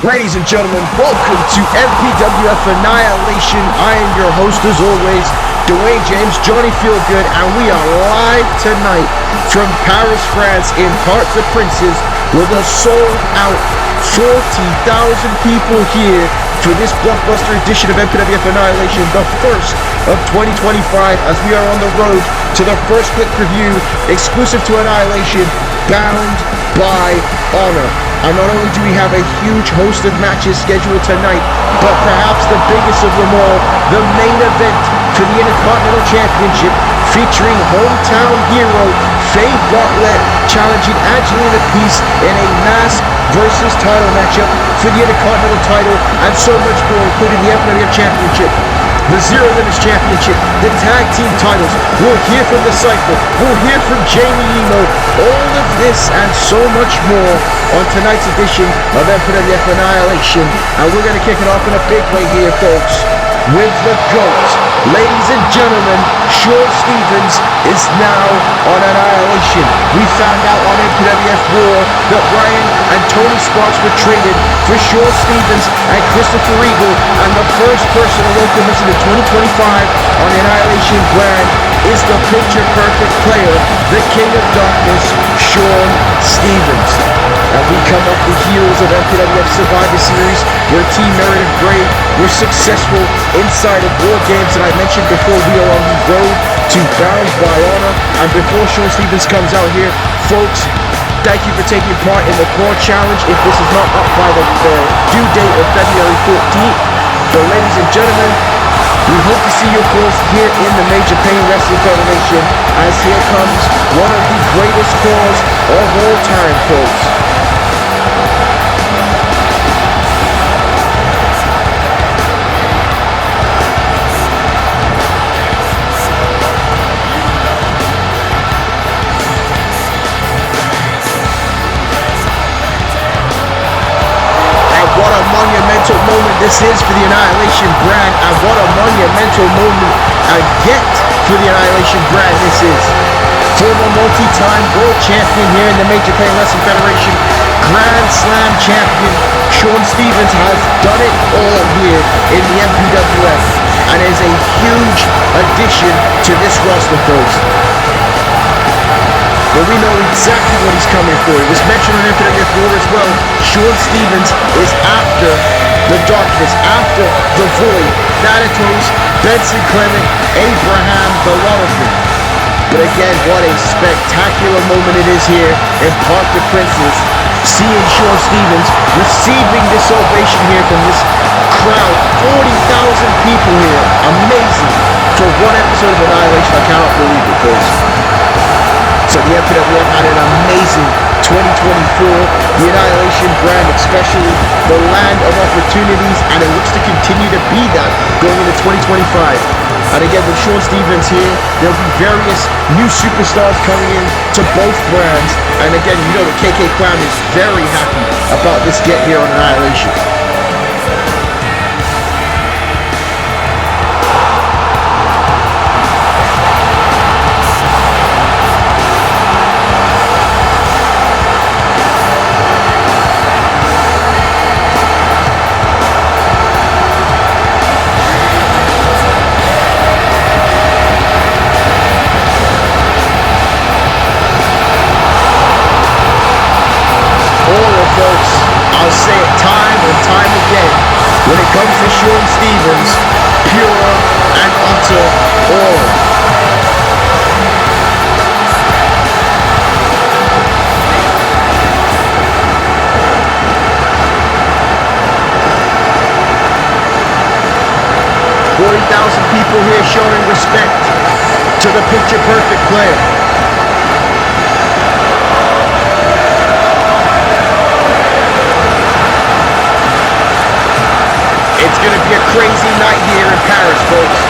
Ladies and gentlemen, welcome to MPWF Annihilation. I am your host as always, Dwayne James, Johnny Feelgood, and we are live tonight from Paris, France in Parc des Princes with a sold-out 40,000 people here for this blockbuster edition of MPWF Annihilation, the first of 2025, as we are on the road to the first pay-per-view exclusive to Annihilation, Bound by Honor. And not only do we have a huge host of matches scheduled tonight, but perhaps the biggest of them all, the main event for the Intercontinental Championship, featuring hometown hero Faye Bartlett challenging Angelina Peace in a mask versus title matchup for the Intercontinental title, and so much more, including the MPWF Championship, the Zero Limits Championship, the tag team titles. We'll hear from the Cypher, we'll hear from Jamie Emo, all of this and so much more on tonight's edition of MPWF Annihilation. And we're going to kick it off in a big way here, folks, with the GOAT. Ladies and gentlemen, Shaun Stevens is now on Annihilation. We found out on MPWF War that Brian and Tony Sparks were traded for Shaun Stevens and Christopher Regal, and the first person to welcome us into 2025 on the Annihilation brand is the picture-perfect player, the King of Darkness, Shaun Stevens. And we come off the heels of MPWF Survivor Series, where Team Meredith Grey were successful inside of War Games, and I mentioned before, we are on the road to Bound by Honor. And before Shaun Stevens comes out here, folks, thank you for taking part in the Core Challenge. If this is not up by the due date of February 14th, but ladies and gentlemen, we hope to see your calls here in the Major Pain Wrestling Federation, as here comes one of the greatest calls of all time, folks. What a monumental moment this is for the Annihilation brand, and what a monumental moment again for the Annihilation brand this is. Former multi-time world champion here in the Major Pain Wrestling Federation, Grand Slam champion, Shaun Stevens has done it all here in the MPWF, and is a huge addition to this roster, folks. But we know exactly what he's coming for. It was mentioned on MPWF World as well. Shaun Stevens is after the darkness, after the void, Thanatos, Benson Clement, Abraham, the lot of them. But again, what a spectacular moment it is here in Parc des Princes, seeing Shaun Stevens receiving this ovation here from this crowd. 40,000 people here. Amazing. For one episode of Annihilation, I cannot believe it, folks. So the MPWF had an amazing 2024. The Annihilation brand, especially the land of opportunities, and it looks to continue to be that going into 2025. And again, with Shaun Stevens here, there'll be various new superstars coming in to both brands. And again, you know the KK Crown is very happy about this get here on Annihilation. Folks, I'll say it time and time again, when it comes to Shaun Stevens, pure and utter all. People here showing respect to the picture-perfect player. It's going to be a crazy night here in Paris, folks.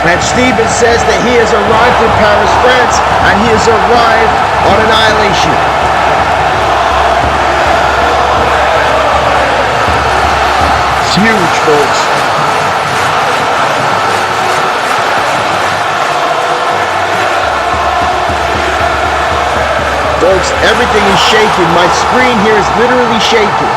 And Stevens says that he has arrived in Paris, France, and he has arrived on Annihilation. It's huge, folks. folks. Everything is shaking. My screen here is literally shaking.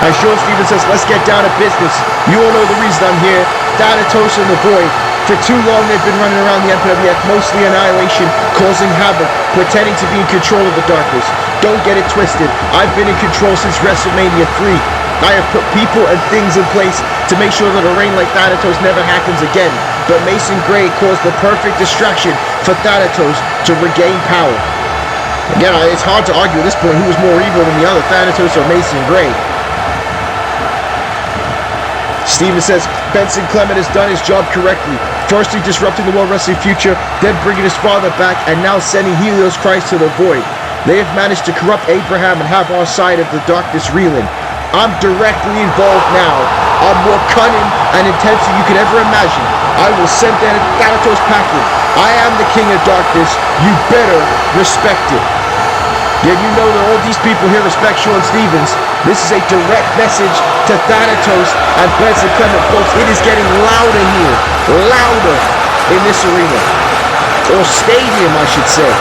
As Shaun Stevens says, let's get down to business. You all know the reason I'm here. Thanatos and the Void. For too long, they've been running around the MPWF, mostly Annihilation, causing havoc, pretending to be in control of the darkness. Don't get it twisted. I've been in control since WrestleMania 3. I have put people and things in place to make sure that a reign like Thanatos never happens again. But Mason Gray caused the perfect distraction for Thanatos to regain power. Again, it's hard to argue at this point who was more evil than the other, Thanatos or Mason Gray. Stevens says Benson Clement has done his job correctly. Firstly disrupting the World Wrestling future, then bringing his father back, and now sending Helios Christ to the Void. They have managed to corrupt Abraham and have our side of the darkness reeling. I'm directly involved now. I'm more cunning and intense than you could ever imagine. I will send Thanatos packing. I am the king of darkness. You better respect it. Yet you know that all these people here respect Shaun Stevens. This is a direct message to Thanatos and Benson Clement, folks. It is getting louder here. Louder in this arena. Or stadium, I should say.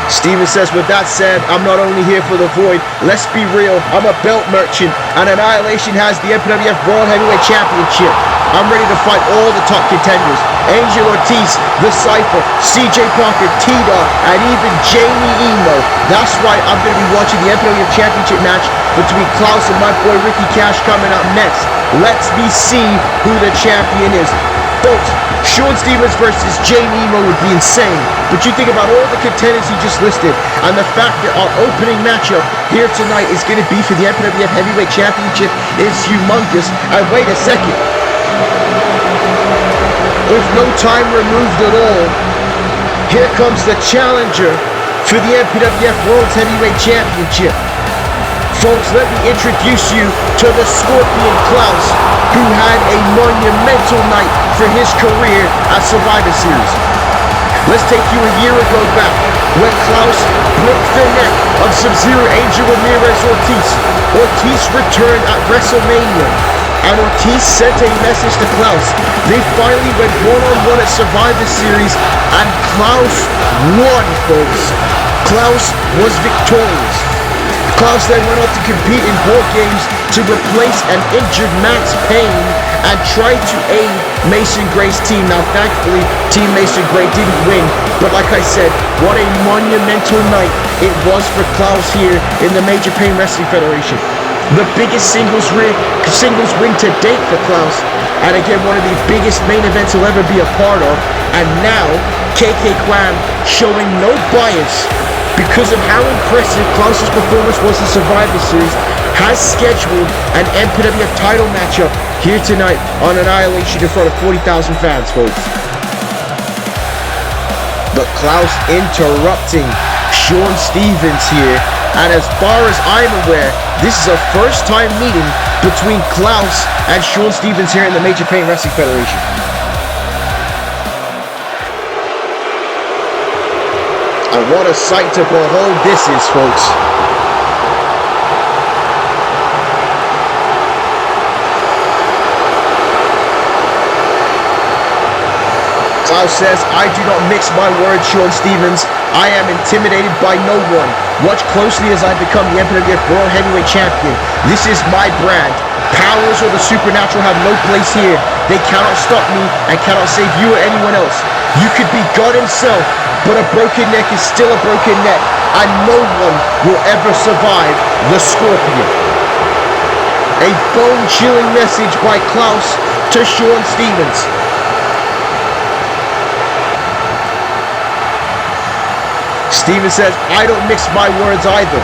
Stevens says, with that said, I'm not only here for the Void. Let's be real, I'm a belt merchant, and Annihilation has the MPWF World Heavyweight Championship. I'm ready to fight all the top contenders. Angel Ortiz, the Cypher, CJ Parker, T-Dog, and even Jamie Emo. That's right, I'm going to be watching the MPWF Championship match between Klaus and my boy Ricky Cash coming up next. Let's see who the champion is. Folks, Shaun Stevens versus Jamie Emo would be insane, but you think about all the contenders he just listed, and the fact that our opening matchup here tonight is going to be for the MPWF Heavyweight Championship is humongous. And wait a second, with no time removed at all, here comes the challenger for the MPWF World Heavyweight Championship. Folks, let me introduce you to the Scorpion Klaus, who had a monumental night for his career at Survivor Series. Let's take you a year ago back, when Klaus broke the neck of Subzero Angel Ramirez Ortiz. Ortiz returned at WrestleMania, and Ortiz sent a message to Klaus. They finally went one-on-one at Survivor Series, and Klaus won, folks. Klaus was victorious. Klaus then went on to compete in War Games to replace an injured Max Payne and tried to aid Mason Gray's team. Now, thankfully, Team Mason Gray didn't win, but like I said, what a monumental night it was for Klaus here in the Major Pain Wrestling Federation. The biggest singles win to date for Klaus, and again, one of the biggest main events he'll ever be a part of. And now, KK Kwan showing no bias because of how impressive Klaus's performance was in Survivor Series, has scheduled an MPWF title matchup here tonight on Annihilation in front of 40,000 fans, folks. But Klaus interrupting Shaun Stevens here, and as far as I'm aware, this is a first-time meeting between Klaus and Shaun Stevens here in the Major Pain Wrestling Federation. And what a sight to behold this is, folks. Klaus says, I do not mix my words, Shaun Stevens. I am intimidated by no one. Watch closely as I become the MPWF World Heavyweight Champion. This is my brand. Powers or the supernatural have no place here. They cannot stop me and cannot save you or anyone else. You could be God himself, but a broken neck is still a broken neck, and no one will ever survive the Scorpion. A bone-chilling message by Klaus to Shaun Stevens. Stevens says, I don't mix my words either.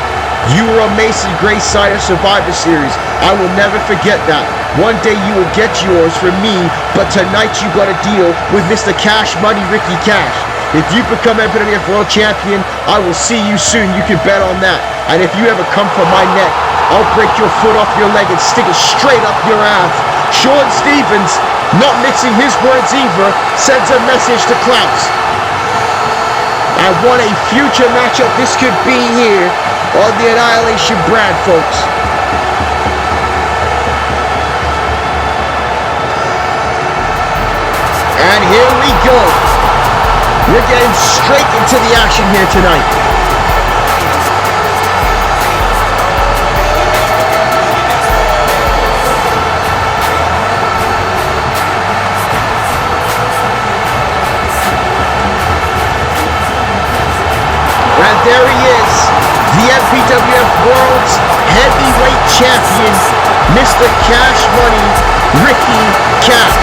You were on Mason Gray's side of Survivor Series. I will never forget that. One day you will get yours from me, but tonight you got to deal with Mr. Cash Money Ricky Cash. If you become MPWF World Champion, I will see you soon. You can bet on that. And if you ever come for my neck, I'll break your foot off your leg and stick it straight up your ass. Shaun Stevens, not mixing his words either, sends a message to Klaus. And what a future matchup this could be here on the Annihilation brand, folks. And here we go. We're getting straight into the action here tonight. And there he is, the MPWF World Heavyweight Champion, Mr. Cash Money, Ricky Cash.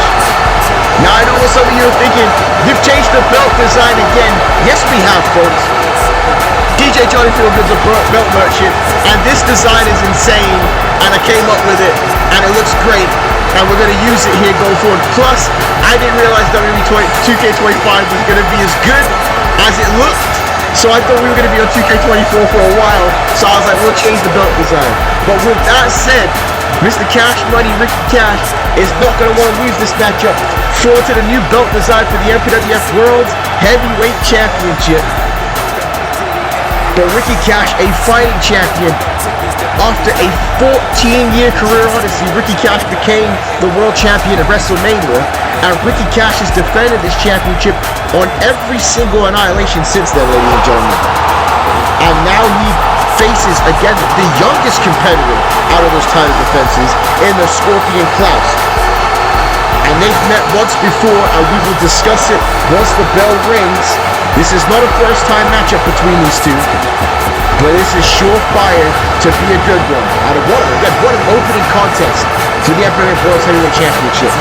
Now I know what some of you are thinking, you've changed the belt design again. Yes, we have, folks. DJ Johnny Feelgood's a belt merchant, and this design is insane, and I came up with it, and it looks great, and we're going to use it here going forward. Plus, I didn't realize WWE 2K25 was going to be as good as it looked. So I thought we were going to be on 2K24 for a while, so I was like, we'll change the belt design. But with that said, Mr. Cash Money, Ricky Cash, is not going to want to lose this matchup. Forward to the new belt design for the MPWF World Heavyweight Championship. But Ricky Cash, a fighting champion, after a 14-year career odyssey, Ricky Cash became the world champion at WrestleMania, and Ricky Cash has defended this championship on every single Annihilation since then, ladies and gentlemen. And now he faces, again, the youngest competitor out of those title defenses in the Scorpion Klaus. And they've met once before, and we will discuss it once the bell rings. This is not a first-time matchup between these two, but this is surefire to be a good one. Out of what an opening contest for the MPWF World Heavyweight Championship.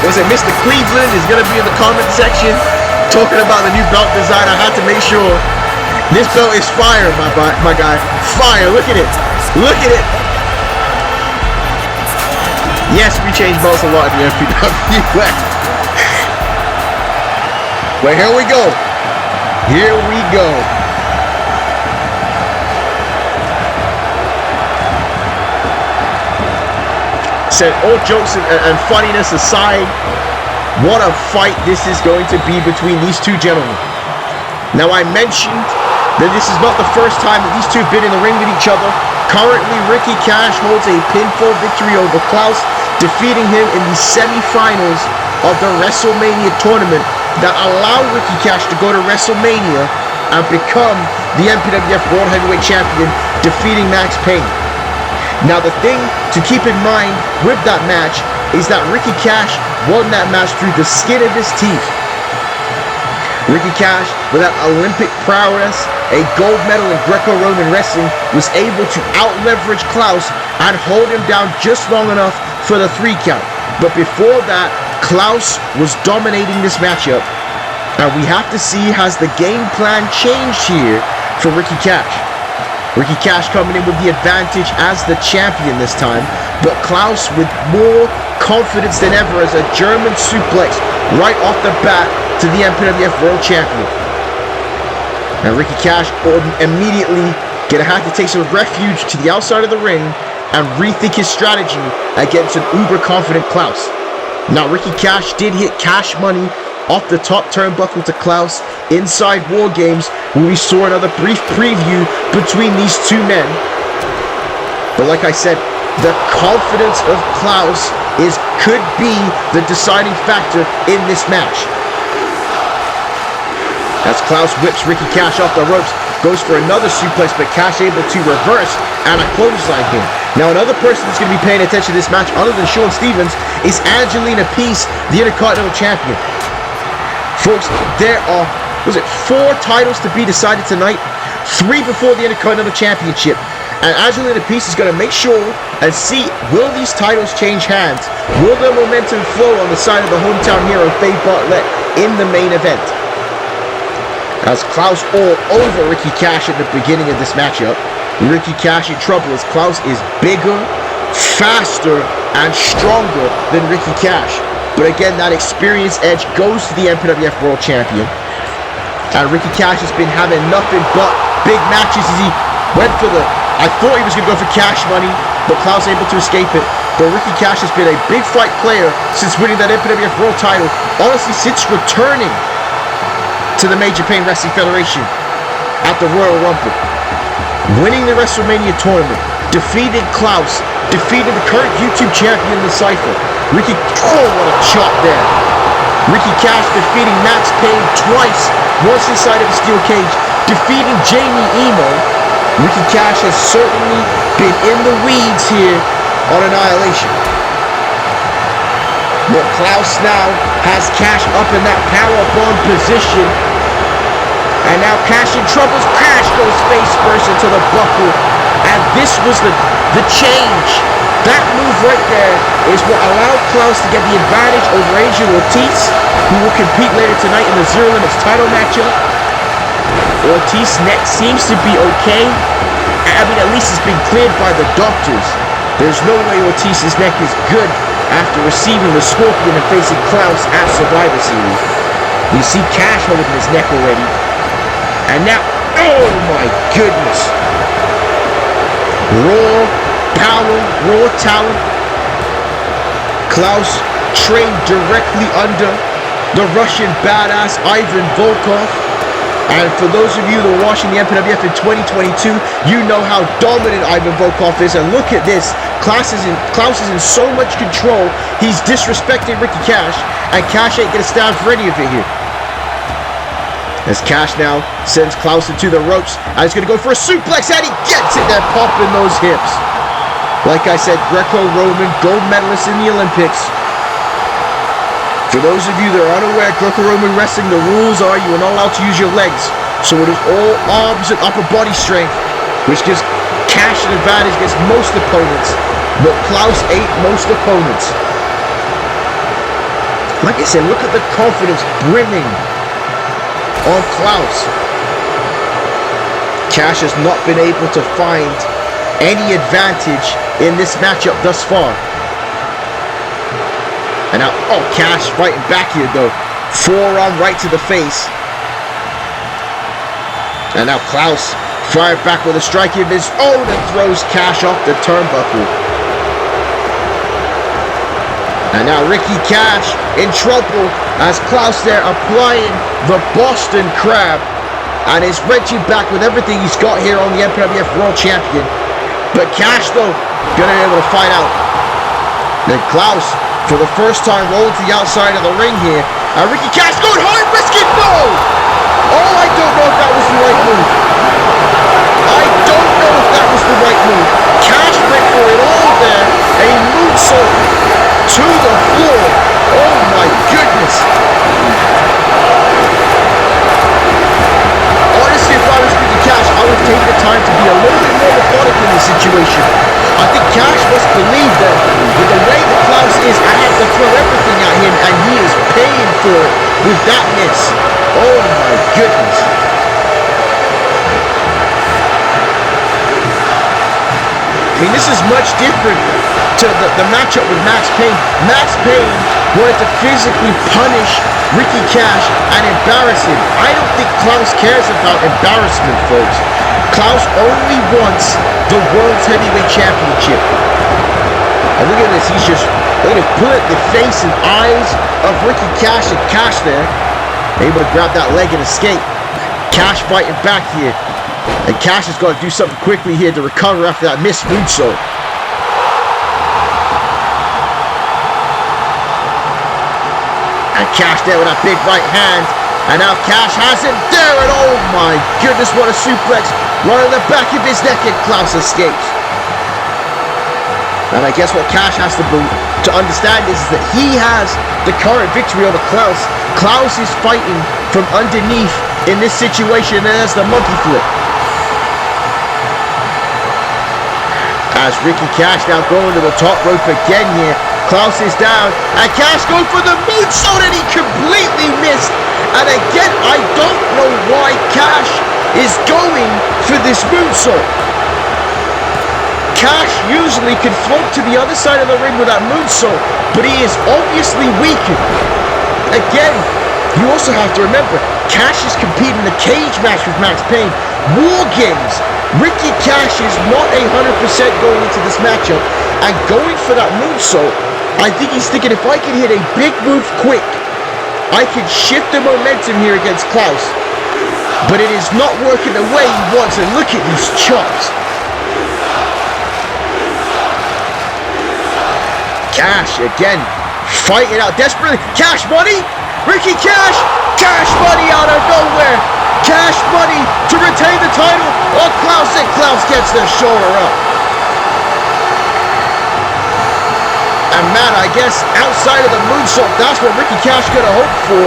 Was it Mr. Cleveland is going to be in the comment section talking about the new belt design? I had to make sure. This belt is fire, my guy. Fire. Look at it. Look at it. Yes, we change belts a lot in the MPWF. But here we go. Here we go. Said all jokes and funniness aside, what a fight this is going to be between these two gentlemen. Now I mentioned that this is not the first time that these two have been in the ring with each other. Currently, Ricky Cash holds a pinfall victory over Klaus, defeating him in the semi-finals of the WrestleMania tournament that allowed Ricky Cash to go to WrestleMania and become the MPWF World Heavyweight Champion, defeating Max Payne. Now the thing to keep in mind with that match is that Ricky Cash won that match through the skin of his teeth. Ricky Cash, with that Olympic prowess, a gold medal in Greco-Roman wrestling, was able to out-leverage Klaus and hold him down just long enough for the 3 count. But before that, Klaus was dominating this matchup, and we have to see, has the game plan changed here for Ricky Cash? Ricky Cash coming in with the advantage as the champion this time, but Klaus with more confidence than ever as a German suplex right off the bat to the MPWF World Champion. And Ricky Cash immediately gonna have to take some refuge to the outside of the ring and rethink his strategy against an uber-confident Klaus. Now Ricky Cash did hit Cash Money off the top turnbuckle to Klaus inside War Games, when we saw another brief preview between these two men. But like I said, the confidence of Klaus could be the deciding factor in this match. As Klaus whips Ricky Cash off the ropes, goes for another suplex, but Cash able to reverse and a clothesline here. Now another person that's going to be paying attention to this match, other than Shaun Stevens, is Angelina Peace, the Intercontinental Champion. Folks, there are, 4 titles to be decided tonight? 3 before the Intercontinental Championship. And Angelina Peace is going to make sure and see, will these titles change hands? Will the momentum flow on the side of the hometown hero, Bartlett, in the main event? As Klaus all over Ricky Cash at the beginning of this matchup. Ricky Cash in trouble as Klaus is bigger, faster, and stronger than Ricky Cash. But again, that experience edge goes to the MPWF World Champion. And Ricky Cash has been having nothing but big matches as he went for I thought he was going to go for Cash Money, but Klaus able to escape it. But Ricky Cash has been a big fight player since winning that MPWF World title. Honestly, since returning to the Major Pain Wrestling Federation at the Royal Rumble. Winning the WrestleMania tournament, defeated Klaus, defeated the current YouTube champion, the Cypher. Ricky, oh, what a chop there. Ricky Cash defeating Max Payne twice, once inside of a steel cage, defeating Jamie Emo. Ricky Cash has certainly been in the weeds here on Annihilation. But Klaus now has Cash up in that powerbomb position. And now Cash in trouble. Cash goes face first into the buckle. And this was the change. That move right there is what allowed Klaus to get the advantage over Ortiz, who will compete later tonight in the Zero Limits title matchup. Ortiz's neck seems to be okay. I mean, at least it's been cleared by the doctors. There's no way Ortiz's neck is good after receiving the Scorpion and facing Klaus at Survivor Series. We see Cash holding his neck already. And now, oh my goodness. Raw power, raw talent. Klaus trained directly under the Russian badass Ivan Volkov. And for those of you that are watching the MPWF in 2022, you know how dominant Ivan Volkov is. And look at this. Klaus is in so much control, he's disrespecting Ricky Cash, and Cash ain't gonna stand for any of it here. As Cash now sends Klaus into the ropes, and he's gonna go for a suplex, and he gets it there, popping those hips. Like I said, Greco-Roman gold medalist in the Olympics. For those of you that are unaware, Greco-Roman wrestling, the rules are you are not allowed to use your legs. So it is all arms and upper body strength, which gives Cash an advantage against most opponents. But Klaus ate most opponents. Like I said, look at the confidence brimming on Klaus. Cash has not been able to find any advantage in this matchup thus far. And now, oh, Cash fighting back here though. Forearm right to the face. And now Klaus fired back with a strike of his own and throws Cash off the turnbuckle. And now Ricky Cash in trouble as Klaus there applying the Boston Crab and is wrenching back with everything he's got here on the MPWF World Champion. But Cash though, gonna be able to find out. Then Klaus, for the first time, rolling to the outside of the ring here. And Ricky Cash going hard, risking no! Oh, I don't know if that was the right move. I don't know if that was the right move. Cash went for it all there. A moonsault to the floor. Oh my goodness. Honestly, if I was Ricky Cash, I would take the time to be a little bit more methodical in this situation. I think Cash must believe that with the way that Klaus is, I have to throw everything at him, and he is paying for it with that miss. Oh my goodness. I mean, this is much different to the matchup with Max Payne. Max Payne wanted to physically punish Ricky Cash and embarrass him. I don't think Klaus cares about embarrassment, folks. Klaus only wants the World Heavyweight Championship. And look at this, he's just going to put the face and eyes of Ricky Cash, and Cash there, able to grab that leg and escape. Cash fighting back here. And Cash is going to do something quickly here to recover after that missed moonsault. And Cash there with that big right hand. And now Cash has him there, and oh my goodness, what a suplex. Right on the back of his neck, and Klaus escapes. And I guess what Cash has to understand is that he has the current victory over Klaus. Klaus is fighting from underneath in this situation, and there's the monkey flip. As Ricky Cash now going to the top rope again here. Klaus is down, and Cash going for the moonsault, and he completely missed. And again, I don't know why Cash is going for this moonsault. Cash usually can float to the other side of the ring with that moonsault, but he is obviously weakened. Again, you also have to remember, Cash is competing in a cage match with Max Payne. War Games. Ricky Cash is not 100% going into this matchup, and going for that moonsault, I think he's thinking, if I can hit a big move quick, I can shift the momentum here against Klaus. But it is not working the way he wants, and look at these chops. Cash again, fighting out desperately. Cash Money, Ricky Cash, Cash Money out of nowhere. Cash Money to retain the title on Klaus, and Klaus gets the shoulder up. And man, I guess outside of the moonsault, that's what Ricky Cash could have hoped for.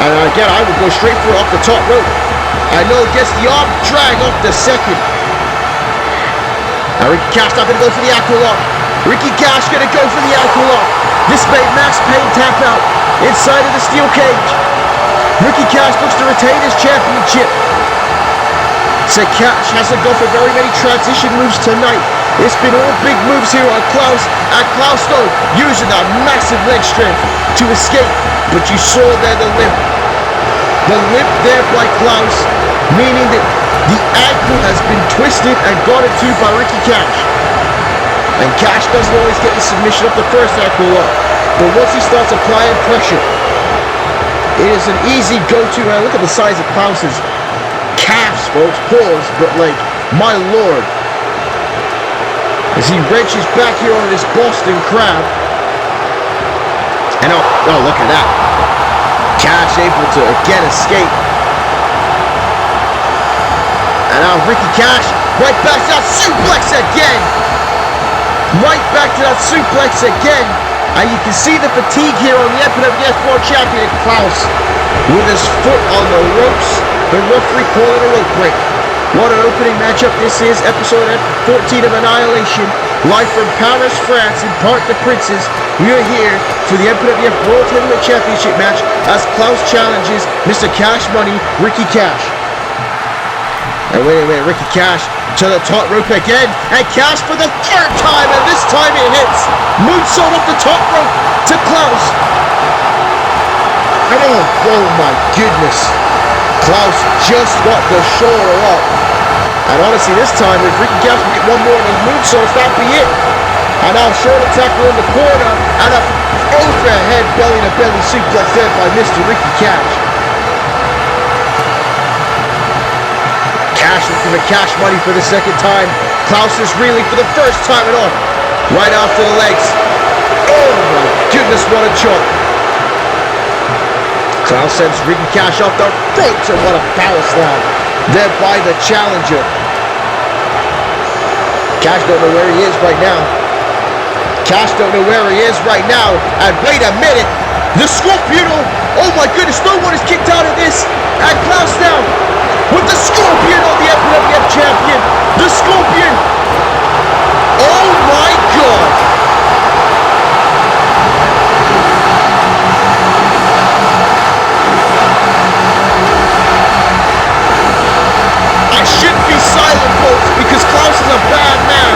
And again, I would go straight for it off the top rope. I know it gets the arm drag off the second. Now Ricky Cash not going to go for the ankle lock. Ricky Cash going to go for the ankle lock. This made Max Payne tap out inside of the steel cage. Ricky Cash looks to retain his championship. So Cash hasn't gone for very many transition moves tonight. It's been all big moves here on Klaus. And Klaus though, using that massive leg strength to escape. But you saw there the limp. The limp there by Klaus, meaning that the ankle has been twisted and gone into by Ricky Cash. And Cash doesn't always get the submission up the first ankle lock, but once he starts applying pressure, it is an easy go-to. And look at the size of Klaus's calves, folks, pause, but like, my lord. As he wrenches back here on this Boston Crab. And oh, look at that. Cash able to again escape. And now Ricky Cash, right back to that suplex again. Right back to that suplex again. And you can see the fatigue here on the MPWF World Champion Klaus with his foot on the ropes. The referee calling a rope break. What an opening matchup this is. Episode 14 of Annihilation. Live from Paris, France in Parc des Princes. We are here for the MPWF World Heavyweight Championship match as Klaus challenges Mr. Cash Money, Ricky Cash. And wait a minute, Ricky Cash to the top rope again, and Cash for the third time, and this time it hits. Moonsault off the top rope to Klaus. And oh my goodness. Klaus just got the shoulder up. And honestly, this time, if Ricky Cash can get one more of those moonsaults, that'd be it. And now shoulder tackle in the corner, and a overhead belly-to-belly suplex there by Mr. Ricky Cash. Cash looking for Cash Money for the second time. Klaus is reeling for the first time at all. Right after the legs. Oh my goodness, what a chop. Klaus sends Ricky Cash off the ropes, and what a power slam there by the challenger. Cash don't know where he is right now. Cash don't know where he is right now. And wait a minute. The Scorpion. Oh my goodness, no one is kicked out of this. And Klaus now with the Scorpion on the MPWF champion. The Scorpion. Oh my God. I shouldn't be silent, folks, because Klaus is a bad man.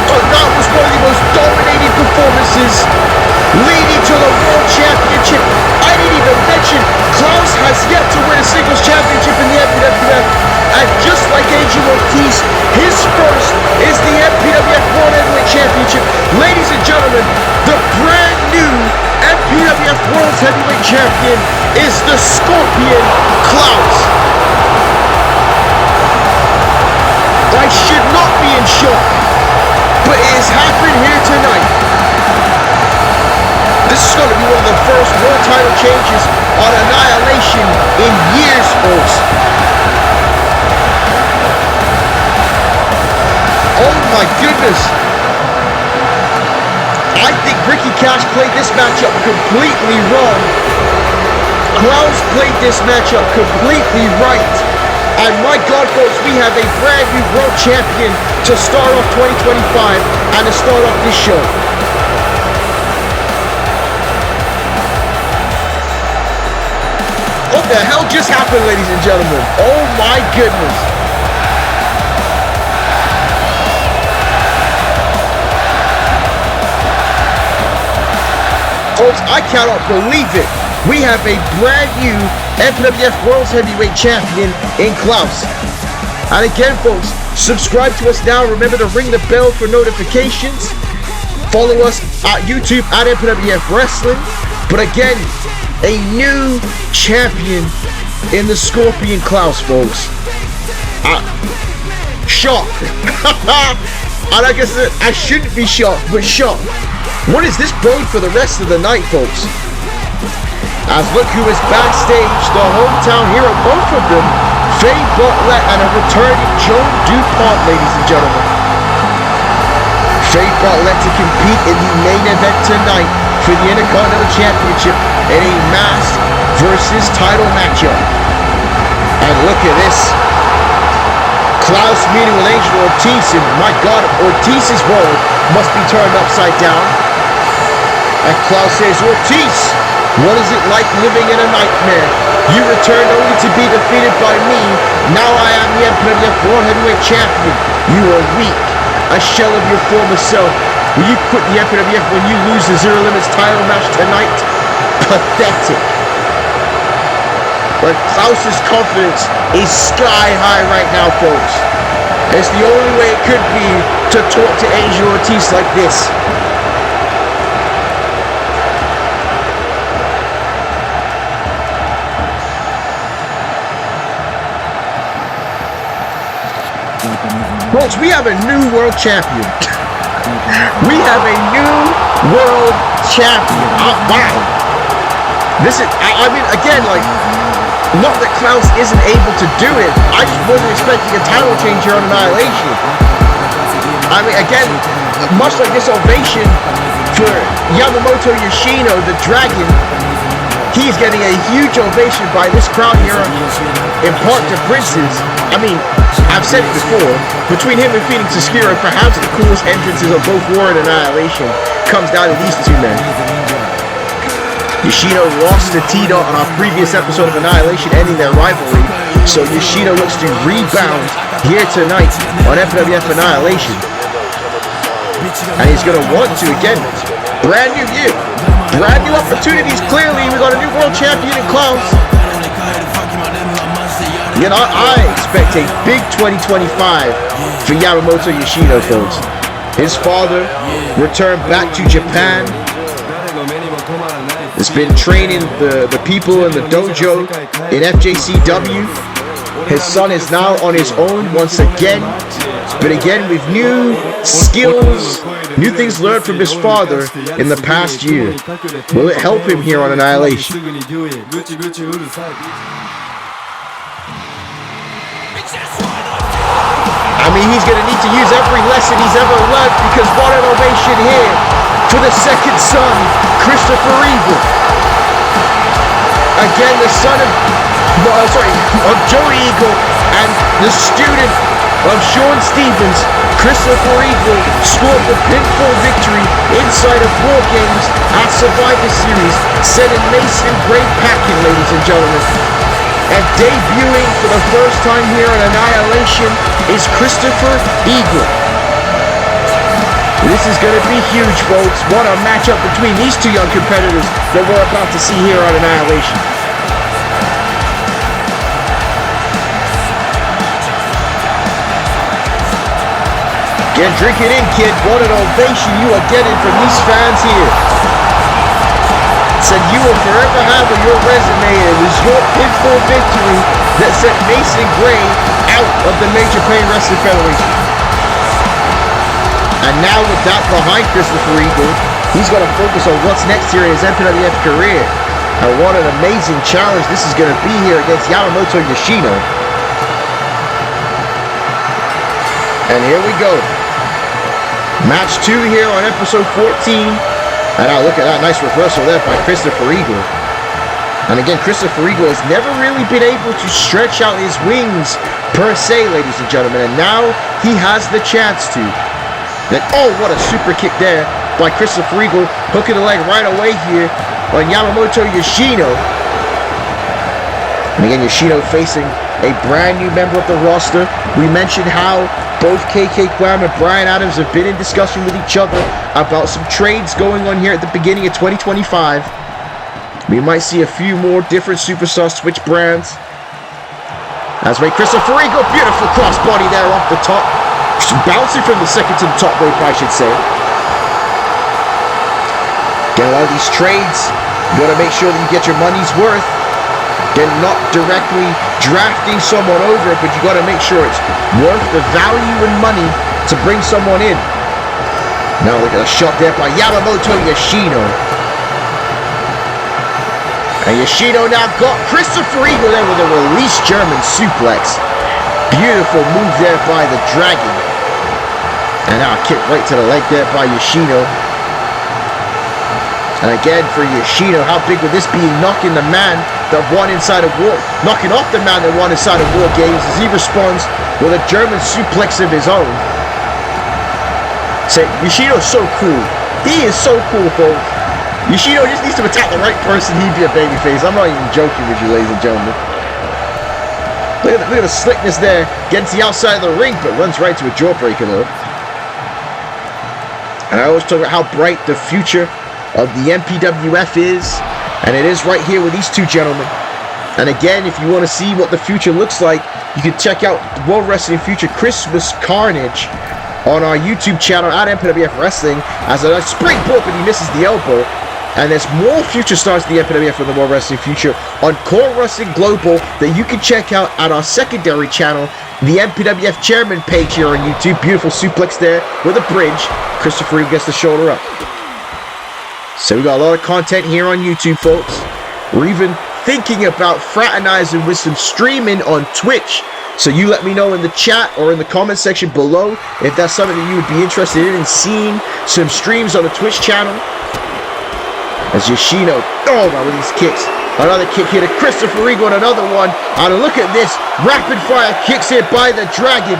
But that was one of the most dominating performances leading to the World Championship. I didn't even mention Klaus has yet to win a singles championship in the MPWF. And just like Angel Ortiz, his first is the MPWF World Heavyweight Championship. Ladies and gentlemen, the brand new MPWF World Heavyweight Champion is the Scorpion Klaus. I should not be in shock, but it has happened here tonight. This is going to be one of the first world title changes on Annihilation in years, folks. Oh my goodness. I think Ricky Cash played this matchup completely wrong. Klaus played this matchup completely right. And my God, folks, we have a brand new world champion to start off 2025 and to start off this show. What the hell just happened, ladies and gentlemen? Oh my goodness. Folks, I cannot believe it. We have a brand new MPWF World Heavyweight Champion in Klaus. And again, folks, subscribe to us now. Remember to ring the bell for notifications. Follow us at YouTube at MPWF Wrestling. But again, a new champion in the Scorpion Klaus, folks. Shock. And I guess I shouldn't be shocked, but shocked. What is this bode for the rest of the night, folks? As look who is backstage, the hometown hero, both of them, Bartlett and a returning Joan DuPont, ladies and gentlemen. Bartlett to compete in the main event tonight for the Intercontinental Championship in a mask versus title matchup. And look at this. Klaus meeting with Angel Ortiz, and my God, Ortiz's world must be turned upside down. And Klaus says, Ortiz, what is it like living in a nightmare? You returned only to be defeated by me. Now I am the MPWF World Heavyweight Champion. You are weak, a shell of your former self. Will you quit the MPWF when you lose the Zero Limits title match tonight? Pathetic. But Klaus's confidence is sky high right now, folks. It's the only way it could be to talk to Angel Ortiz like this. Folks, we have a new world champion. We have a new world champion. Oh, wow. This is, I mean, again, like, not that Klaus isn't able to do it. I just wasn't expecting a title change here on Annihilation. I mean, again, much like this ovation for Yamamoto Yoshino, the Dragon, he's getting a huge ovation by this crowd here in part to Prince's. I mean, I've said it before, between him and Phoenix Oscuro, perhaps the coolest entrances of both War and Annihilation comes down to these two men. Yoshino lost to T-Dot on our previous episode of Annihilation, ending their rivalry, so Yoshino looks to rebound here tonight on MPWF Annihilation. And he's going to want to, again, brand new year, brand new opportunities. Clearly, we got a new world champion in Klaus. You know, I expect a big 2025 for Yamamoto Yoshino, folks. His father returned back to Japan. Has been training the people in the dojo in FJCW. His son is now on his own once again, but again with new skills, new things learned from his father in the past year. Will it help him here on Annihilation? I mean, he's going to need to use every lesson he's ever learned, because what an ovation here for the second son, Christopher Eagle. Again, the son of Joey Eagle and the student of Shaun Stevens, Christopher Eagle scored the pinfall victory inside of War Games at Survivor Series, sending Mason Gray packing, ladies and gentlemen. And debuting for the first time here on Annihilation is Christopher Eagle. This is going to be huge, folks. What a matchup between these two young competitors that we're about to see here on Annihilation. Get drinking in, kid. What an ovation you are getting from these fans here. Said you will forever have on your resume, and it was your pinfall victory that sent Mason Gray out of the Major Pain Wrestling Federation. And now with that behind Christopher Eagle, he's going to focus on what's next here in his MPWF career. And what an amazing challenge this is going to be here against Yamamoto Yoshino. And here we go. Match 2 here on episode 14. And now look at that nice reversal there by Christopher Eagle. And again, Christopher Eagle has never really been able to stretch out his wings per se, ladies and gentlemen. And now he has the chance to. Then, oh, what a super kick there by Christopher Eagle, hooking the leg right away here on Yamamoto Yoshino. And again, Yoshino facing a brand new member of the roster. We mentioned how both KK Kwam and Brian Adams have been in discussion with each other about some trades going on here at the beginning of 2025. We might see a few more different superstars switch brands. As by Christopher Eagle, beautiful crossbody there off the top. Bouncing from the second to the top rope, I should say. Get a lot of these trades, you gotta make sure that you get your money's worth. Then not directly drafting someone over, but you gotta make sure it's worth the value and money to bring someone in. Now look at a shot there by Yamamoto Yoshino. And Yoshino now got Christopher Eagle there with a release German suplex. Beautiful move there by the Dragon. And now a kick right to the leg there by Yoshino. And again for Yoshino, how big would this be? Knocking the man that won inside of War, knocking off the man that won inside of War Games as he responds with a German suplex of his own. Say, Yoshino's so cool. He is so cool, folks. Yoshino just needs to attack the right person, he'd be a babyface. I'm not even joking with you, ladies and gentlemen. Look at the slickness there. Gets the outside of the ring, but runs right to a jawbreaker, though. And I always talk about how bright the future of the MPWF is. And it is right here with these two gentlemen. And again, if you want to see what the future looks like, you can check out World Wrestling Future Christmas Carnage on our YouTube channel at MPWF Wrestling as a springboard, but he misses the elbow. And there's more future stars in the MPWF for the World Wrestling Future on Core Wrestling Global that you can check out at our secondary channel, the MPWF Chairman page here on YouTube. Beautiful suplex there with a bridge. Christopher Reeve gets the shoulder up. So we got a lot of content here on YouTube, folks. We're even thinking about fraternizing with some streaming on Twitch. So you let me know in the chat or in the comment section below if that's something that you would be interested in seeing some streams on the Twitch channel. As Yoshino, oh my, with these kicks. Another kick here to Christopher Regal and another one. And look at this, rapid fire kicks here by the Dragon.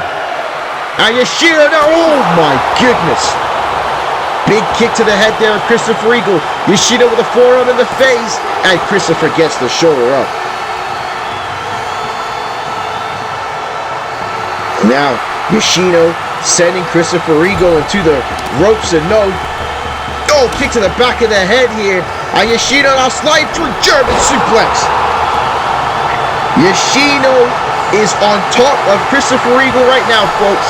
And Yoshino now, oh my goodness. Big kick to the head there of Christopher Regal. Yoshino with a forearm in the face. And Christopher gets the shoulder up. Now, Yoshino sending Christopher Regal into the ropes and no. Oh, kick to the back of the head here. And Yoshino now slide through German suplex. Yoshino is on top of Christopher Regal right now, folks.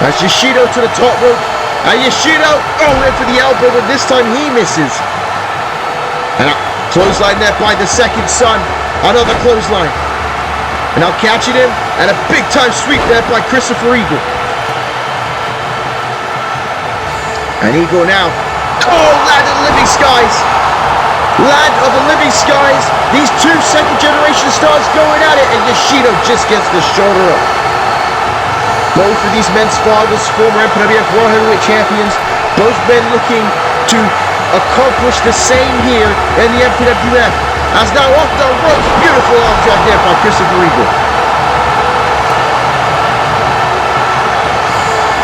That's Yoshino to the top rope. And Yoshino, oh, went for the elbow, but this time he misses. And a clothesline there by the second son. Another clothesline. And now catching him. And a big time sweep there by Christopher Regal. And Eagle now, oh, Land of the Living Skies. Land of the Living Skies. These two second generation stars going at it, and Yoshino just gets the shoulder up. Both of these men's fathers, former MPWF World Heavyweight Champions, both men looking to accomplish the same here in the MPWF. As now off the ropes, beautiful arm drag there by Christopher Regal.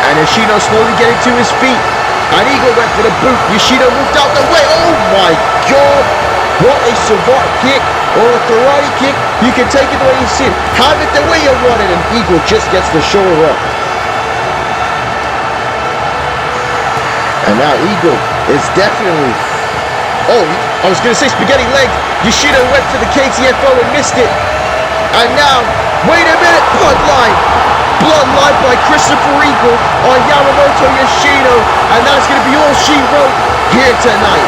And Yoshino slowly getting to his feet. And Eagle went for the boot. Yoshino moved out the way. Oh my God. What a savant kick or a karate kick. You can take it the way you see it. Have it the way you want it. And Eagle just gets the shoulder up. And now Eagle is definitely... Oh, I was going to say spaghetti leg. Yoshino went for the KTFO and missed it. And now, wait a minute. Bloodline. Bloodline by Christopher Regal on Yamamoto Yoshino, and that's going to be all she wrote here tonight.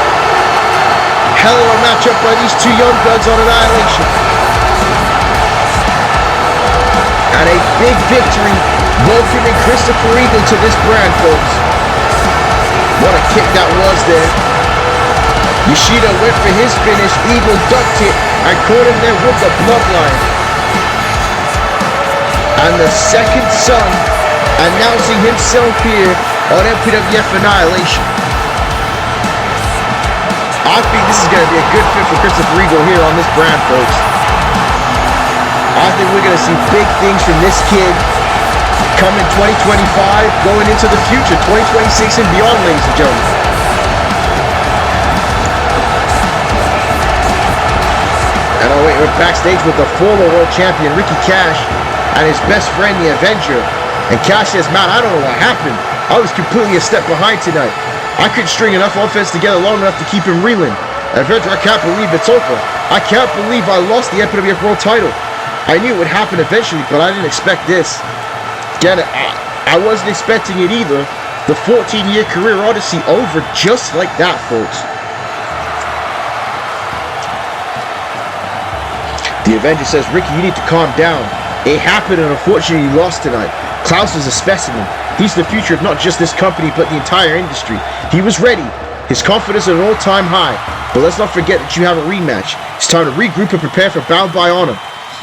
Hell of a matchup by these two young guns on Annihilation. And a big victory welcoming Christopher Regal to this brand, folks. What a kick that was there. Yoshino went for his finish, Eagle ducked it and caught him there with the bloodline. And the second son announcing himself here on MPWF Annihilation. I think this is going to be a good fit for Christopher Regal here on this brand, folks. I think we're going to see big things from this kid coming 2025, going into the future, 2026 and beyond, ladies and gentlemen. And we're backstage with the former world champion, Ricky Cash, and his best friend, the Avenger. And Cash says, man, I don't know what happened. I was completely a step behind tonight. I couldn't string enough offense together long enough to keep him reeling. Avenger, I can't believe it's over. I can't believe I lost the MPWF World title. I knew it would happen eventually, but I didn't expect this. Again, I wasn't expecting it either. The 14-year career odyssey over just like that, folks. The Avenger says, Ricky, you need to calm down. It happened and unfortunately you lost tonight. Klaus is a specimen. He's the future of not just this company, but the entire industry. He was ready. His confidence at an all-time high. But let's not forget that you have a rematch. It's time to regroup and prepare for Bound by Honor.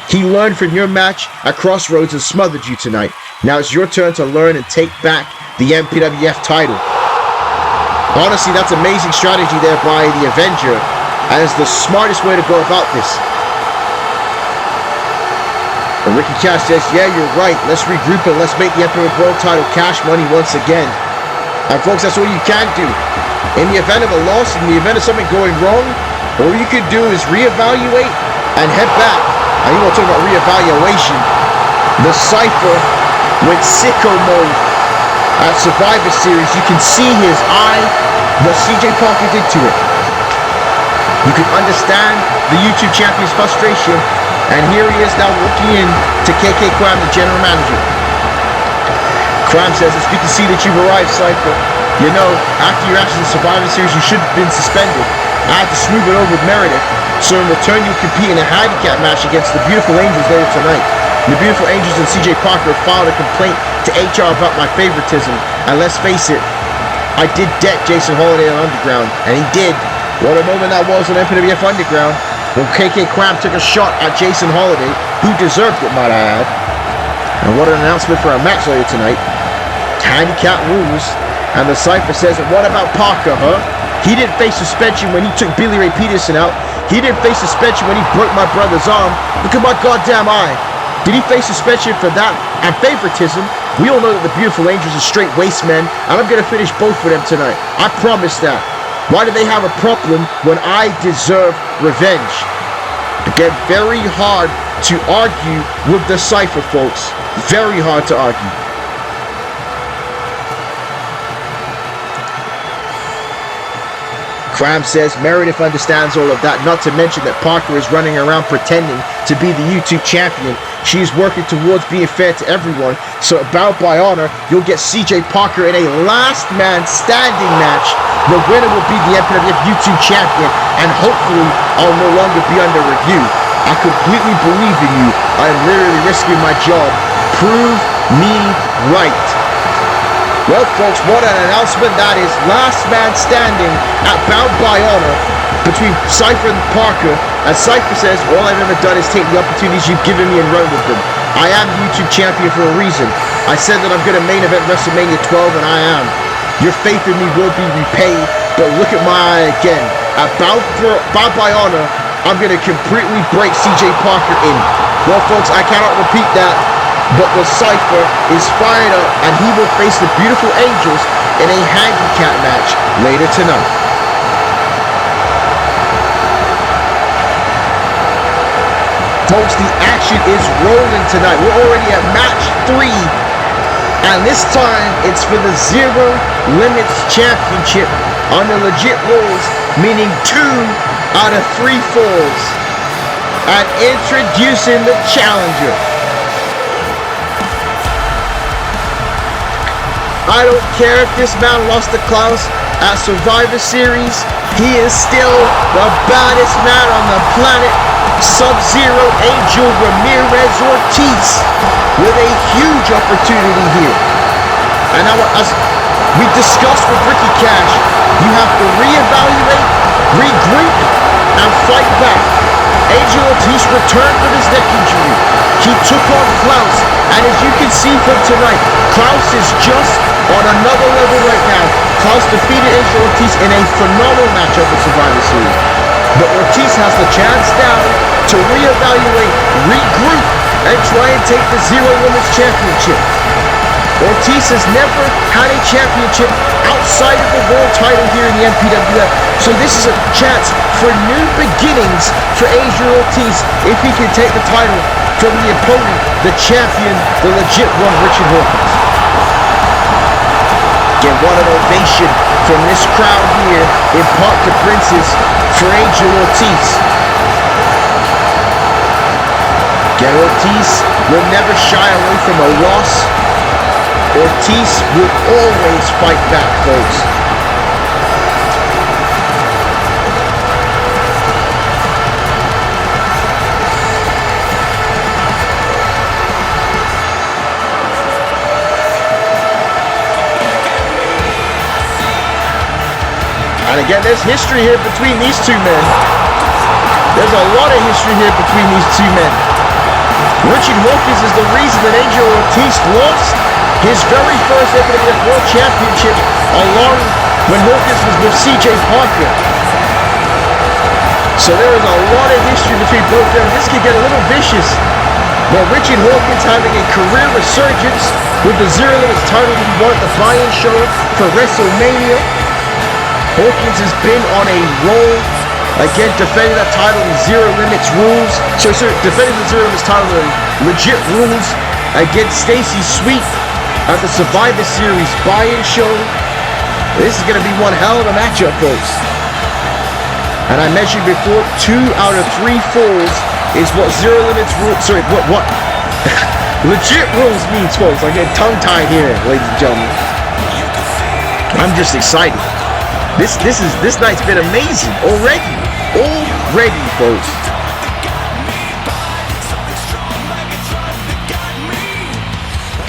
He learned from your match at Crossroads and smothered you tonight. Now it's your turn to learn and take back the MPWF title. Honestly, that's amazing strategy there by the Avenger, and it's the smartest way to go about this. And Ricky Cash says, yeah, you're right. Let's regroup and let's make the MPWF World title cash money once again. And folks, that's all you can do. In the event of a loss, in the event of something going wrong, all you can do is reevaluate and head back. And you want to talk about reevaluation. The Cypher went sicko mode at Survivor Series. You can see his eye, what CJ Parker did to it. You can understand the YouTube champion's frustration. And here he is now walking in to KK Kram, the general manager. Kram says, it's good to see that you've arrived, Cypher. You know, after your absence in Survivor Series, you should have been suspended. I had to smooth it over with Meredith, so in return you'll compete in a handicap match against the Beautiful Angels later tonight. The Beautiful Angels and CJ Parker filed a complaint to HR about my favoritism, and let's face it, I did debt Jason Holiday on Underground, and he did. What a moment that was on MPWF Underground, when KK Kram took a shot at Jason Holiday, who deserved it, might I add. And what an announcement for our match later tonight. Handicap rules, and the Cypher says, what about Parker, huh? He didn't face suspension when he took Billy Ray Peterson out. He didn't face suspension when he broke my brother's arm. Look at my goddamn eye. Did he face suspension for that and favoritism? We all know that the Beautiful Angels are straight waste men, and I'm going to finish both of them tonight. I promise that. Why do they have a problem when I deserve revenge? Again, very hard to argue with the Cypher, folks. Very hard to argue. Kram says Meredith understands all of that, not to mention that Parker is running around pretending to be the YouTube champion. She's working towards being fair to everyone, so Bound by Honor, you'll get CJ Parker in a last man standing match. The winner will be the MPWF YouTube champion, and hopefully I'll no longer be under review. I completely believe in you. I am literally risking my job. Prove me right. Well, folks, what an announcement that is. Last man standing at Bound by Honor between Cypher and Parker. And Cypher says, all I've ever done is take the opportunities you've given me and run with them. I am YouTube champion for a reason. I said that I'm going to main event WrestleMania 12, and I am. Your faith in me will be repaid, but look at my eye again. At Bound by Honor, I'm going to completely break CJ Parker in. Well, folks, I cannot repeat that. But the Cypher is fired up, and he will face the Beautiful Angels in a handicap match later tonight. Folks, the action is rolling tonight. We're already at match 3, and this time it's for the Zero Limits Championship on the legit rules, meaning 2 out of 3 falls. And introducing the challenger. I don't care if this man lost to Klaus at Survivor Series. He is still the baddest man on the planet. Subzero Angel Ramirez Ortiz with a huge opportunity here. And now, as we discussed with Ricky Cash, you have to reevaluate, regroup, and fight back. Angel Ortiz returned from his neck injury. He took on Klaus, and as you can see from tonight, Klaus is just on another level right now. Klaus defeated Angel Ortiz in a phenomenal matchup at Survivor Series. But Ortiz has the chance now to reevaluate, regroup, and try and take the Zero Limits Championship. Ortiz has never had a championship outside of the world title here in the MPWF, so this is a chance for new beginnings for Angel Ortiz if he can take the title from the opponent, the champion, the legit one, Richard Hawkins. Get what an ovation from this crowd here in Park the Princes for Angel Ortiz. Get Ortiz will never shy away from a loss. Ortiz will always fight back, folks. And again, there's history here between these two men. There's a lot of history here between these two men. Richard Hawkins is the reason that Angel Ortiz lost his very first MPWF World Championship along when Hawkins was with CJ Parker. So there is a lot of history between both of them. This could get a little vicious. But Richard Hawkins having a career resurgence with the Zero Limits title he won at the buy-in show for WrestleMania. Hawkins has been on a roll. Again, defending that title in Zero Limits rules. Defending the Zero Limits title in legit rules against Stacy Sweet at the Survivor Series buy-in show. This is going to be one hell of a matchup, folks. And I mentioned before, 2 out of 3 falls is what Zero Limits rules. Sorry, what legit rules means, folks. I get tongue-tied here, ladies and gentlemen. I'm just excited. This night's been amazing already, folks.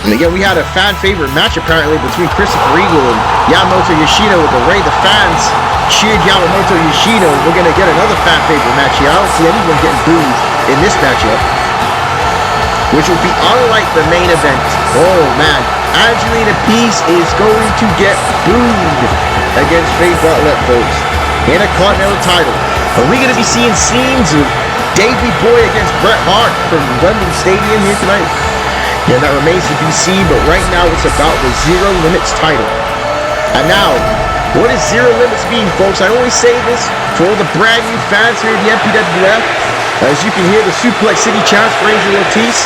And again, we had a fan favorite match apparently between Christopher Eagle and Yamamoto Yoshino with the way the fans cheered Yamamoto Yoshino. We're gonna get another fan favorite match here. I don't see anyone getting booed in this matchup, which will be unlike the main event. Oh man, Angelina Peace is going to get booed against Bartlett, folks. Intercontinental title. Are we going to be seeing scenes of Davey Boy against Bret Hart from Wembley Stadium here tonight? Yeah, that remains to be seen, but right now it's about the Zero Limits title. And now, what does Zero Limits mean, folks? I always say this for all the brand new fans here at the MPWF. As you can hear the Suplex City chants for Angel Ortiz.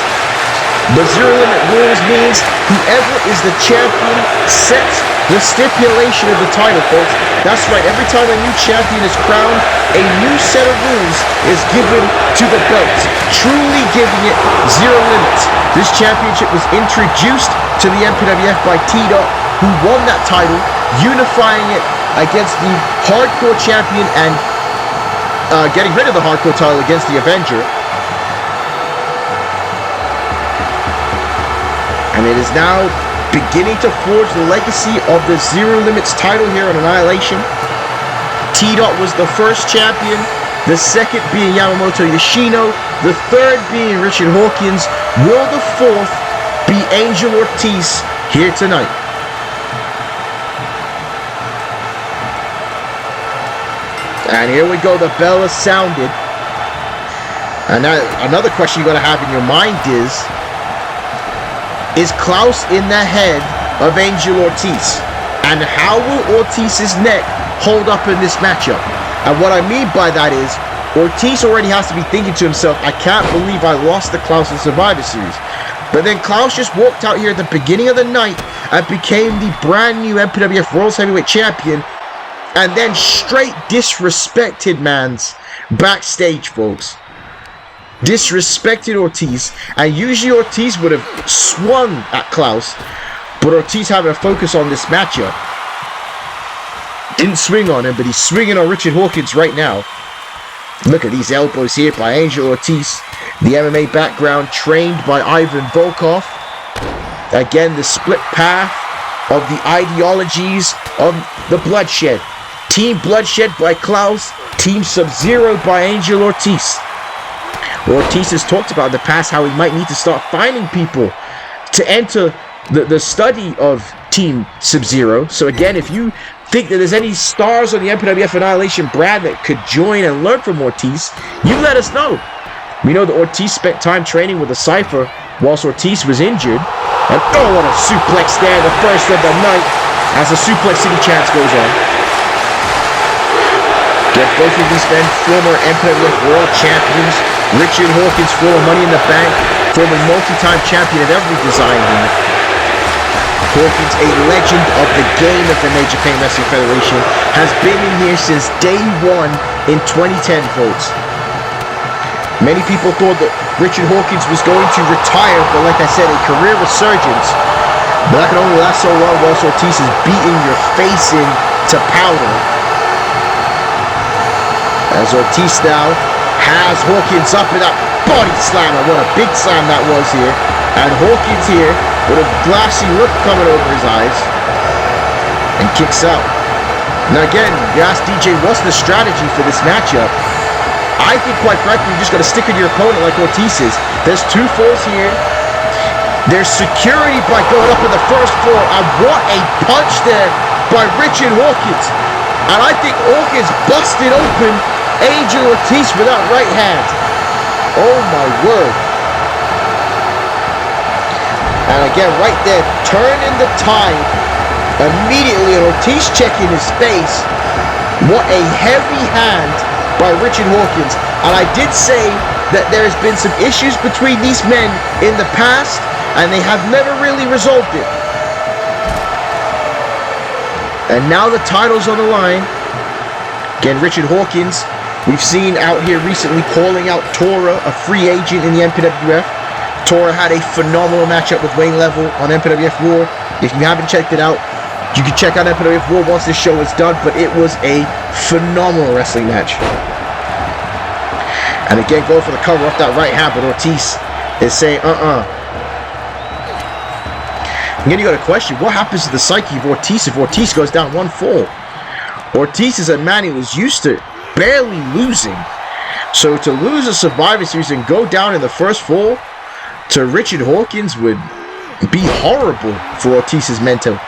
But Zero Limit rules means whoever is the champion sets the stipulation of the title, folks. That's right, every time a new champion is crowned, a new set of rules is given to the belt, truly giving it zero limits. This championship was introduced to the MPWF by T-Dot, who won that title, unifying it against the Hardcore champion and getting rid of the Hardcore title against the Avenger. And it is now beginning to forge the legacy of the Zero Limits title here on Annihilation. T-Dot was the first champion, the second being Yamamoto Yoshino, the third being Richard Hawkins. Will the fourth be Angel Ortiz here tonight? And here we go, the bell has sounded. And now another question you're going to have in your mind is Klaus in the head of Angel Ortiz? And how will Ortiz's neck hold up in this matchup? And what I mean by that is, Ortiz already has to be thinking to himself, I can't believe I lost to Klaus in Survivor Series. But then Klaus just walked out here at the beginning of the night and became the brand new MPWF World Heavyweight Champion, and then straight disrespected man's backstage, folks. Disrespected Ortiz, and usually Ortiz would have swung at Klaus, but Ortiz having a focus on this matchup. Didn't swing on him, but he's swinging on Richard Hawkins right now. Look at these elbows here by Angel Ortiz. The MMA background trained by Ivan Volkov. Again, the split path of the ideologies of the bloodshed. Team Bloodshed by Klaus, Team Subzero by Angel Ortiz. Ortiz has talked about in the past how he might need to start finding people to enter the study of Team Subzero. So again, if you think that there's any stars on the MPWF Annihilation brand that could join and learn from Ortiz, you let us know. We know that Ortiz spent time training with the Cypher whilst Ortiz was injured. And oh, what a suplex there, the first of the night, as the Suplex City chance goes on. Get both of these men former MPWF World Champions. Richard Hawkins, former Money in the Bank, former multi-time champion of every design ring. Hawkins, a legend of the game of the New Japan Wrestling Federation, has been in here since day one in 2010, folks. Many people thought that Richard Hawkins was going to retire, but like I said, a career resurgence. But that can only last so long whilst Ortiz is beating your face into powder. As Ortiz now has Hawkins up in that body slammer. What a big slam that was here. And Hawkins here with a glassy look coming over his eyes. And kicks out. Now again, you ask DJ, what's the strategy for this matchup? I think, quite frankly, you just got to stick with your opponent like Ortiz is. There's 2 falls here. There's security by going up in the first fall. And what a punch there by Richard Hawkins. And I think Hawkins busted open Angel Ortiz with that right hand. Oh my word. And again, right there, turning the tide. Immediately, and Ortiz checking his face. What a heavy hand by Richard Hawkins. And I did say that there has been some issues between these men in the past, and they have never really resolved it. And now the title's on the line. Again, Richard Hawkins, we've seen out here recently calling out Tora, a free agent in the MPWF. Tora had a phenomenal matchup with Wayne Level on MPWF War. If you haven't checked it out, you can check out MPWF War once this show is done, but it was a phenomenal wrestling match. And again, going for the cover off that right hand, but Ortiz is saying, Again, you got a question, what happens to the psyche of Ortiz if Ortiz goes down 1 fall? Ortiz is a man who was used to barely losing. So to lose a Survivor Series and go down in the first fall to Richard Hawkins would be horrible for Ortiz's mental.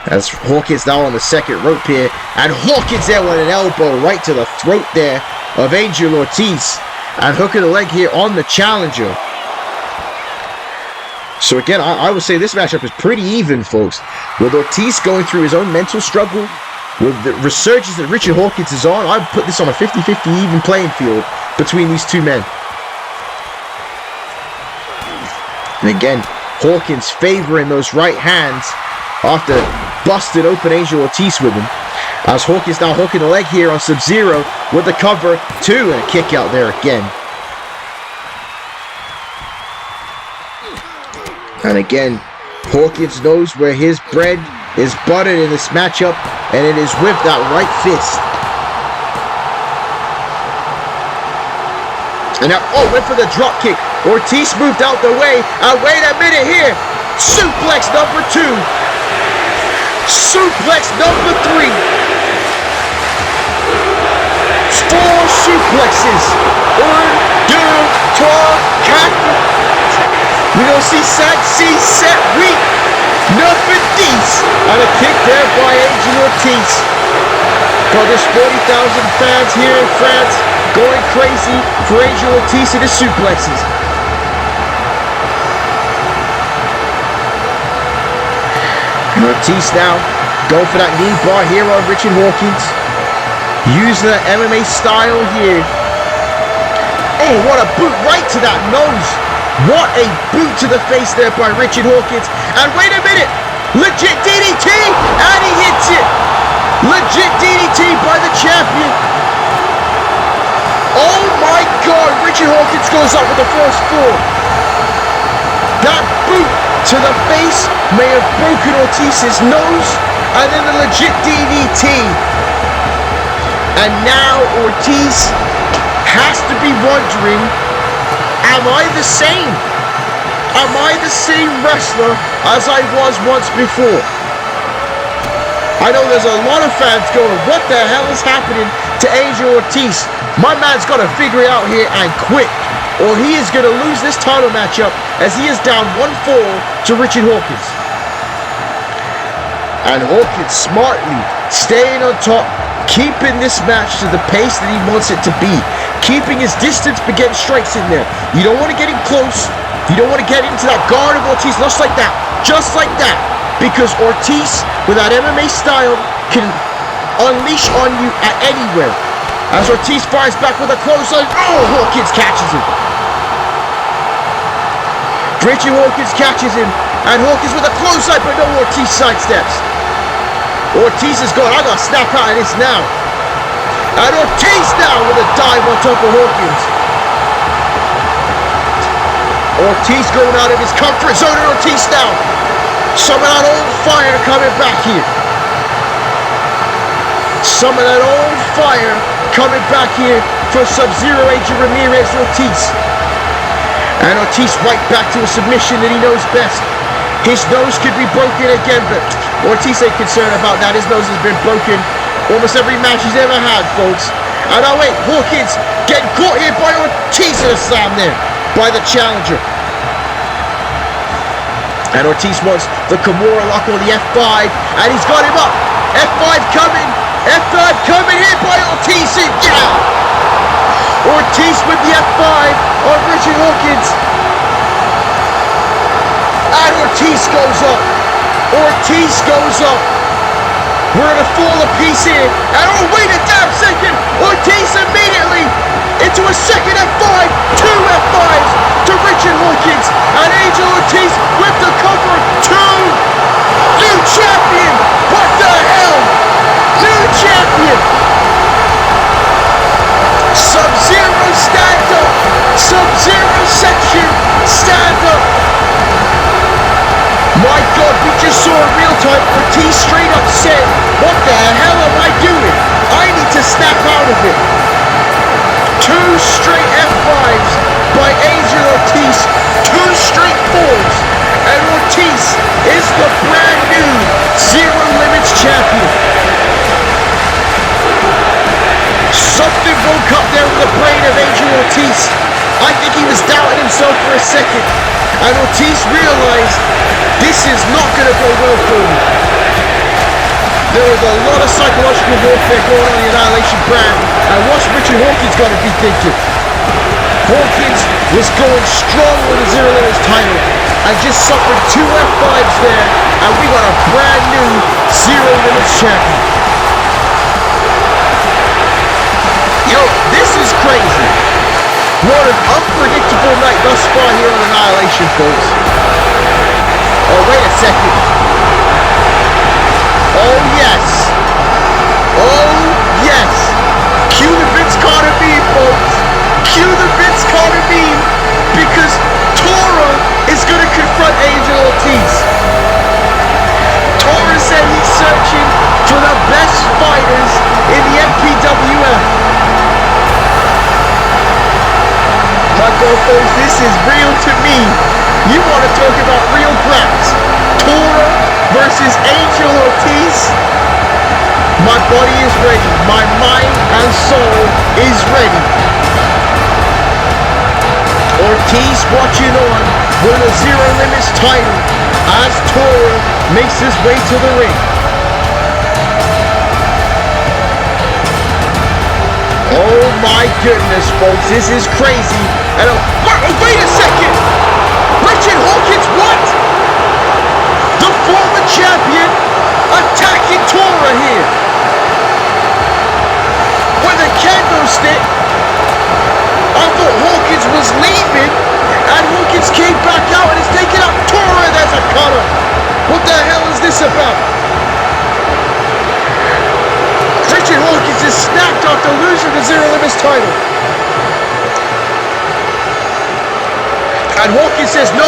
As Hawkins now on the second rope here, and Hawkins there with an elbow right to the throat there of Angel Ortiz, and hook of the leg here on the challenger. So again, I would say this matchup is pretty even, folks, with Ortiz going through his own mental struggle, with the resurgence that Richard Hawkins is on. I would put this on a 50-50 even playing field between these two men. And again, Hawkins favoring those right hands after busted open Angel Ortiz with him. As Hawkins now hooking the leg here on Subzero with the cover 2 and a kick out there again. And again, Hawkins knows where his bread is buttered in this matchup, and it is with that right fist. And now, went for the drop kick. Ortiz moved out the way, and wait a minute here. Suplex number 2. Suplex number 3. 4 suplexes. 1, 2, 3, 4. We're going to see set, weak. Nothing decent. And a kick there by Angel Ortiz. Got there's 40,000 fans here in France going crazy for Angel Ortiz and his suplexes. And Ortiz now going for that knee bar here on Richard Hawkins. Using the MMA style here. Oh, what a boot right to that nose. What a boot to the face there by Richard Hawkins. And wait a minute. Legit DDT. And he hits it. Legit DDT by the champion. Oh my God. Richard Hawkins goes up with the first fall. That boot to the face may have broken Ortiz's nose. And then the legit DDT. And now Ortiz has to be wondering, am I the same? Am I the same wrestler as I was once before? I know there's a lot of fans going, what the hell is happening to Angel Ortiz? My man's got to figure it out here and quick, or he is going to lose this title matchup as he is down 1 fall to Richard Hawkins. And Hawkins smartly staying on top, keeping this match to the pace that he wants it to be. Keeping his distance but getting strikes in there. You don't want to get him close. You don't want to get into that guard of Ortiz just like that. Just like that. Because Ortiz, with that MMA style, can unleash on you at anywhere. As Ortiz fires back with a clothesline. Oh, Hawkins catches him. Richard Hawkins catches him. And Hawkins with a clothesline, but no, Ortiz sidesteps. Ortiz is going, I gotta snap out of this now. And Ortiz now with a dive on top of Hawkins. Ortiz going out of his comfort zone, and Ortiz now. Some of that old fire coming back here. Some of that old fire coming back here for Subzero agent Ramirez Ortiz. And Ortiz right back to a submission that he knows best. His nose could be broken again, but Ortiz ain't concerned about that. His nose has been broken almost every match he's ever had, folks. And now wait, Hawkins getting caught here by Ortiz in a slam there by the challenger. And Ortiz wants the Kimura lock on the F5, and he's got him up. F5 coming, F5 coming here by Ortiz, and yeah! Ortiz with the F5 on Richard Hawkins. And Ortiz goes up. Ortiz goes up. We're gonna fall a piece here. And oh, wait a damn second! Ortiz immediately into a second F5, two F5s to Richard Hawkins, and Angel Ortiz with the cover, two! New champion! What the hell? New champion! Subzero stand up! Subzero section stand up! My God, we just saw in real time Ortiz straight up said, what the hell am I doing? I need to snap out of it. Two straight F5s by Angel Ortiz, two straight fours, and Ortiz is the brand new Zero Limits champion. Something woke up there in the brain of Angel Ortiz. I think he was doubting himself for a second, and Ortiz realized this is not going to go well for me. There was a lot of psychological warfare going on in the Annihilation brand, and what's Richard Hawkins got to be thinking? Hawkins was going strong with the Zero Limits title and just suffered two F5s there, and we got a brand new Zero Limits champion. Yo, this is crazy. What an unpredictable night thus far here on Annihilation, folks. Oh, wait a second. Oh, yes. Oh, yes. Cue the Vince Carter meme, folks. Cue the Vince Carter meme, because Tora is going to confront Angel Ortiz. Tora said he's searching for the best fighters in the MPWF. My God, folks, this is real to me. You want to talk about real graps? Tora versus Angel Ortiz? My body is ready. My mind and soul is ready. Ortiz watching on with a Zero Limits title as Tora makes his way to the ring. Oh my goodness, folks, this is crazy. And wait a second! Richard Hawkins, what? The former champion attacking Tora here with a candlestick. I thought Hawkins was leaving, and Hawkins came back out and is taking out Tora. There's a cutter. What the hell is this about? Richard Hawkins is snapped after losing the Zero Limits title. And Hawkins says, no,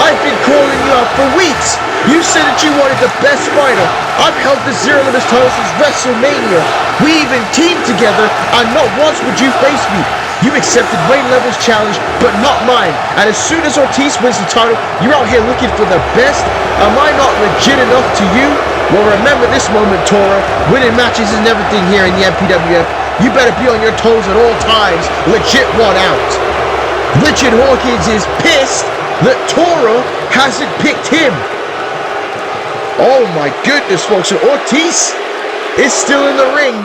I've been calling you out for weeks. You said that you wanted the best fighter. I've held the Zero Limits title since WrestleMania. We even teamed together, and not once would you face me. You accepted Wayne Level's challenge, but not mine. And as soon as Ortiz wins the title, you're out here looking for the best? Am I not legit enough to you? Well, remember this moment, Tora. Winning matches isn't everything here in the MPWF. You better be on your toes at all times. Legit one out. Richard Hawkins is pissed that Tora hasn't picked him. Oh my goodness, folks. And Ortiz is still in the ring,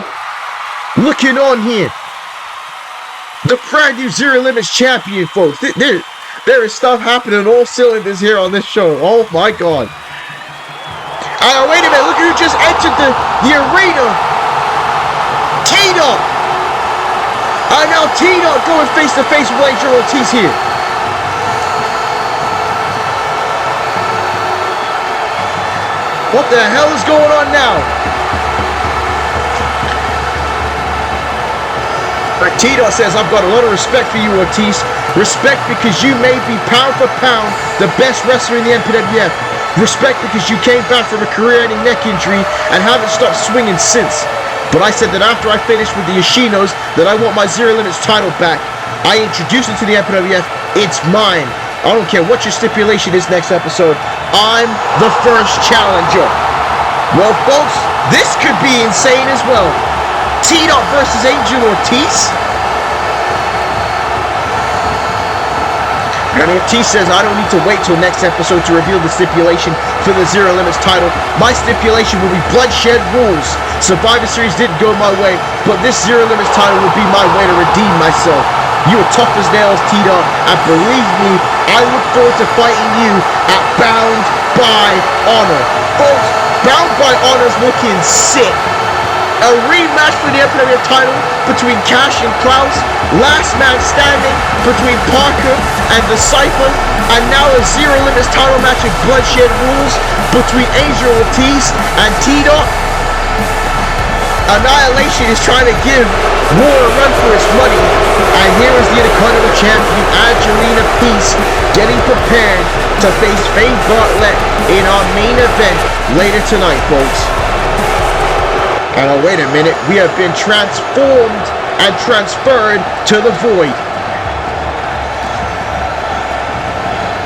looking on here. The brand new Zero Limits champion, folks. There is stuff happening all cylinders here on this show. Oh my God. Wait a minute, look who just entered the arena. T-Dot. And now T-Dot going face to face with Angel Ortiz here. What the hell is going on now? Tito says, I've got a lot of respect for you, Ortiz. Respect because you may be pound for pound the best wrestler in the MPWF. Respect because you came back from a career-ending neck injury and haven't stopped swinging since. But I said that after I finished with the Yoshinos that I want my Zero Limits title back. I introduced it to the MPWF. It's mine. I don't care what your stipulation is next episode. I'm the first challenger. Well, folks, this could be insane as well. T-Dot versus Angel Ortiz. And Ortiz says, I don't need to wait till next episode to reveal the stipulation for the Zero Limits title. My stipulation will be bloodshed rules. Survivor Series didn't go my way, but this Zero Limits title will be my way to redeem myself. You are tough as nails, T-Dot, and believe me, I look forward to fighting you at Bound by Honor. Folks, Bound by Honor is looking sick. A rematch for the MPWF title between Cash and Klaus. Last man standing between Parker and the Cypher. And now a Zero Limits title match in bloodshed rules between Angel Ortiz and T-Dot. Annihilation is trying to give War a run for his money. And here is the Intercontinental Champion Angelina Peace getting prepared to face Faye Bartlett in our main event later tonight, folks. And oh, wait a minute, we have been transformed and transferred to the Void.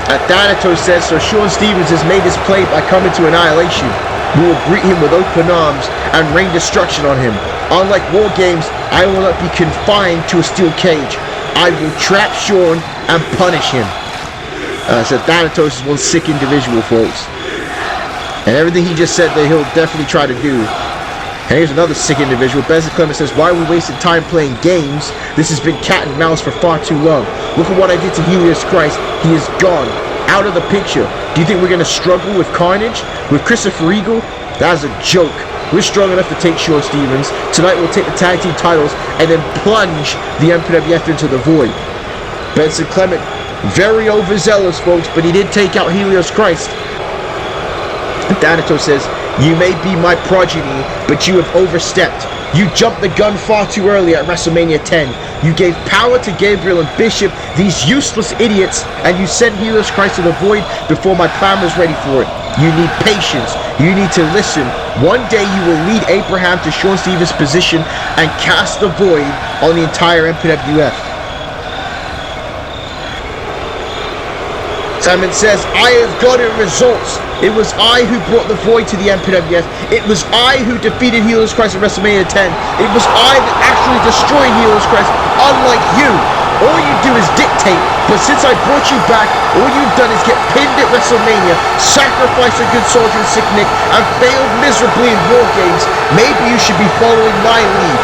And Thanatos says, so Shaun Stevens has made his play by coming to Annihilation. We will greet him with open arms and rain destruction on him. Unlike War Games, I will not be confined to a steel cage. I will trap Shaun and punish him. So Thanatos is one sick individual, folks. And everything he just said that he'll definitely try to do. And here's another sick individual. Benson Clemens says, why are we wasting time playing games? This has been cat and mouse for far too long. Look at what I did to Helios Christ. He is gone. Out of the picture. Do you think we're going to struggle with Carnage? With Christopher Regal? That's a joke. We're strong enough to take Shaun Stevens. Tonight we'll take the tag team titles and then plunge the MPWF into the Void. Benson Clement, very overzealous, folks, but he did take out Helios Christ. And Thanatos says, you may be my progeny, but you have overstepped. You jumped the gun far too early at WrestleMania 10. You gave power to Gabriel and Bishop, these useless idiots, and you sent Helios Christ to the Void before my plan was ready for it. You need patience. You need to listen. One day you will lead Abraham to Shaun Stevens' position and cast the Void on the entire MPWF. Simon says, I have gotten results. It was I who brought the Void to the MPWF. It was I who defeated Helios Christ at WrestleMania 10. It was I that actually destroyed Helios Christ, unlike you. All you do is dictate, but since I brought you back, all you've done is get pinned at WrestleMania, sacrifice a good soldier in Sick Nick, and failed miserably in War Games. Maybe you should be following my lead.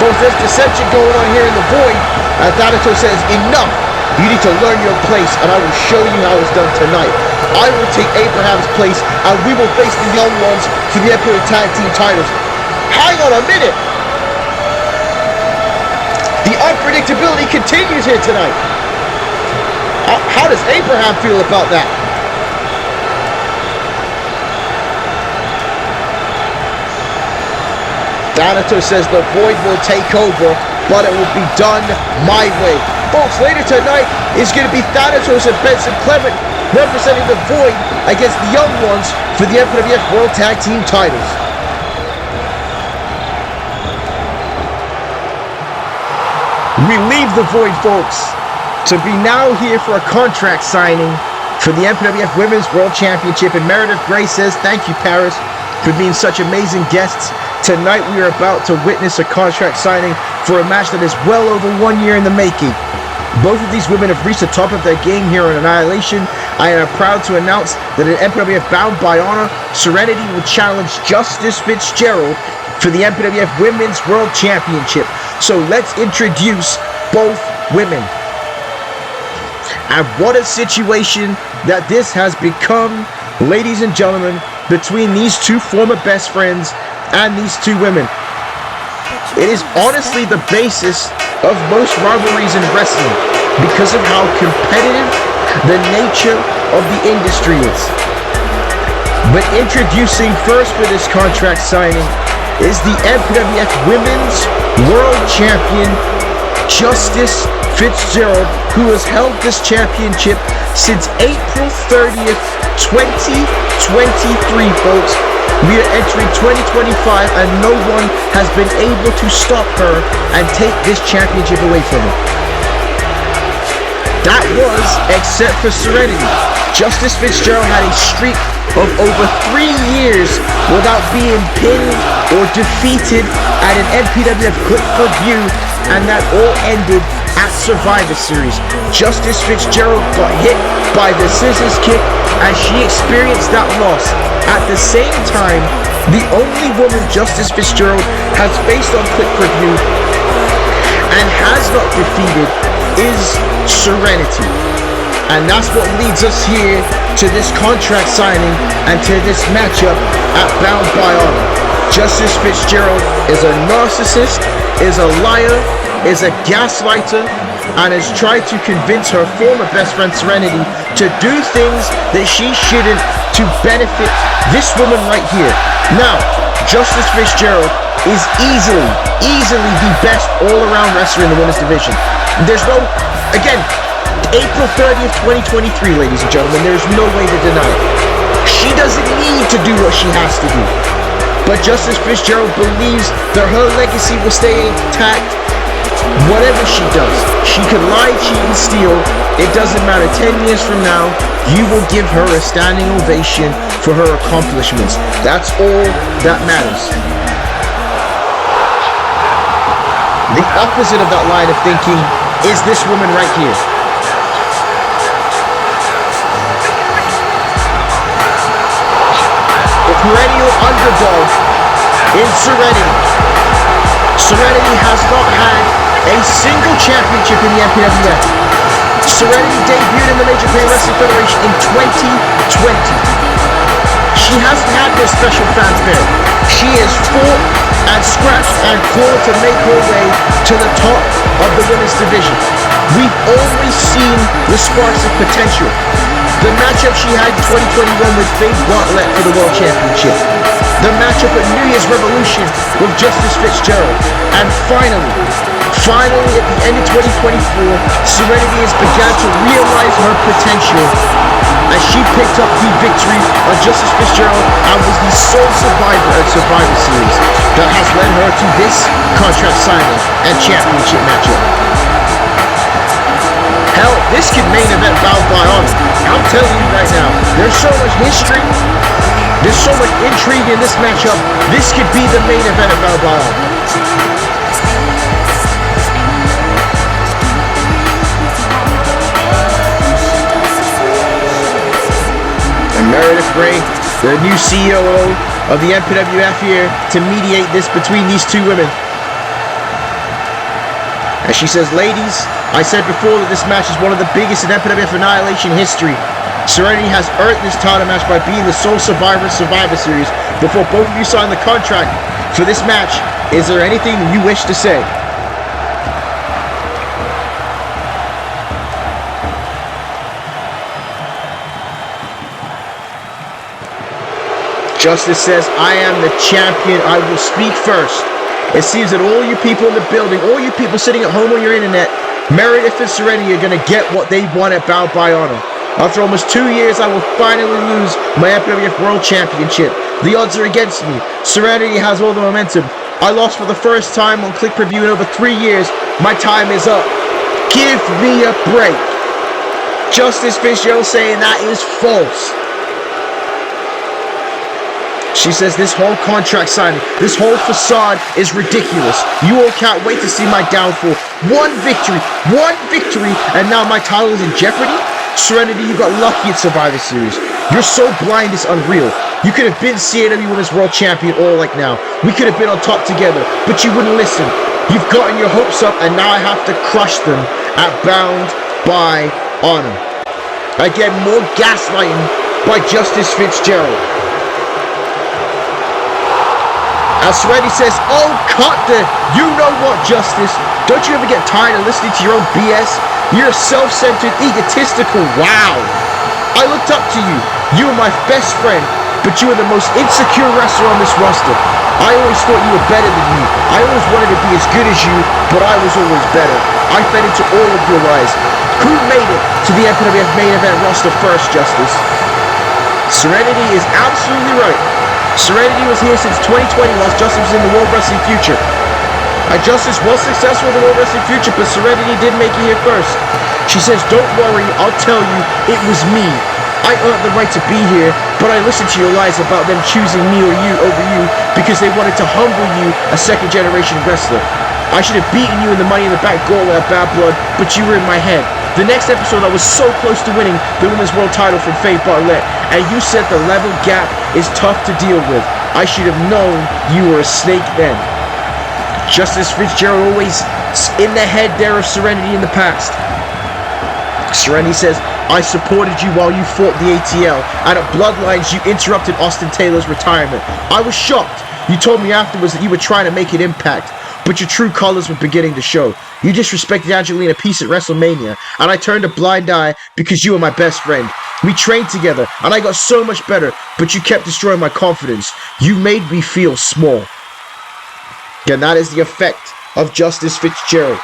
Both there's dissension going on here in the Void, and Thanatos says, enough. You need to learn your place, and I will show you how it's done tonight. I will take Abraham's place, and we will face the young ones for the Emperor Tag Team titles. Hang on a minute! The unpredictability continues here tonight. How does Abraham feel about that? Thanatos says the Void will take over, but it will be done my way. Folks, later tonight is going to be Thanatos and Benson Clement representing the Void against the young ones for the MPWF World Tag Team titles. We leave the Void, folks, to be now here for a contract signing for the MPWF Women's World Championship. And Meredith Gray says, thank you, Paris, for being such amazing guests. Tonight we are about to witness a contract signing for a match that is well over 1 year in the making. Both of these women have reached the top of their game here on Annihilation. I am proud to announce that in MPWF Bound by Honor, Serenity will challenge Justice Fitzgerald for the MPWF Women's World Championship. So let's introduce both women. And what a situation that this has become, ladies and gentlemen, between these two former best friends and these two women. It is honestly the basis of most rivalries in wrestling because of how competitive the nature of the industry is. But introducing first for this contract signing is the MPWF Women's World Champion, Justice Fitzgerald, who has held this championship since April 30th, 2023, folks. We are entering 2025 and no one has been able to stop her and take this championship away from her. That was, except for Serenity. Justice Fitzgerald had a streak of over 3 years without being pinned or defeated at an MPWF clip-per-view, and that all ended at Survivor Series. Justice Fitzgerald got hit by the scissors kick as she experienced that loss. At the same time, the only woman Justice Fitzgerald has faced on clip-per-view and has not defeated is Serenity. And that's what leads us here to this contract signing and to this matchup at Bound by Honor. Justice Fitzgerald is a narcissist, is a liar, is a gaslighter, and has tried to convince her former best friend Serenity to do things that she shouldn't to benefit this woman right here. Now, Justice Fitzgerald is easily the best all-around wrestler in the women's division. There's no, again, April 30th, 2023, ladies and gentlemen, there's no way to deny it. She doesn't need to do what she has to do. But Justice Fitzgerald believes that her legacy will stay intact whatever she does. She could lie, cheat, and steal. It doesn't matter. 10 years from now, you will give her a standing ovation for her accomplishments. That's all that matters. The opposite of that line of thinking is this woman right here. The perennial underdog in Serenity. Serenity has not had a single championship in the MPWF. Serenity debuted in the Major Pain Wrestling Federation in 2020. She hasn't had this special fanfare. She has fought and scratched and clawed to make her way to the top of the women's division. We've always seen the sparks of potential. The matchup she had in 2021 with Bartlett for the World Championship. The matchup at New Year's Revolution with Justice Fitzgerald. And finally, at the end of 2024, Serenity has begun to realize her potential as she picked up the victory on Justice Fitzgerald and was the sole survivor at Survivor Series that has led her to this contract signing and championship matchup. Hell, this could main event Bound by Honor. I'm telling you right now, there's so much history, there's so much intrigue in this matchup. This could be the main event of Bound by Honor. And Meredith Ray, the new COO of the MPWF here to mediate this between these two women. And she says, ladies, I said before that this match is one of the biggest in MPWF Annihilation history. Serenity has earned this title match by being the sole survivor of Survivor Series. Before both of you sign the contract for this match, is there anything you wish to say? Justice says, I am the champion. I will speak first. It seems that all you people in the building, all you people sitting at home on your internet, Meredith and Serenity are going to get what they want at Bound by Honor. After almost 2 years, I will finally lose my MPWF World Championship. The odds are against me. Serenity has all the momentum. I lost for the first time on Click Preview in over 3 years. My time is up. Give me a break. Justice Fitzgerald saying that is false. She says this whole contract signing, this whole facade is ridiculous. You all can't wait to see my downfall. One victory, and now my title is in jeopardy? Serenity, you got lucky at Survivor Series. You're so blind, it's unreal. You could have been CAW Women's World Champion all like now. We could have been on top together, but you wouldn't listen. You've gotten your hopes up, and now I have to crush them at Bound by Honor. Again, more gaslighting by Justice Fitzgerald. As Serenity says, oh, cut the, you know what, Justice? Don't you ever get tired of listening to your own BS? You're self-centered, egotistical, wow. I looked up to you. You were my best friend, but you were the most insecure wrestler on this roster. I always thought you were better than me. I always wanted to be as good as you, but I was always better. I fed into all of your lies. Who made it to the MPWF main event roster first, Justice? Serenity is absolutely right. Serenity was here since 2020 whilst Justice was in the World Wrestling Future. Justice was successful in the World Wrestling Future, but Serenity did make it here first. She says, don't worry, I'll tell you, it was me. I earned the right to be here, but I listened to your lies about them choosing me or you over you because they wanted to humble you, a second-generation wrestler. I should have beaten you in the Money in the Bank Gauntlet at Bad Blood, but you were in my head. The next episode, I was so close to winning the Women's World title from Bartlett, and you said the level gap is tough to deal with. I should have known you were a snake then. Justice Fitzgerald always in the head there of Serenity in the past. Serenity says, I supported you while you fought the ATL, and at Bloodlines you interrupted Austin Taylor's retirement. I was shocked. You told me afterwards that you were trying to make an impact, but your true colors were beginning to show. You disrespected Angelina Peace at WrestleMania, and I turned a blind eye because you were my best friend. We trained together, and I got so much better, but you kept destroying my confidence. You made me feel small. And that is the effect of Justice Fitzgerald.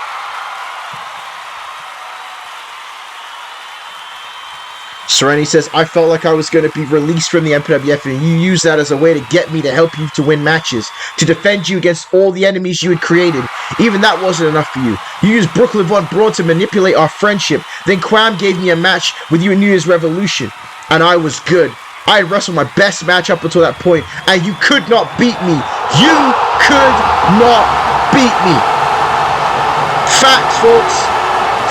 Serenity says, I felt like I was going to be released from the MPWF, and you used that as a way to get me to help you to win matches, to defend you against all the enemies you had created. Even that wasn't enough for you. You used Brooklyn Von Braun to manipulate our friendship. Then Quam gave me a match with you in New Year's Revolution, and I was good. I had wrestled my best match up until that point, and you could not beat me. You could not beat me. Facts, folks.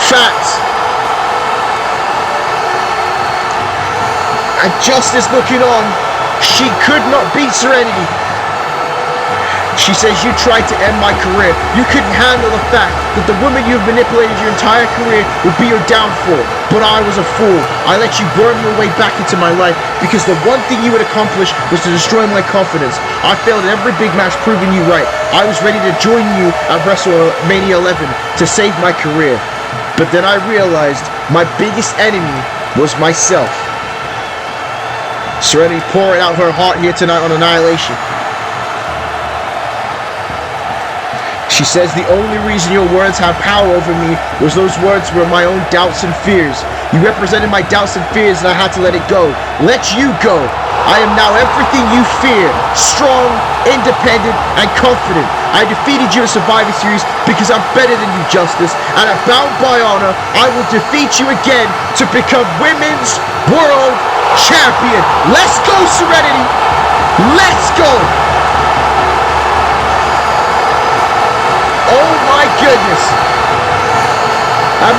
Facts. And Justice looking on, she could not beat Serenity. She says, you tried to end my career. You couldn't handle the fact that the woman you've manipulated your entire career would be your downfall. But I was a fool. I let you burn your way back into my life because the one thing you had accomplished was to destroy my confidence. I failed at every big match proving you right. I was ready to join you at WrestleMania 11 to save my career. But then I realized my biggest enemy was myself. Serenity pouring out her heart here tonight on Annihilation. She says the only reason your words have power over me was those words were my own doubts and fears. You represented my doubts and fears and I had to let it go. Let you go. I am now everything you fear. Strong, independent, and confident. I defeated you in Survivor Series because I'm better than you, Justice. And at Bound by Honor, I will defeat you again to become Women's World Champion. Let's go, Serenity. Let's go. Oh my goodness.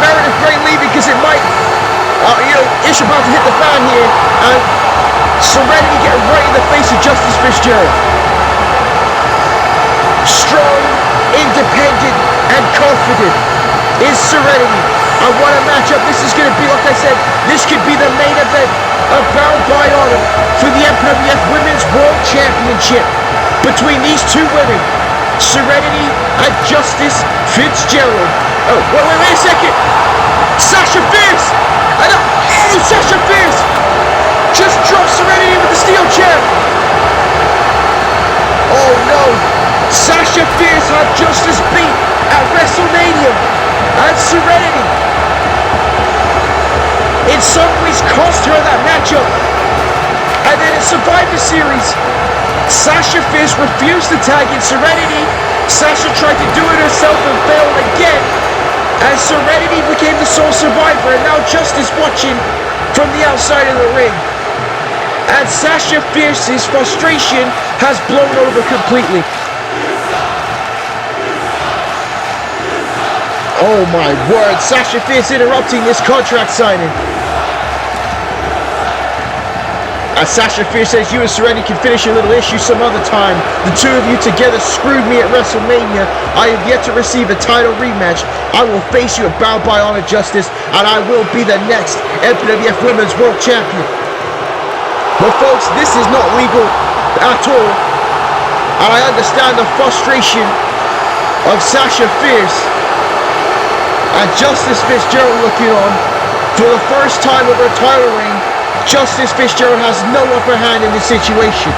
Meredith Grey leaving because it might, it's about to hit the fan here. And Serenity getting right in the face of Justice Fitzgerald. Strong, independent, and confident is Serenity. And what a matchup this is going to be. Like I said, this could be the main event of Bound by Honor for the MPWF Women's World Championship between these two women, Serenity and Justice Fitzgerald. Oh, wait a second. Sasha Fierce. Sasha Fierce just dropped Serenity with the steel chair. Oh no. Sasha Fierce had Justice beat at WrestleMania. And Serenity, in some ways, cost her that matchup. And then in Survivor Series, Sasha Fierce refused to tag in Serenity. Sasha tried to do it herself and failed again. And Serenity became the sole survivor. And now Justice watching from the outside of the ring. And Sasha Fierce's frustration has blown over completely. Oh my word, Sasha Fierce interrupting this contract signing. As Sasha Fierce says, you and Serenity can finish your little issue some other time. The two of you together screwed me at WrestleMania. I have yet to receive a title rematch. I will face you at Bound by Honor, Justice, and I will be the next MPWF Women's World Champion. But folks, this is not legal at all. And I understand the frustration of Sasha Fierce. And Justice Fitzgerald looking on. For the first time of her title reign, Justice Fitzgerald has no upper hand in this situation.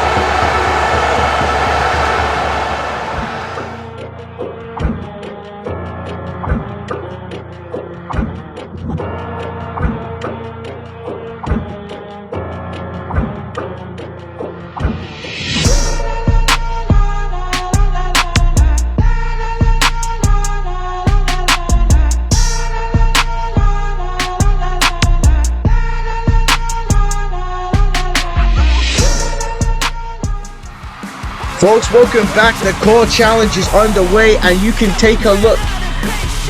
Folks, welcome back. The Core Challenge is underway, and you can take a look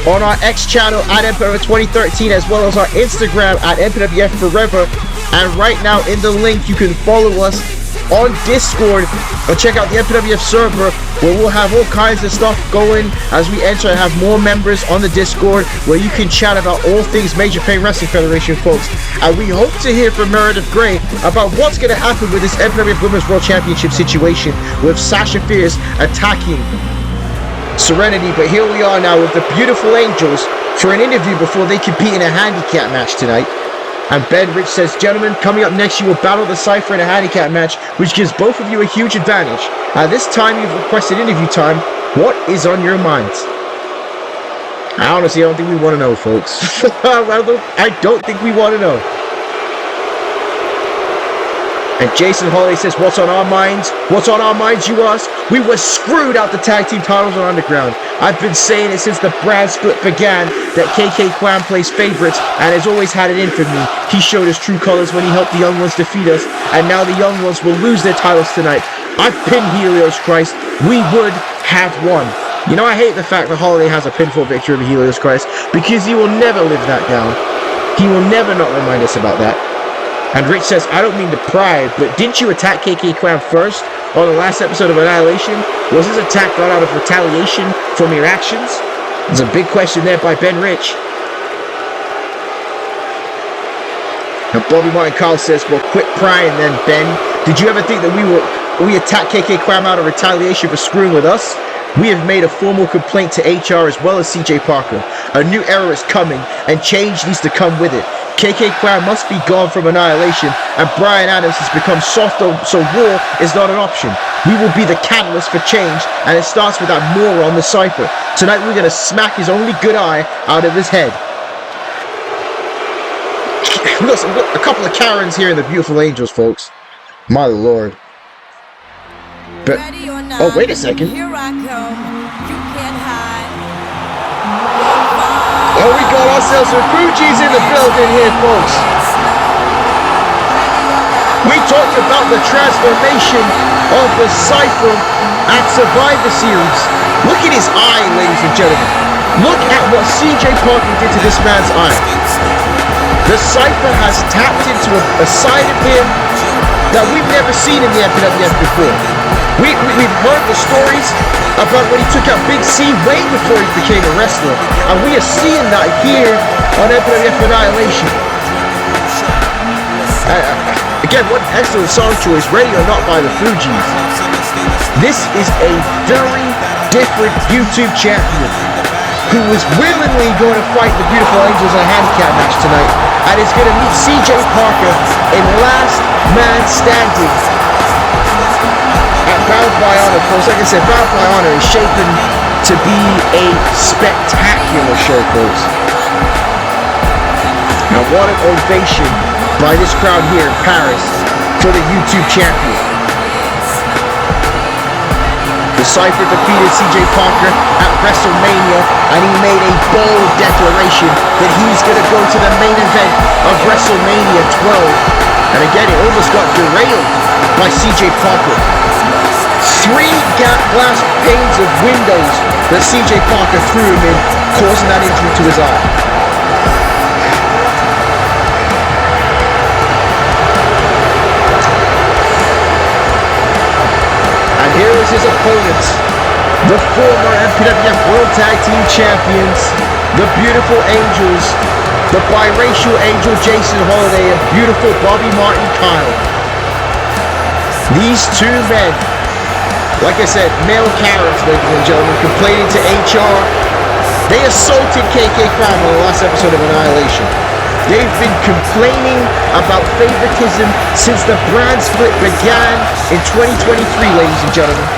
on our X channel at MPWF 2013, as well as our Instagram at MPWF Forever. And right now in the link, you can follow us on Discord or check out the MPWF server, where we'll have all kinds of stuff going as we enter and have more members on the Discord, where you can chat about all things Major Pain Wrestling Federation, folks. And we hope to hear from Meredith Grey about what's going to happen with this MPWF Women's World Championship situation with Sasha Fierce attacking Serenity. But here we are now with the Beautiful Angels for an interview before they compete in a handicap match tonight. And Ben Rich says, gentlemen, coming up next, you will battle the Cypher in a handicap match, which gives both of you a huge advantage. At this time, you've requested interview time. What is on your minds? Honestly, I don't think we want to know, folks. I don't think we want to know. And Jason Holiday says, what's on our minds? What's on our minds, you ask? We were screwed out the tag team titles on Underground. I've been saying it since the brand split began that KK Kwan plays favorites and has always had it in for me. He showed his true colors when he helped the Young Ones defeat us, and now the Young Ones will lose their titles tonight. I've pinned Helios Christ. We would have won. You know, I hate the fact that Holiday has a pinfall victory over Helios Christ, because he will never live that down. He will never not remind us about that. And Rich says, I don't mean to pry, but didn't you attack KK Kwan first on the last episode of Annihilation? Was this attack done out of retaliation from your actions? There's a big question there by Ben Rich. And Bobby Martin Carl says, well, quit prying then, Ben. Did you ever think that we attacked KK Kwan out of retaliation for screwing with us? We have made a formal complaint to HR as well as CJ Parker. A new era is coming, and change needs to come with it. KK Kwan must be gone from Annihilation, and Brian Adams has become soft, so war is not an option. We will be the catalyst for change, and it starts with that moron, the Cypher. Tonight we're going to smack his only good eye out of his head. We got a couple of Karens here in the Beautiful Angels, folks. My lord. But, oh, wait a second. Here I come. You can't hide. Oh, we got ourselves some Fuji's in the building here, folks. We talked about the transformation of the Cypher at Survivor Series. Look at his eye, ladies and gentlemen. Look at what CJ Parker did to this man's eye. The Cypher has tapped into a side of him that we've never seen in the MPWF before. We've heard the stories about when he took out Big C way before he became a wrestler, and we are seeing that here on MPWF Annihilation. Again, what an excellent song choice, Ready or Not by the Fugees. This is a very different YouTube champion who was willingly going to fight the Beautiful Angels in a handicap match tonight, and is going to meet CJ Parker in Last Man Standing at Bound by Honor. Folks, like I said, Bound by Honor is shaping to be a spectacular show, folks. Now, what an ovation by this crowd here in Paris for the YouTube champion. The Cypher defeated CJ Parker at WrestleMania, and he made a bold declaration that he's going to go to the main event of WrestleMania 12. And again, it almost got derailed by CJ Parker. 3 glass panes of windows that CJ Parker threw him in, causing that injury to his eye. And here is his opponent, the former MPWF World Tag Team Champions, the Beautiful Angels, the biracial angel Jason Holiday, and beautiful Bobby Martin Kyle. These two men, like I said, male Karens, ladies and gentlemen, complaining to HR. They assaulted KK Kwan on the last episode of Annihilation. They've been complaining about favoritism since the brand split began in 2023, ladies and gentlemen.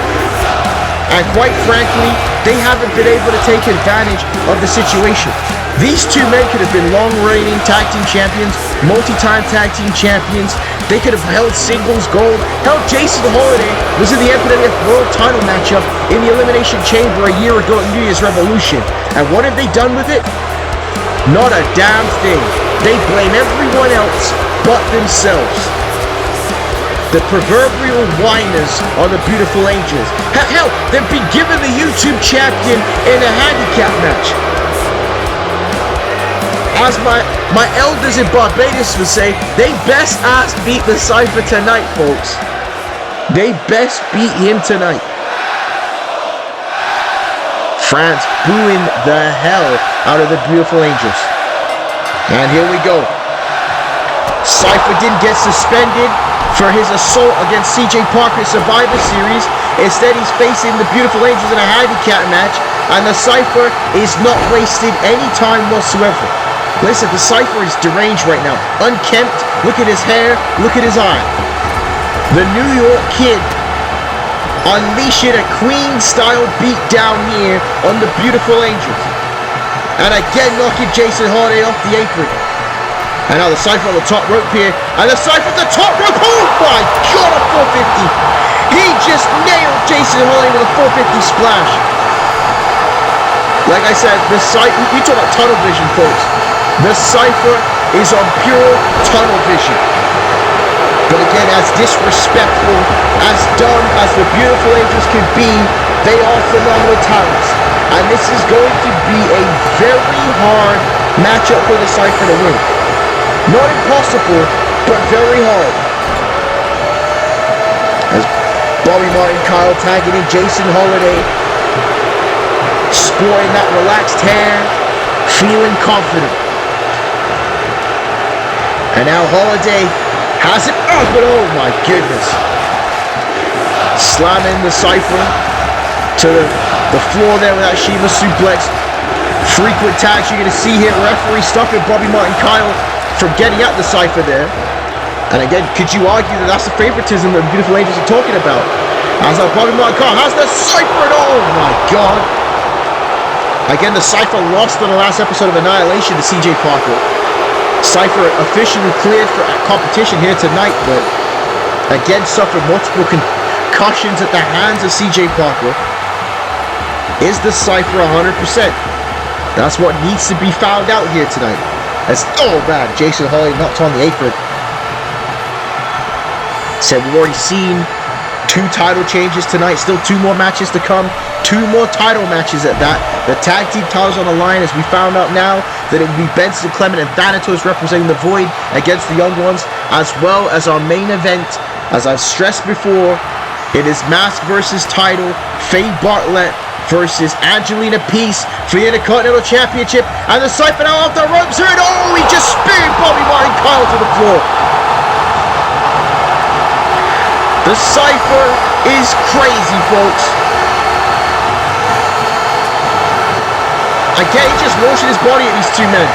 And quite frankly, they haven't been able to take advantage of the situation. These two men could have been long-reigning tag team champions, multi-time tag team champions. They could have held singles gold. Hell, Jason Holiday was in the MPWF World title matchup in the Elimination Chamber a year ago at New Year's Revolution. And what have they done with it? Not a damn thing. They blame everyone else but themselves. The proverbial whiners are the Beautiful Angels. Hell, they've been given the YouTube champion in a handicap match. As my elders in Barbados would say, they best ass beat the Cypher tonight, folks. They best beat him tonight. France booing the hell out of the Beautiful Angels. And here we go. Cypher didn't get suspended for his assault against CJ Parker Survivor Series. Instead, he's facing the Beautiful Angels in a handicap match, and the Cypher is not wasting any time whatsoever. Listen, the Cypher is deranged right now. Unkempt. Look at his hair. Look at his eye. The New York Kid unleashing a Queen-style beat down here on the Beautiful Angels. And again, knocking Jason Holiday off the apron. And now the Cypher on the top rope here. And the Cypher at the top rope. Oh my God, a 450. He just nailed Jason Holiday with a 450 splash. Like I said, the Cypher, we talk about tunnel vision, folks. The Cypher is on pure tunnel vision. But again, as disrespectful, as dumb as the Beautiful Angels can be, they are phenomenal talents. And this is going to be a very hard matchup for the Cypher to win. Not impossible, but very hard. As Bobby Martin, Kyle tagging in Jason Holiday, sporting that relaxed hair, feeling confident. And now Holiday has it up, but oh my goodness. Slamming the Cypher to the floor there with that Shiva suplex. Frequent tags you're going to see here. Referee stopping Bobby Martin Kyle from getting at the Cypher there. And again, could you argue that that's the favoritism that the Beautiful Angels are talking about? As Bobby Martin Kyle has the Cypher, and oh my God. Again, the Cypher lost on the last episode of Annihilation to CJ Parker. Cypher officially cleared for competition here tonight, but again suffered multiple concussions at the hands of CJ Parker. Is the Cypher 100%? That's what needs to be found out here tonight. As oh man, Jason Holiday knocked on the apron. Said we've already seen 2 title changes tonight, still 2 more matches to come, 2 more title matches at that. The tag team titles on the line, as we found out now that it will be Benson Clement and Thanatos representing the Void against the Young Ones, as well as our main event. As I've stressed before, it is Mask versus title, Faye Bartlett versus Angelina Peace for the Intercontinental Championship, and the Cypher now off the ropes here, and oh, he just speared Bobby Martin Kyle to the floor. The Cypher is crazy, folks. Again, he's just launching his body at these 2 men.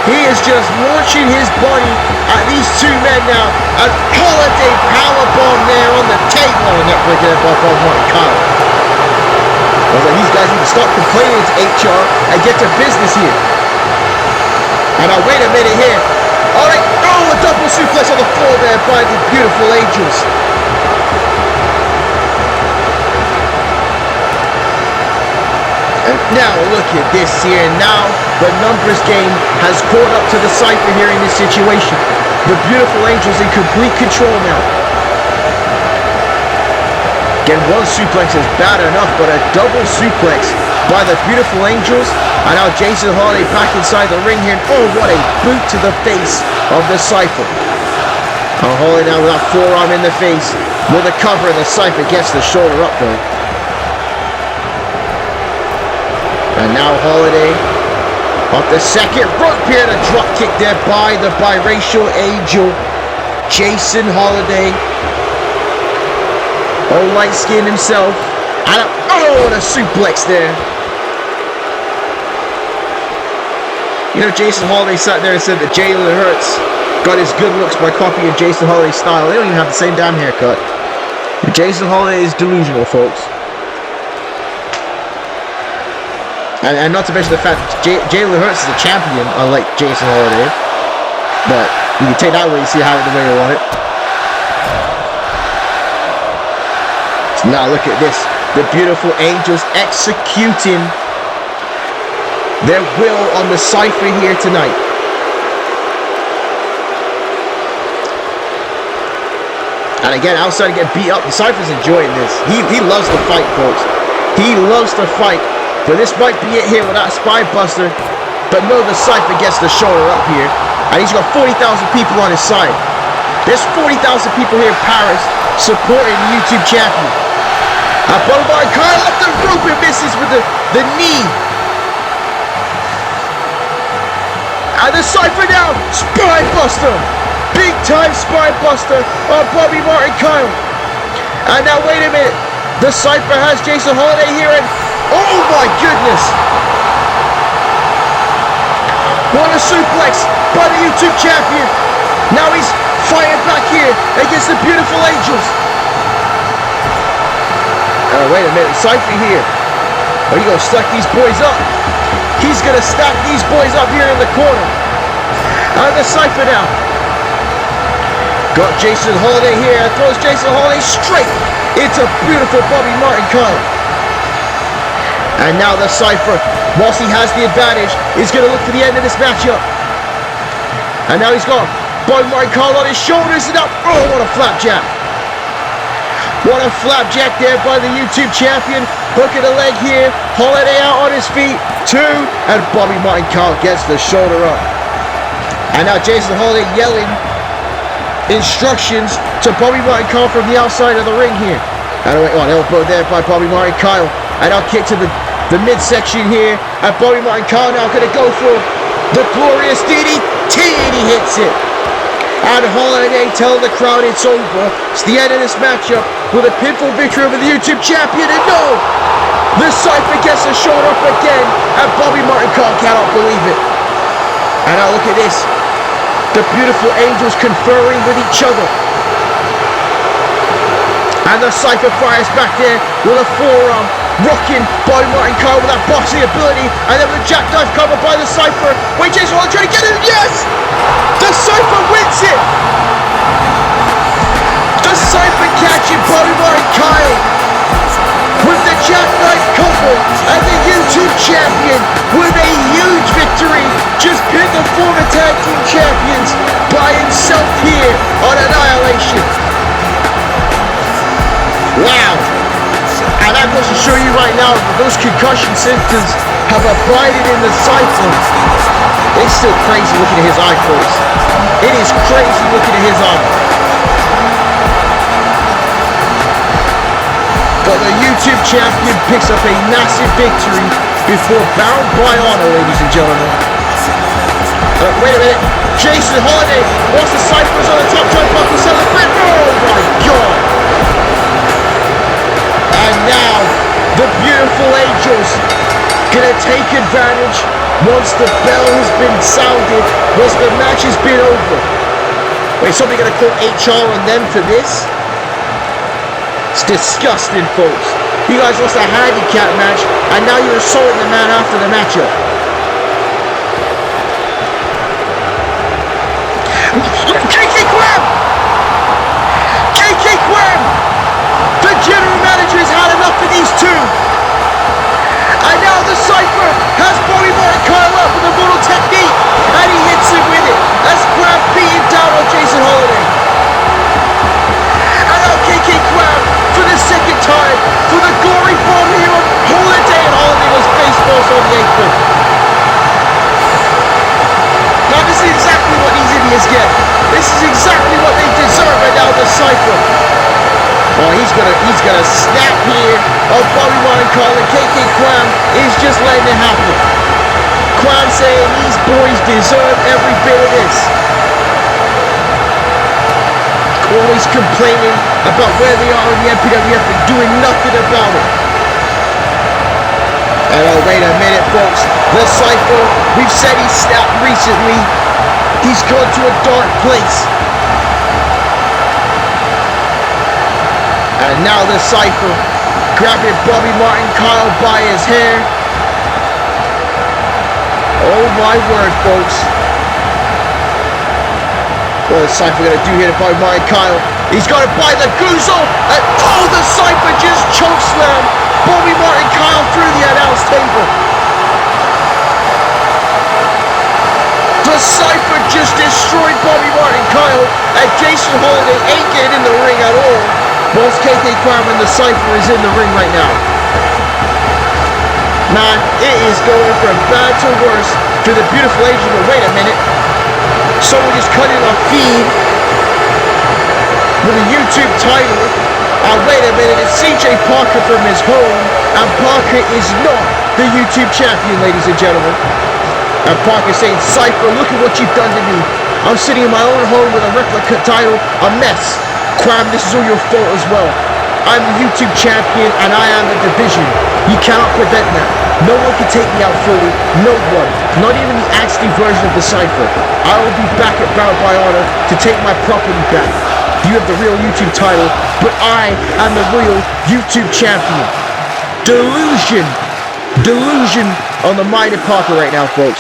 He is just launching his body at these 2 men now. And Holiday powerbomb there on the table. Oh, net breaking there by Bobby Martin Kyle. I was like, these guys need to stop complaining to HR and get to business here. And now, wait a minute here. All right, oh, a double suplex on the floor there by the Beautiful Angels. And now look at this here. Now the numbers game has caught up to the Cypher here in this situation. The Beautiful Angels in complete control now. Again, 1 suplex is bad enough, but a double suplex by the Beautiful Angels. And now Jason Holiday back inside the ring here. Oh, what a boot to the face of the Cypher. Holiday now with that forearm in the face. With a cover, the Cypher gets the shoulder up though. And now Holiday off the second rope here, a drop kick there by the biracial angel, Jason Holiday. Oh, light skin himself. And a suplex there. You know, Jason Holiday sat there and said that Jalen Hurts got his good looks by copying Jason Holiday's style. They don't even have the same damn haircut. Jason Holiday is delusional, folks. And not to mention the fact that Jalen Hurts is a champion, unlike Jason Holiday. But you can take that way and see how the way you want it. So now look at this. The Beautiful Angels executing their will on the Cypher here tonight. And again, outside to get beat up. The Cypher's enjoying this. He loves to fight, folks. He loves to fight. But this might be it here with that spine buster. But no, the Cypher gets the shoulder up here. And he's got 40,000 people on his side. There's 40,000 people here in Paris supporting the YouTube champion. Bottom Kyle up the rope and misses with the knee. And the Cypher now, spine buster. Big time spine buster on Bobby Martin Kyle. And now wait a minute. The Cypher has Jason Holiday here and oh my goodness. What a suplex by the YouTube champion. Now he's fighting back here against the Beautiful Angels. Wait a minute, Cypher here. Are you gonna stack these boys up? He's gonna stack these boys up here in the corner. And the Cypher now. Got Jason Holiday here. Throws Jason Holiday straight into beautiful Bobby Martin Kyle. And now the Cypher, whilst he has the advantage, is gonna look to the end of this matchup. And now he's got Bobby Martin Kyle on his shoulders and up. Oh, what a flapjack. What a flapjack there by the YouTube champion. Hook of the leg here. Holiday out on his feet. 2. And Bobby Martin Kyle gets the shoulder up. And now Jason Holiday yelling instructions to Bobby Martin Kyle from the outside of the ring here. And an elbow there by Bobby Martin Kyle. And now kick to the midsection here. And Bobby Martin Kyle now going to go for the glorious DDT. And he hits it. And Holiday telling the crowd it's over. It's the end of this matchup with a pinfall victory over the YouTube champion. And no! The Cypher gets a shoulder up again. And Bobby Martin Kyle cannot believe it. And now look at this. The Beautiful Angels conferring with each other. And the Cypher fires back there with a forearm. Rocking Bobby Martin Kyle with that boxing ability. And then with a jackknife cover by the Cypher. Wait, Jason Holiday trying to get him. Yes! The Cypher wins it! The Cypher catching Bobby Martin Kyle with the jackknife cover. And the YouTube champion with a huge victory. Just pinned the former tag team champions by himself here on Annihilation. Wow! And that goes to show you right now that those concussion symptoms have abided in the Cypher. It's still crazy looking at his eye, folks. It is crazy looking at his eye. But the YouTube champion picks up a massive victory before bound by honor, ladies and gentlemen. Wait a minute. Jason Holiday wants the Cyphers on the top, trying to buckle celebrate. Oh my God. And now, the Beautiful Angels gonna take advantage once the bell has been sounded, once the match has been over. Wait, somebody gonna call HR on them for this? It's disgusting, folks. You guys lost a handicap match, and now you're assaulting the man after the matchup. KK Graham! KK Graham! The general manager has had enough of these two. And now the Cypher has Bobby Martin Kyle up with a brutal technique. And he hits him with it. As Graham beating down on Jason Holiday. And now KK Graham for the second time for the glory bomb here on Holiday. And Holiday was baseballs on the apron. Now this is exactly what these idiots get. This is exactly what they deserve. And now the Cypher. Oh, he's gonna snap here on Bobby Martin Kyle, and KK Quam is just letting it happen. Quam saying these boys deserve every bit of this. Always complaining about where they are in the MPWF and doing nothing about it. And oh, wait a minute, folks. The Cypher, we've said he snapped recently. He's gone to a dark place. And now the Cypher grabbing Bobby Martin Kyle by his hair. Oh my word, folks. What is the Cypher going to do here to Bobby Martin Kyle? He's got it by the goozle. And oh, the Cypher just chokeslammed Bobby Martin Kyle through the announce table. The Cypher just destroyed Bobby Martin Kyle. And Jason Holiday ain't getting in the ring at all. Both KK Crab and the Cypher is in the ring right now. Man, it is going from bad to worse to the beautiful angel. But wait a minute. Someone just cut in our feed with a YouTube title. And wait a minute, it's CJ Parker from his home. And Parker is not the YouTube champion, ladies and gentlemen. And Parker saying, Cypher, look at what you've done to me. I'm sitting in my own home with a replica title, a mess. Crab, this is all your fault as well. I'm the YouTube champion and I am the division. You cannot prevent that. No one can take me out fully. No one. Not even the Axley version of the Cypher. I will be back at Bound by Honor to take my property back. You have the real YouTube title, but I am the real YouTube champion. Delusion. Delusion on the mind of Parker right now, folks.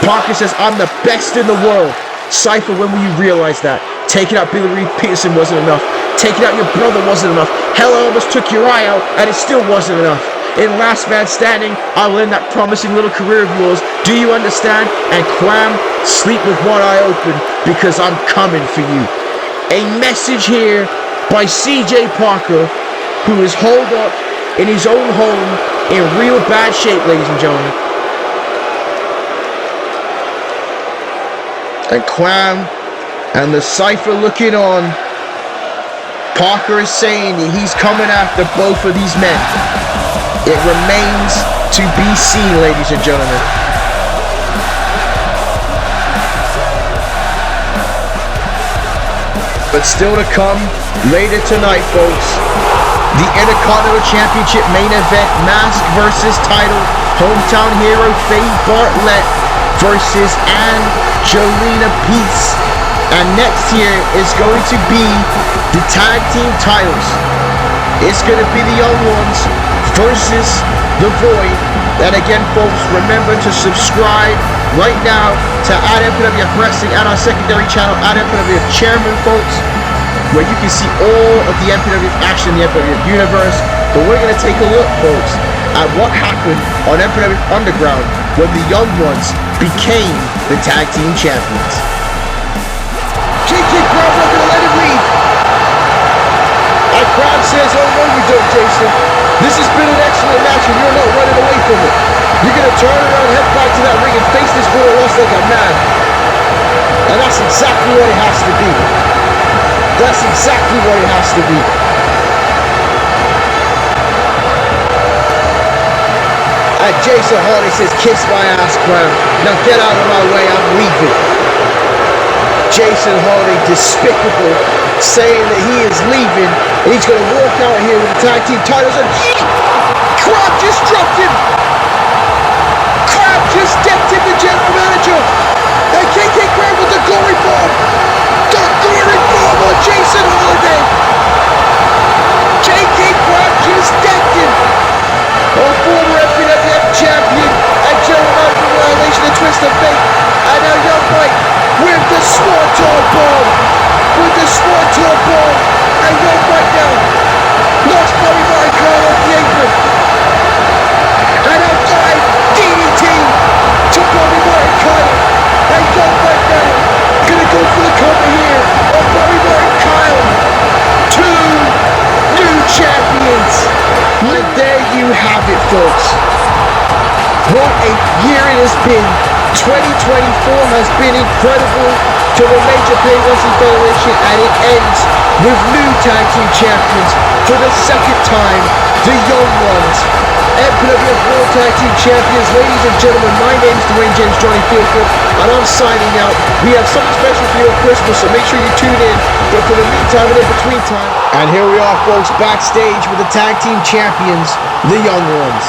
Parker says, I'm the best in the world. Cypher, when will you realize that? Taking out Billy Reed Peterson wasn't enough. Taking out your brother wasn't enough. Hell, I almost took your eye out, and it still wasn't enough. In Last Man Standing, I will end that promising little career of yours. Do you understand? And Quam, sleep with one eye open, because I'm coming for you. A message here by CJ Parker, who is holed up in his own home in real bad shape, ladies and gentlemen. And Quam and the Cypher looking on. Parker is saying that he's coming after both of these men. It remains to be seen, ladies and gentlemen. But still to come later tonight, folks. The Intercontinental Championship main event, mask versus title. Hometown hero Faye Bartlett versus Angelina Peace. And next here is going to be the tag team titles. It's going to be the Young Ones versus the Void. And again, folks, remember to subscribe right now to MPWF Wrestling and our secondary channel, MPWF Chairman, folks, where you can see all of the MPWF action in the MPWF universe. But we're going to take a look, folks, at what happened on MPWF Underground when the Young Ones became the tag team champions. JK Crowd not going to let him leave. And Crowd says, oh no you don't, Jason. This has been an excellent match and you're not running away from it. You're going to turn around, head back to that ring and face this boy lost like a man. And that's exactly what it has to be. That's exactly what it has to be. And Jason Hardy says, kiss my ass, Crown. Now get out of my way, I'm leaving. Jason Hardy, despicable, saying that he is leaving and he's going to walk out here with the tag team titles and Crab just dropped him. Crab just stepped in the general manager. And KK Crab with the glory bomb. The glory bomb on Jason Hardy. KK Crab just stepped him. Our former MPWF champion and general manager of Annihilation and Twist of Fate. And now Young Mike with the Swanton bomb. With the Swanton bomb. And Young Mike now lost Bobby Martin Kyle off the apron. And a dive DDT to Bobby Martin Kyle. And Young Mike now gonna go for the cover here on Bobby Martin Kyle. Two new champions. And there you have it, folks. What a year it has been. 2024 has been incredible to the Major Pay Wrestling Federation, and it ends with new tag team champions for the second time, the Young Ones. MPWF World Tag Team Champions, ladies and gentlemen, my name is Dwayne James Johnny Feelgood, and I'm signing out. We have something special for you at Christmas, so make sure you tune in. But for the meantime and in between time, and here we are, folks, backstage with the tag team champions, the Young Ones.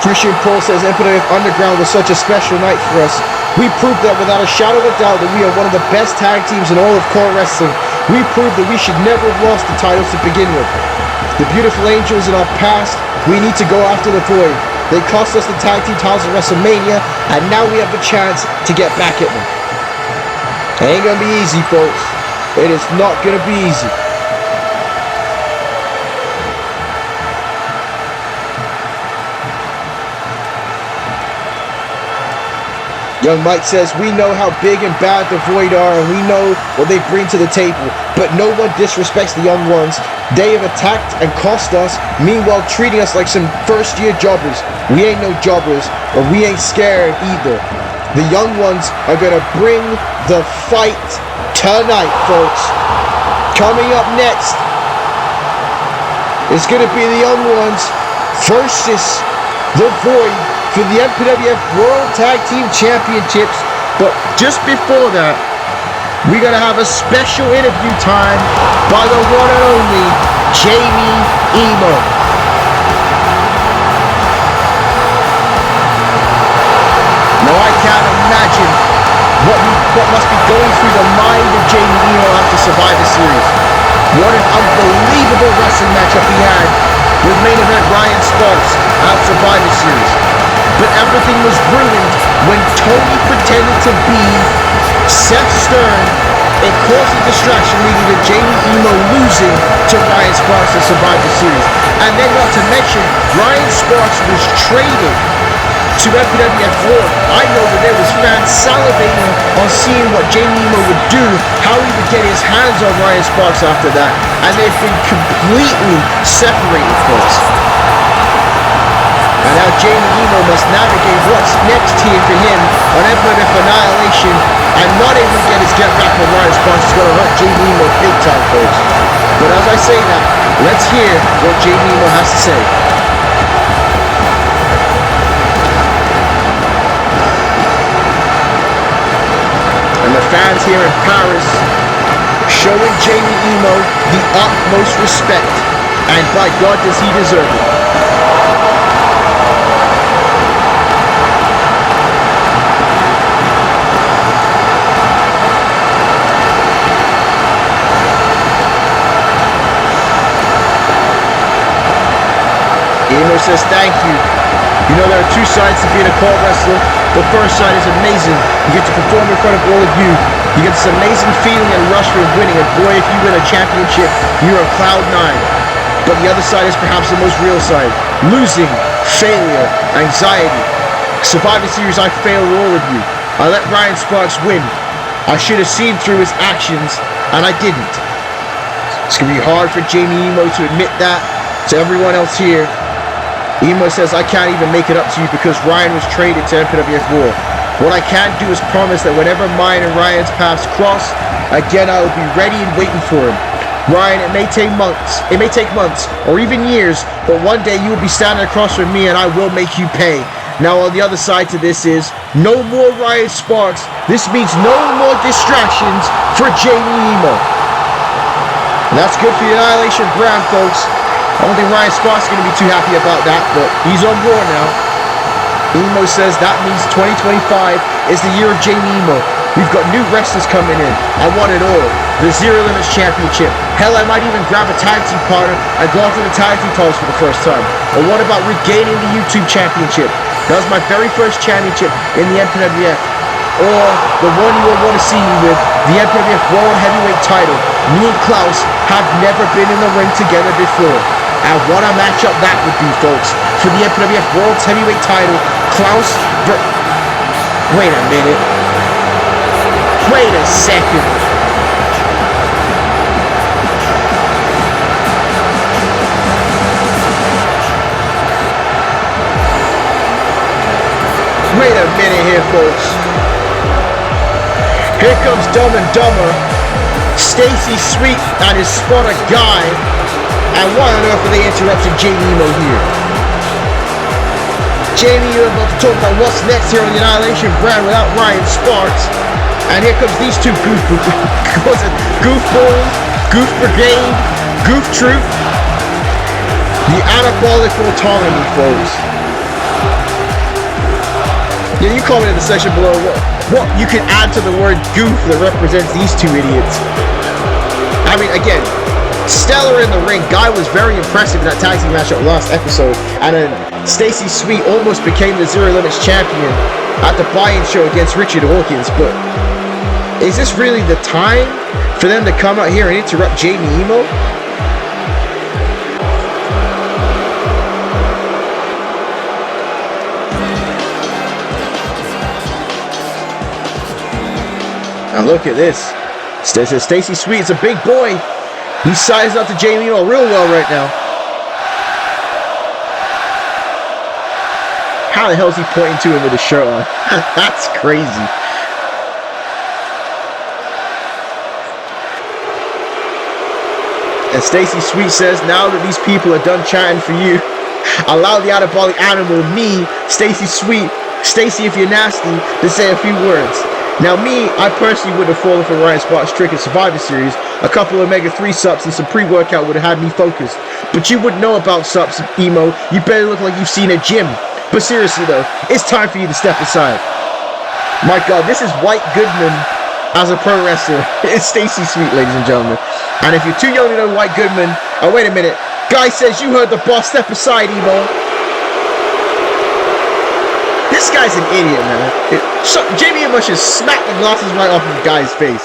Christian Paul says MPWF Underground was such a special night for us. We proved that without a shadow of a doubt that we are one of the best tag teams in all of core wrestling. We proved that we should never have lost the titles to begin with. The beautiful angels in our past, we need to go after the Void. They cost us the tag team titles at WrestleMania, and now we have the chance to get back at them. It ain't gonna be easy, folks. It is not gonna be easy. Young Mike says, we know how big and bad the Void are, and we know what they bring to the table, but no one disrespects the young ones. They have attacked and cost us, meanwhile treating us like some first-year jobbers. We ain't no jobbers, but we ain't scared either. The young ones are gonna bring the fight tonight, folks. Coming up next, it's gonna be the young ones versus the Void for the MPWF World Tag Team Championships. But just before that, we're gonna have a special interview time by the one and only Jamie Emo. Now I can't imagine what must be going through the mind of Jamie Emo after Survivor Series. What an unbelievable wrestling matchup he had with main event Ryan Sparks at Survivor Series. But everything was ruined when Tony pretended to be Seth Stern. It caused a distraction leading to Jamie Emo losing to Ryan Sparks at Survivor Series. And then not to mention, Ryan Sparks was traded to MPWF World. I know that there was fans salivating on seeing what Jamie Emo would do, how he would get his hands on Ryan Sparks after that. And they've been completely separated, folks. And now Jamie Emo must navigate what's next here for him on MPWF Annihilation, and not able to get his get back on Ryan Sparks is going to hurt Jamie Emo big time, folks. But as I say that, let's hear what Jamie Emo has to say. And the fans here in Paris showing Jamie Emo the utmost respect, and by God does he deserve it. Emo says thank you. You know, there are two sides to being a call wrestler. The first side is amazing. You get to perform in front of all of you. You get this amazing feeling and rush from winning. And boy, if you win a championship, you're on cloud 9. But the other side is perhaps the most real side. Losing, failure, anxiety. Survivor Series, I failed all of you. I let Ryan Sparks win. I should have seen through his actions, and I didn't. It's going to be hard for Jamie Emo to admit that to everyone else here. Emo says, I can't even make it up to you because Ryan was traded to MPWF World. What I can do is promise that whenever mine and Ryan's paths cross, again I will be ready and waiting for him. Ryan, it may take months, or even years, but one day you will be standing across from me and I will make you pay. Now on the other side to this is, no more Ryan Sparks. This means no more distractions for Jamie Emo. And that's good for the Annihilation brand, folks. I don't think Ryan Sparks is going to be too happy about that, but he's on board now. Emo says that means 2025 is the year of Jamie Emo. We've got new wrestlers coming in. I want it all. The Zero Limits Championship. Hell, I might even grab a tag team partner and go after the tag team titles for the first time. Or what about regaining the YouTube Championship? That was my very first championship in the MPWF. Or the one you will want to see me with, the MPWF World Heavyweight title. Me and Klaus have never been in the ring together before. And what a matchup that would be, folks. For the MPWF World Heavyweight title, Klaus Wait a minute. Wait a second. Wait a minute here, folks. Here comes Dumb and Dumber, Stacy Sweet and his spotter Guy, and why on earth are they interrupting Jamie Emo here? Jamie, you're about to talk about what's next here on the Annihilation brand without Ryan Sparks, and here comes these two goofballs, Goof Brigade, Goof Troop, the Anabolic Autonomy, folks. Yeah, you comment in the section below what you can add to the word goof that represents these two idiots. I mean, again, stellar in the ring. Guy was very impressive in that tag team match last episode. And then Stacy Sweet almost became the Zero Limits champion at the buy-in show against Richard Hawkins. But is this really the time for them to come out here and interrupt Jamie Emo? And look at this. Stacey Sweet's a big boy. He's sizing up to Jamie real well right now. How the hell is he pointing to him with his shirt on? That's crazy. And Stacey Sweet says, now that these people are done chatting for you, allow the anabolic animal, me, Stacey Sweet, Stacey if you're nasty, to say a few words. Now me, I personally would have fallen for Ryan Sparks' trick in Survivor Series. A couple of Omega-3 subs and some pre-workout would have had me focused. But you wouldn't know about subs, Emo. You better look like you've seen a gym. But seriously though, it's time for you to step aside. My God, this is White Goodman as a pro wrestler. It's Stacey Sweet, ladies and gentlemen. And if you're too young to know White Goodman, oh wait a minute. Guy says you heard the boss, step aside, Emo. This guy's an idiot, man. Jamie Emo should smack the glasses right off of the guy's face.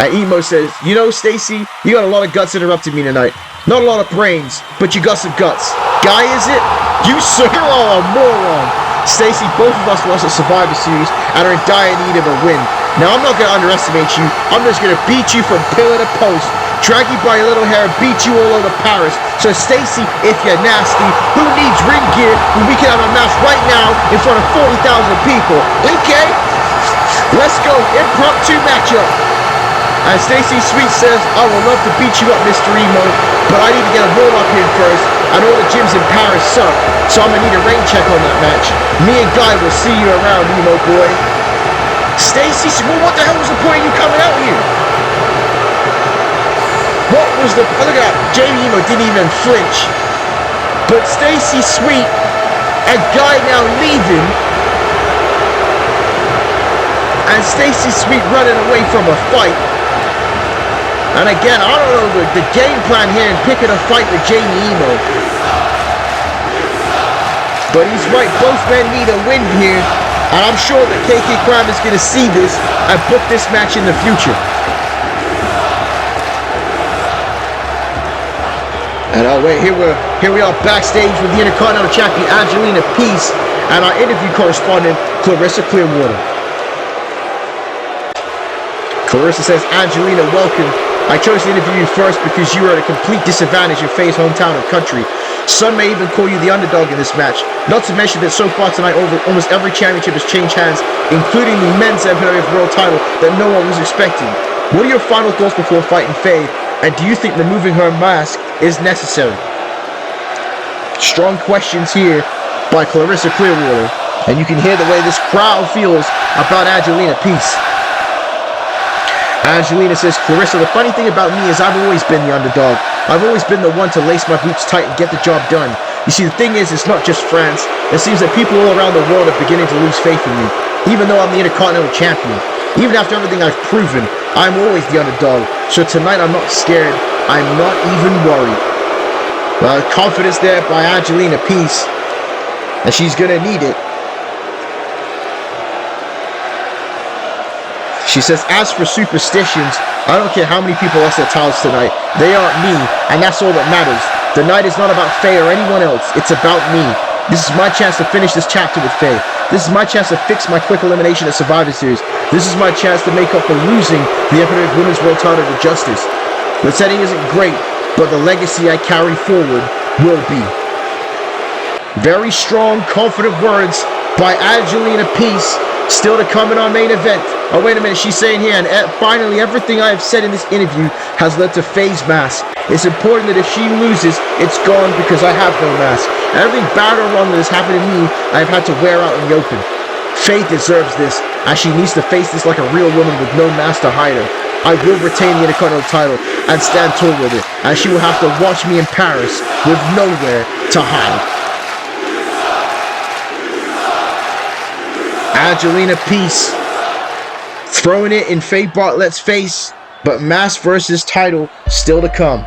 And Emo says, you know, Stacey, you got a lot of guts interrupting me tonight. Not a lot of brains, but you got some guts. Guy, is it? You sir are a moron. Stacey, both of us lost at Survivor Series and are in dire need of a win. Now, I'm not going to underestimate you. I'm just going to beat you from pillar to post, drag you by your little hair, and beat you all over Paris. So, Stacey, if you're nasty, who needs ring gear when we can have a match right now in front of 40,000 people? Okay? Let's go. Impromptu matchup. And Stacey Sweet says, I would love to beat you up, Mr. Emo, but I need to get a warm-up in first, and all the gyms in Paris suck, so I'm going to need a rain check on that match. Me and Guy will see you around, Emo boy. Stacey, well, what the hell was the point of you coming out here? What was the... Look at that. Jamie Emo didn't even flinch. But Stacey Sweet and Guy now leaving. And Stacey Sweet running away from a fight. And again, I don't know the game plan here in picking a fight with Jamie Emo. But he's right, both men need a win here. And I'm sure that KK Crime is going to see this and book this match in the future. And oh wait, here we are backstage with the Intercontinental Champion Angelina Peace and our interview correspondent Clarissa Clearwater. Clarissa says, Angelina, welcome. I chose to interview you first because you are at a complete disadvantage in Faye's hometown and country. Some may even call you the underdog in this match. Not to mention that so far tonight almost every championship has changed hands, including the men's MPWF World title that no one was expecting. What are your final thoughts before fighting Faye? And do you think removing her mask is necessary? Strong questions here by Clarissa Clearwater. And you can hear the way this crowd feels about Angelina Peace. Angelina says, Clarissa, the funny thing about me is I've always been the underdog. I've always been the one to lace my boots tight and get the job done. You see, the thing is, it's not just France. It seems that people all around the world are beginning to lose faith in me. Even though I'm the Intercontinental Champion. Even after everything I've proven, I'm always the underdog. So tonight I'm not scared. I'm not even worried. Well, confidence there by Angelina Peace. And she's going to need it. She says, as for superstitions, I don't care how many people lost their titles tonight. They aren't me, and that's all that matters. The night is not about Faye or anyone else. It's about me. This is my chance to finish this chapter with Faye. This is my chance to fix my quick elimination at Survivor Series. This is my chance to make up for losing the MPWF Women's World title to Justice. The setting isn't great, but the legacy I carry forward will be. Very strong, confident words by Angelina Peace. Still to come in our main event. Oh, wait a minute, she's saying here, and finally, everything I have said in this interview has led to Faye's mask. It's important that if she loses, it's gone because I have no mask. Everything bad or wrong that has happened to me, I have had to wear out in the open. Faye deserves this, as she needs to face this like a real woman with no mask to hide her. I will retain the Intercontinental title and stand tall with it, as she will have to watch me in Paris with nowhere to hide. Angelina Peace throwing it in Faye Bartlett's face, but mask versus title still to come.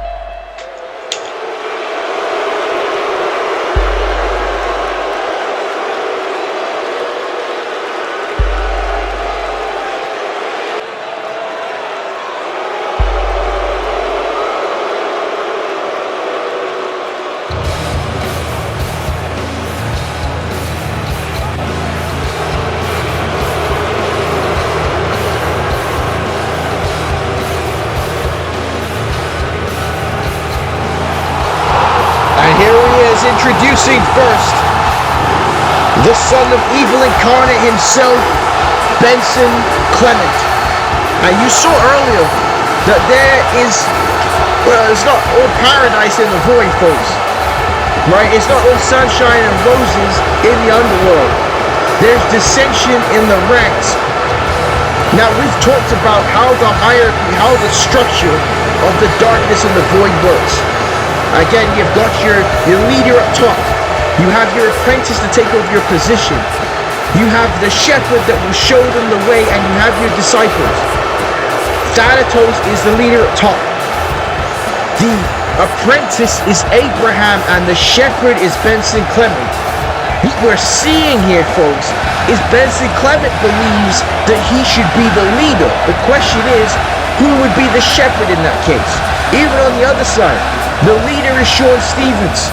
introducing first the son of evil incarnate himself, Benson Clement. And you saw earlier that there is, well, it's not all paradise in the void, folks. Right? It's not all sunshine and roses in the underworld. There's dissension in the ranks. Now, we've talked about how the hierarchy, how the structure of the darkness and the void works. Again, you've got your leader up top. You have your apprentice to take over your position. You have the shepherd that will show them the way, and you have your disciples. Thanatos is the leader up top. The apprentice is Abraham, and the shepherd is Benson Clement. What we're seeing here, folks, is Benson Clement believes that he should be the leader. The question is, who would be the shepherd in that case? Even on the other side, the leader is Shaun Stevens.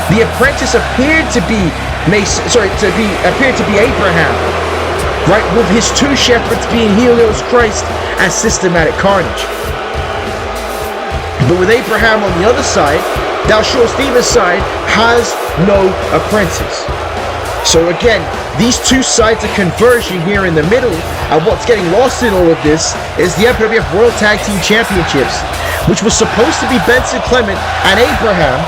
The apprentice appeared to be Abraham, right? With his two shepherds being Helios Christ and Systematic Carnage. But with Abraham on the other side, now Shaun Stevens' side has no apprentice. So again, these two sides are converging here in the middle, and what's getting lost in all of this is the MPWF World Tag Team Championships, which was supposed to be Benson Clement and Abraham,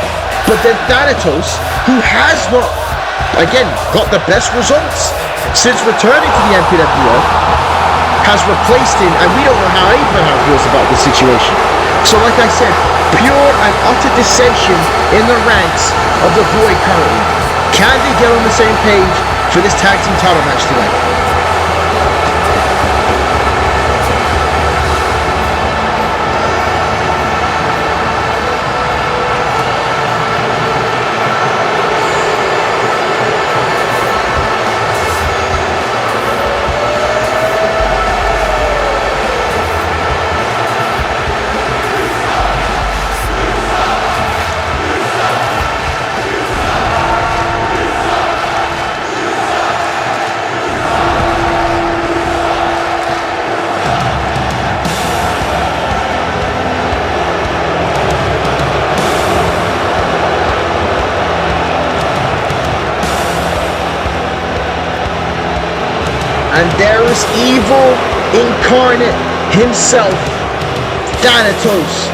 but then Thanatos, who has not, again, got the best results since returning to the MPWF, has replaced him, and we don't know how Abraham feels about this situation. So like I said, pure and utter dissension in the ranks of the Void currently. Can they get on the same page for this tag team title match tonight? And there is evil incarnate himself, Thanatos,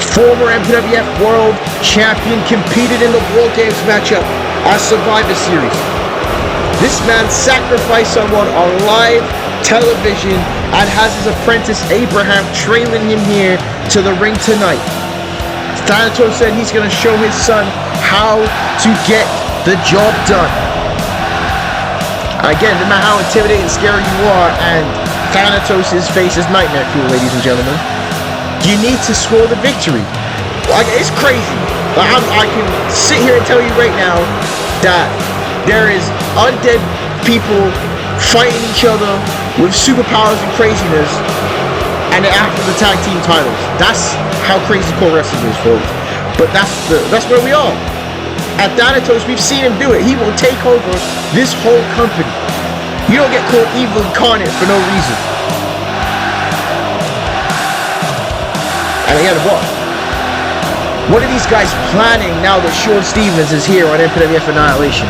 former MPWF World Champion, competed in the World Games matchup at Survivor Series. This man sacrificed someone on live television and has his apprentice Abraham trailing him here to the ring tonight. Thanatos said he's going to show his son how to get the job done. Again, no matter how intimidating and scary you are, and Thanatos' face is nightmare fuel, ladies and gentlemen, you need to score the victory. Like, it's crazy. I can sit here and tell you right now that there is undead people fighting each other with superpowers and craziness, and they're after the tag team titles. That's how crazy core wrestling is, folks. But that's where we are. At Thanatos, we've seen him do it. He will take over this whole company. You don't get called evil incarnate for no reason. And again, what are these guys planning now that Shaun Stevens is here on MPWF Annihilation?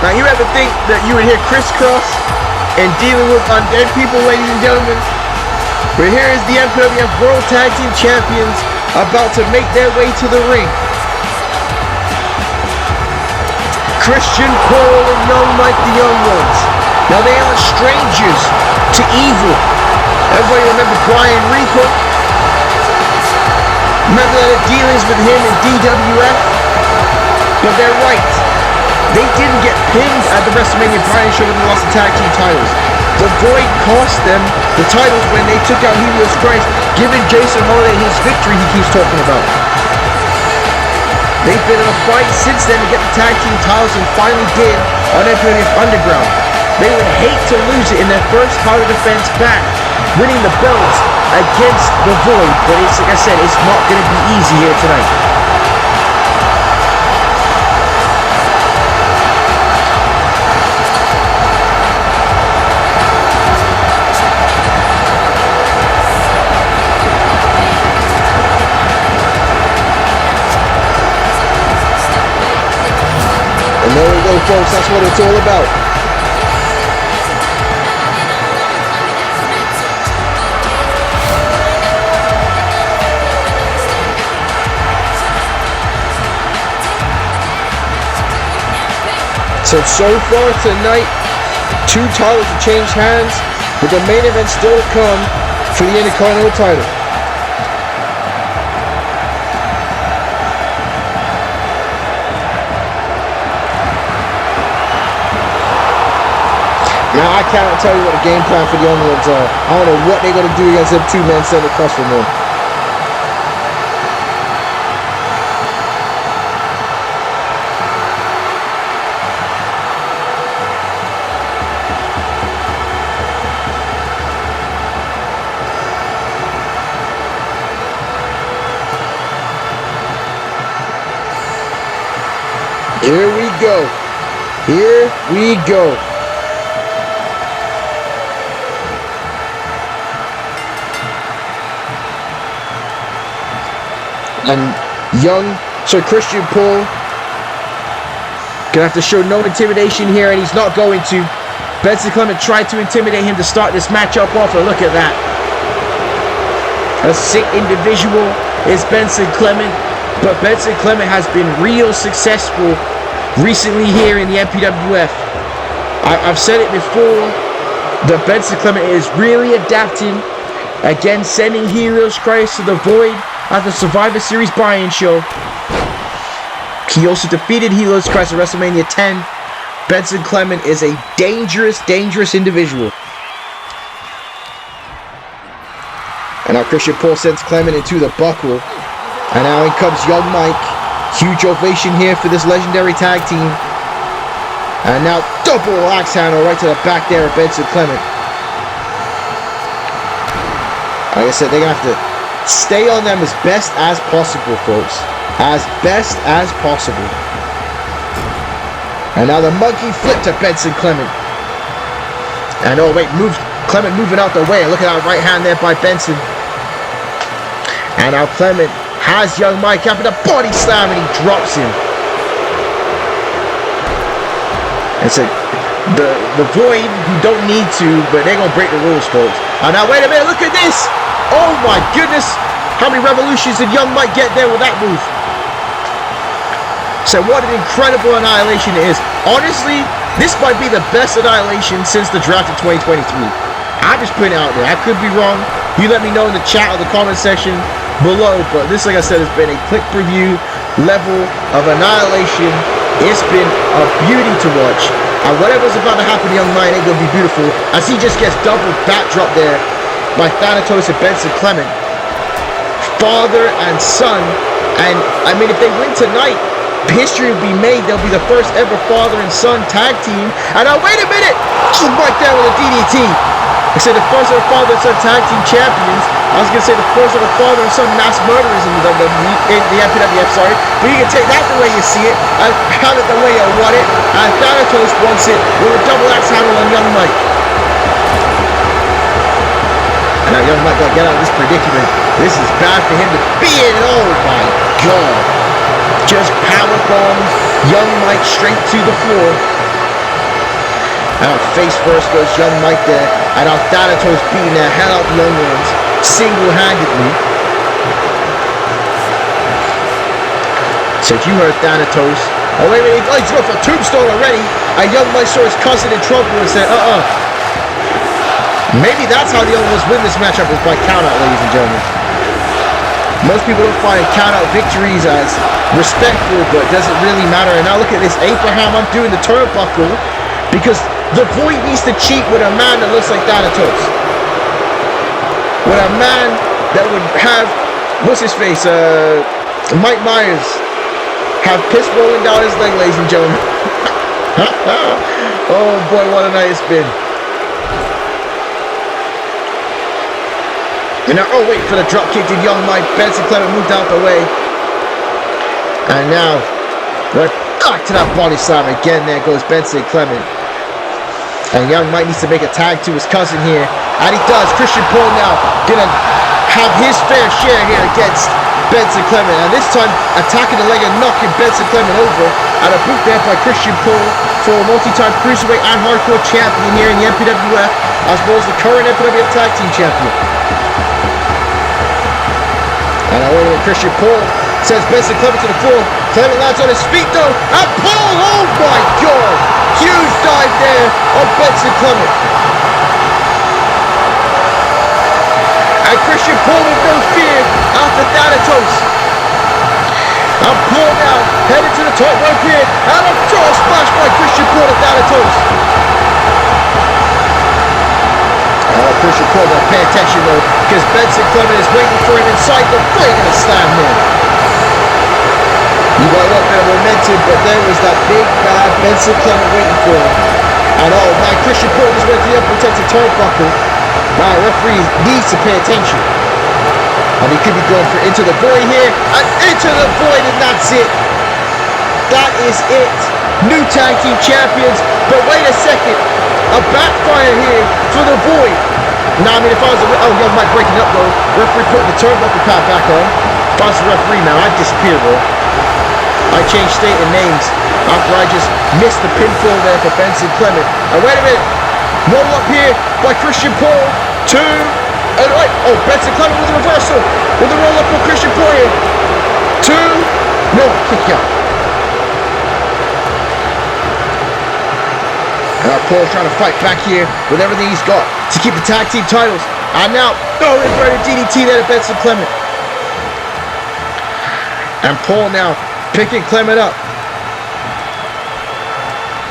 Now, you ever think that you would hear crisscross and dealing with undead people, ladies and gentlemen? But here is the MPWF World Tag Team Champions about to make their way to the ring. Christian, Cole, and Young Mike, the Young Ones. Now, they aren't strangers to evil. Everybody remember Brian Rico? Remember the dealings with him in DWF? But they're right. They didn't get pinned at the WrestleMania Brian show when they lost the tag team titles. The Void cost them the titles when they took out Helios Christ, giving Jason Holiday his victory he keeps talking about. They've been in a fight since then to get the tag team titles, and finally did on MPWF Underground. They would hate to lose it in their first title defense back winning the belt against the Void, but it's, like I said, it's not going to be easy here tonight. And there we go, folks, that's what it's all about. So far tonight, 2 titles have changed hands, but the main event still to come for the Intercontinental title. Now I cannot tell you what the game plan for the young ones are. I don't know what they're going to do against them 2 men standing across from them. Here we go. Here we go. And Christian Paul gonna have to show no intimidation here, and he's not going to. Benson Clement tried to intimidate him to start this matchup off, and look at that. A sick individual is Benson Clement, but Benson Clement has been real successful recently here in the MPWF. I've said it before, that Benson Clement is really adapting. Again, sending Heroes Christ to the Void at the Survivor Series buy-in show. He also defeated Heroes Christ at WrestleMania 10. Benson Clement is a dangerous, dangerous individual. And now Christian Paul sends Clement into the buckle. And now in comes Young Mike. Huge ovation here for this legendary tag team. And now double axe handle right to the back there of Benson Clement. Like I said, they're going to have to stay on them as best as possible, folks. As best as possible. And now the monkey flip to Benson Clement. And oh wait, Clement moving out the way. Look at that right hand there by Benson. And now Clement has Young Mike having a body slam, and he drops him. And so the Void, who don't need to, but they're gonna break the rules, folks. And now wait a minute, look at this! Oh my goodness! How many revolutions did Young Mike get there with that move? So what an incredible annihilation it is. Honestly, this might be the best annihilation since the draft of 2023. I'm just putting it out there. I could be wrong. You let me know in the chat or the comment section below, but this, like I said, has been a click preview level of annihilation. It's been a beauty to watch, and whatever's about to happen to Young Mike ain't gonna be beautiful, as he just gets double backdrop there by Thanatos and Benson Clement, father and son. And I mean, if they win tonight, history will be made. They'll be the first ever father and son tag team. And now wait a minute, right there with a DDT. I said the first ever father and son tag team champions. I was gonna say the first ever father and son mass murderers in the MPWF, sorry. But you can take that the way you see it, and have it the way you want it. And Thanatos wants it with a double axe handle on Young Mike. And now Young Mike gotta get out of this predicament. This is bad for him to be in. Oh my god. Just power bombs Young Mike straight to the floor. And out face first goes Young Mike there. And now Thanatos beating the hell out the Young Ones single-handedly. So if you heard Thanatos, oh wait, oh, he's going for a tombstone already. And Young Mike saw his cousin in trouble and said, maybe that's how the Young Ones win this matchup, is by countout, ladies and gentlemen. Most people don't find countout victories as respectful, but it doesn't really matter. And now look at this, Abraham, I'm doing the turnbuckle because the Void needs to cheat with a man that looks like Thanatos. With a man that would have, what's his face, Mike Myers, have piss rolling down his leg, ladies and gentlemen. Oh boy, what a night it's been. And now, oh wait for the drop kick to Young Mike. Benson Clement moved out the way. And now, we're back to that body slam again. There goes Benson Clement. And Young Mike needs to make a tag to his cousin here. And he does. Christian Paul now gonna have his fair share here against Benson Clement. And this time, attacking the leg and knocking Benson Clement over. And a boot there by Christian Paul for a multi-time cruiserweight and hardcore champion here in the MPWF, as well as the current MPWF Tag Team Champion. And I went with Christian Paul. Sends Benson Clement to the floor. Clement lands on his feet though. And Paul, oh my God! Huge dive there on Benson Clement. And Christian Paul with no fear after Thanatos. And Paul now headed to the top rope here. And a draw splash by Christian Paul to Thanatos. Christian Paul got to pay attention though, because Benson Clement is waiting for him inside the ring and a slam here. He got a little bit of momentum, but there was that big bad Benson Clement waiting for him. And oh man, Christian Paul just went to the unprotected turnbuckle. Now referee needs to pay attention. And he could be going for into the void here, and into the void, and that's it. That is it. New tag team champions, but wait a second. A backfire here for the void. Now, I mean, if I was a... Oh, Young Mike breaking up, though. Referee putting the turnbuckle pad back on. If I was the referee now, I'd disappear, bro. I changed state and names after I just missed the pinfall there for Benson Clement. And wait a minute. Roll up here by Christian Paul. 2. And right. Oh, Benson Clement with a reversal. With a roll up for Christian Paul here. 2. No, kick out. Paul's trying to fight back here with everything he's got to keep the tag team titles. And now, inverted DDT there to Benson Clement. And Paul now picking Clement up.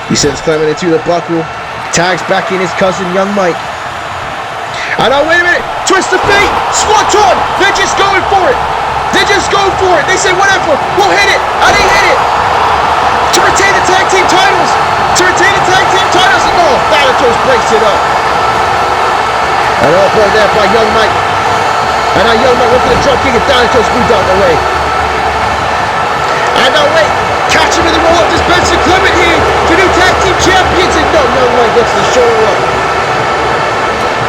He sends Clement into the buckle. Tags back in his cousin, Young Mike. And now, wait a minute. Twist of fate. Swanton. They're just going for it. They just go for it. They say, whatever. We'll hit it. And they hit it. To retain the tag team titles. To retain the tag team titles. And oh, Thanatos breaks it up. An elbow there by Young Mike. And now Young Mike went for the drop kick and Thanatos moved out of the way. And now wait. Catch him in the roll up. Does Benson Clement here for new tag team champions. And no, Young Mike gets the shoulder up.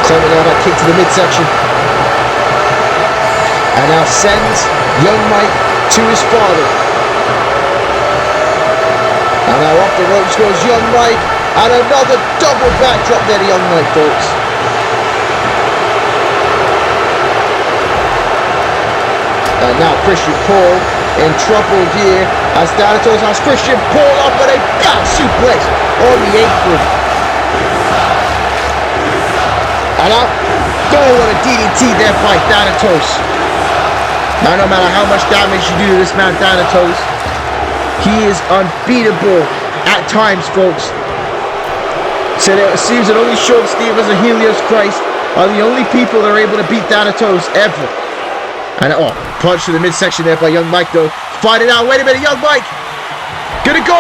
Clement now that kick to the midsection. And now sends Young Mike to his father. And now off the ropes goes Young Mike. And another double backdrop there to Young Mike, folks. And now Christian Paul in trouble here as Thanatos has Christian Paul up with a back suplex on the apron. And now, what a DDT there by Thanatos. Now no matter how much damage you do to this man Thanatos, he is unbeatable at times, folks. So it seems that only Shaun Stevens and Helios Christ are the only people that are able to beat Thanatos ever. And oh, punch to the midsection there by Young Mike though. Fight it out. Wait a minute, Young Mike. Gonna go.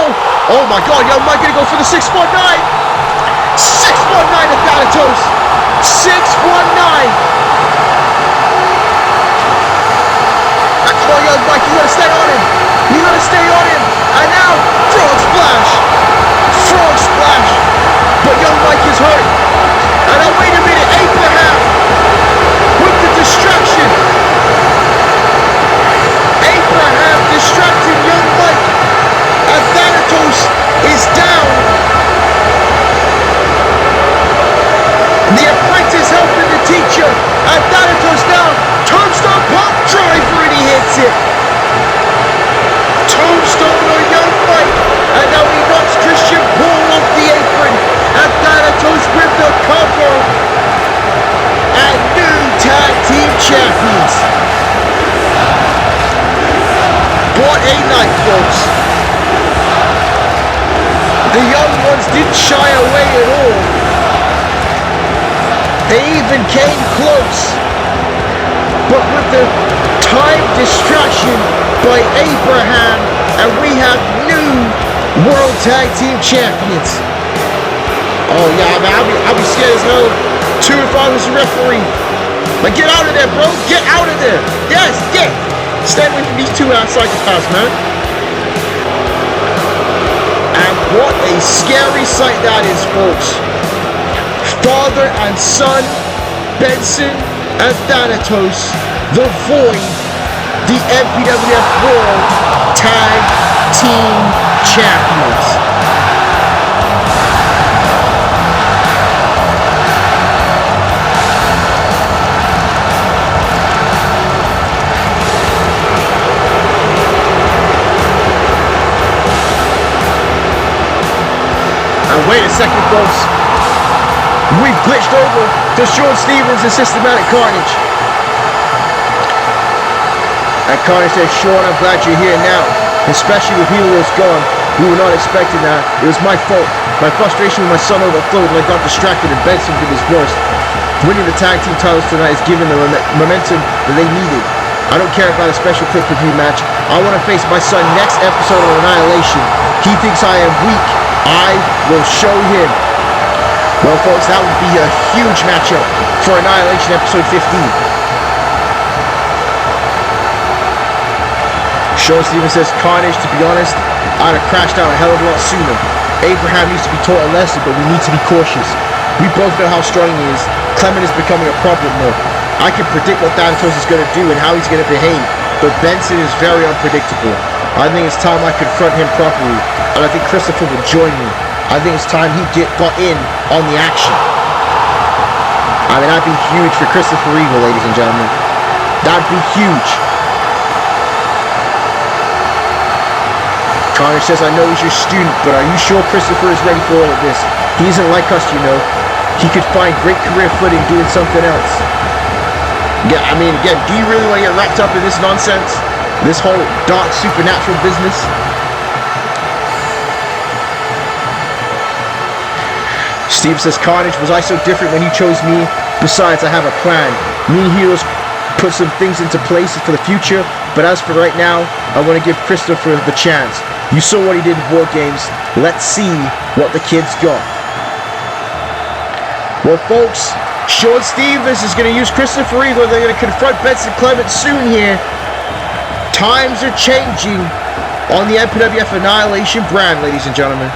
Oh my God, Young Mike gonna go for the 619. 619 to Thanatos. 619. Come on, Young Mike, you gotta stay on him. You gotta stay on him. And now, frog splash. Frog splash. But Young Mike is hurt. And now, wait a minute, Abraham with the distraction. Abraham distracting Young Mike. And Thanatos is down. The apprentice helping the teacher. And Thanatos down. Tombstone pump driver and he hits it. Tombstone on Young Mike. And now he knocks Christian Paul off the apron. And Thanatos with the cover. And new tag team champions. What a night, folks. The young ones didn't shy away at all. They even came close. But with the time distraction by Abraham, and we have new World Tag Team Champions. Oh yeah, man, I'll be scared as hell too if I was a referee. Like, get out of there, bro. Get out of there. Yes, get. Stay away from these two psychopaths, man. And what a scary sight that is, folks. Father and son, Benson and Thanatos, the Void, the MPWF World Tag Team Champions. And wait a second, folks. We've glitched over to Shaun Stevens and Systematic Carnage. And Carnage says, Shaun, I'm glad you're here now. Especially with Helios gone. We were not expecting that. It was my fault. My frustration with my son overflowed and I got distracted and Benson did his worst. Winning the tag team titles tonight has given them momentum that they needed. I don't care about a special pay-per-view match. I want to face my son next episode of Annihilation. He thinks I am weak. I will show him. Well, folks, that would be a huge matchup for Annihilation episode 15. Shaun Stevens says, Carnage, to be honest, I'd have crashed out a hell of a lot sooner. Abraham needs to be taught a lesson, but we need to be cautious. We both know how strong he is. Clement is becoming a problem though. I can predict what Thanatos is going to do and how he's going to behave, but Benson is very unpredictable. I think it's time I confront him properly, and I think Christopher will join me. I think it's time he got in on the action. I mean, that'd be huge for Christopher Regal, ladies and gentlemen. That'd be huge. Connor says, I know he's your student, but are you sure Christopher is ready for all of this? He isn't like us, you know. He could find great career footing doing something else. Yeah, I mean, again, do you really want to get wrapped up in this nonsense? This whole dark supernatural business? Steve says, Carnage, was I so different when you chose me? Besides, I have a plan. Me and Heroes put some things into place for the future, but as for right now, I want to give Christopher the chance. You saw what he did in War Games. Let's see what the kid's got. Well, folks, Shaun Stevens is going to use Christopher Regal. They're going to confront Benson Clement soon here. Times are changing on the MPWF Annihilation brand, ladies and gentlemen.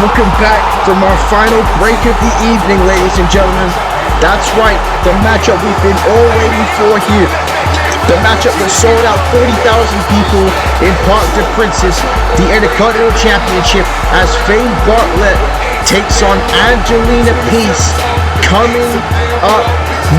Welcome back from our final break of the evening, ladies and gentlemen. That's right, the matchup we've been all waiting for here. The matchup that sold out 40,000 people in Parc des Princes, the Intercontinental Championship, as famed Bartlett takes on Angelina Peace. Coming up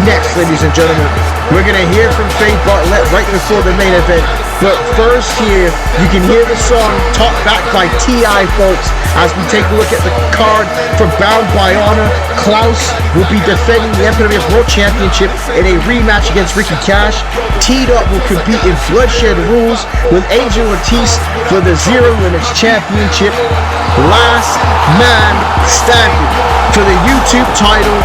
next, ladies and gentlemen, we're going to hear from famed Bartlett right before the main event. But first here, you can hear the song Talk Back by T.I., folks, as we take a look at the card for Bound by Honor. Klaus will be defending the MPWF World Championship in a rematch against Ricky Cash. T-Dot will compete in Bloodshed Rules with Angel Ortiz for the Zero Limits Championship. Last man standing for the YouTube title.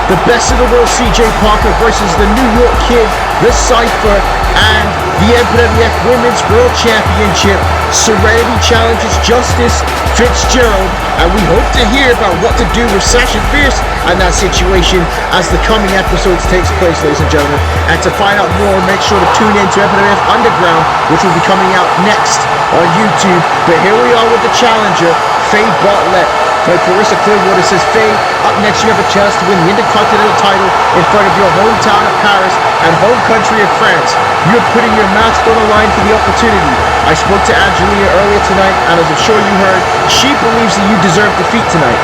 The best of the world, CJ Parker versus the New York Kid, the Cypher, and the MPWF Women's World Championship. Serenity challenges Justice Fitzgerald, and we hope to hear about what to do with Sasha Fierce and that situation as the coming episodes takes place, ladies and gentlemen. And to find out more, make sure to tune in to MPWF Underground, which will be coming out next on YouTube. But here we are with the challenger, Faye Bartlett, Like Clarissa Clearwater says, Faye, up next you have a chance to win the Intercontinental title in front of your hometown of Paris and home country of France. You're putting your match on the line for the opportunity. I spoke to Angelina earlier tonight, and as I'm sure you heard, she believes that you deserve defeat tonight.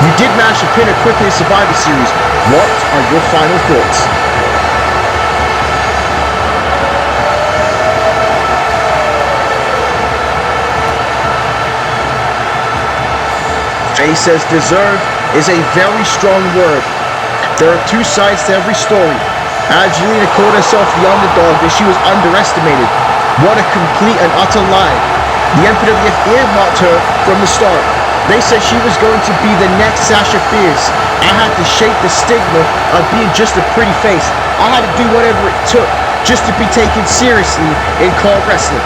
You did manage to pin her quickly in Survivor Series. What are your final thoughts? Faye says deserve is a very strong word. There are two sides to every story. Angelina called herself the underdog and she was underestimated. What a complete and utter lie. The MPWF earmarked her from the start. They said she was going to be the next Sasha Fierce. I had to shake the stigma of being just a pretty face. I had to do whatever it took just to be taken seriously in call wrestling.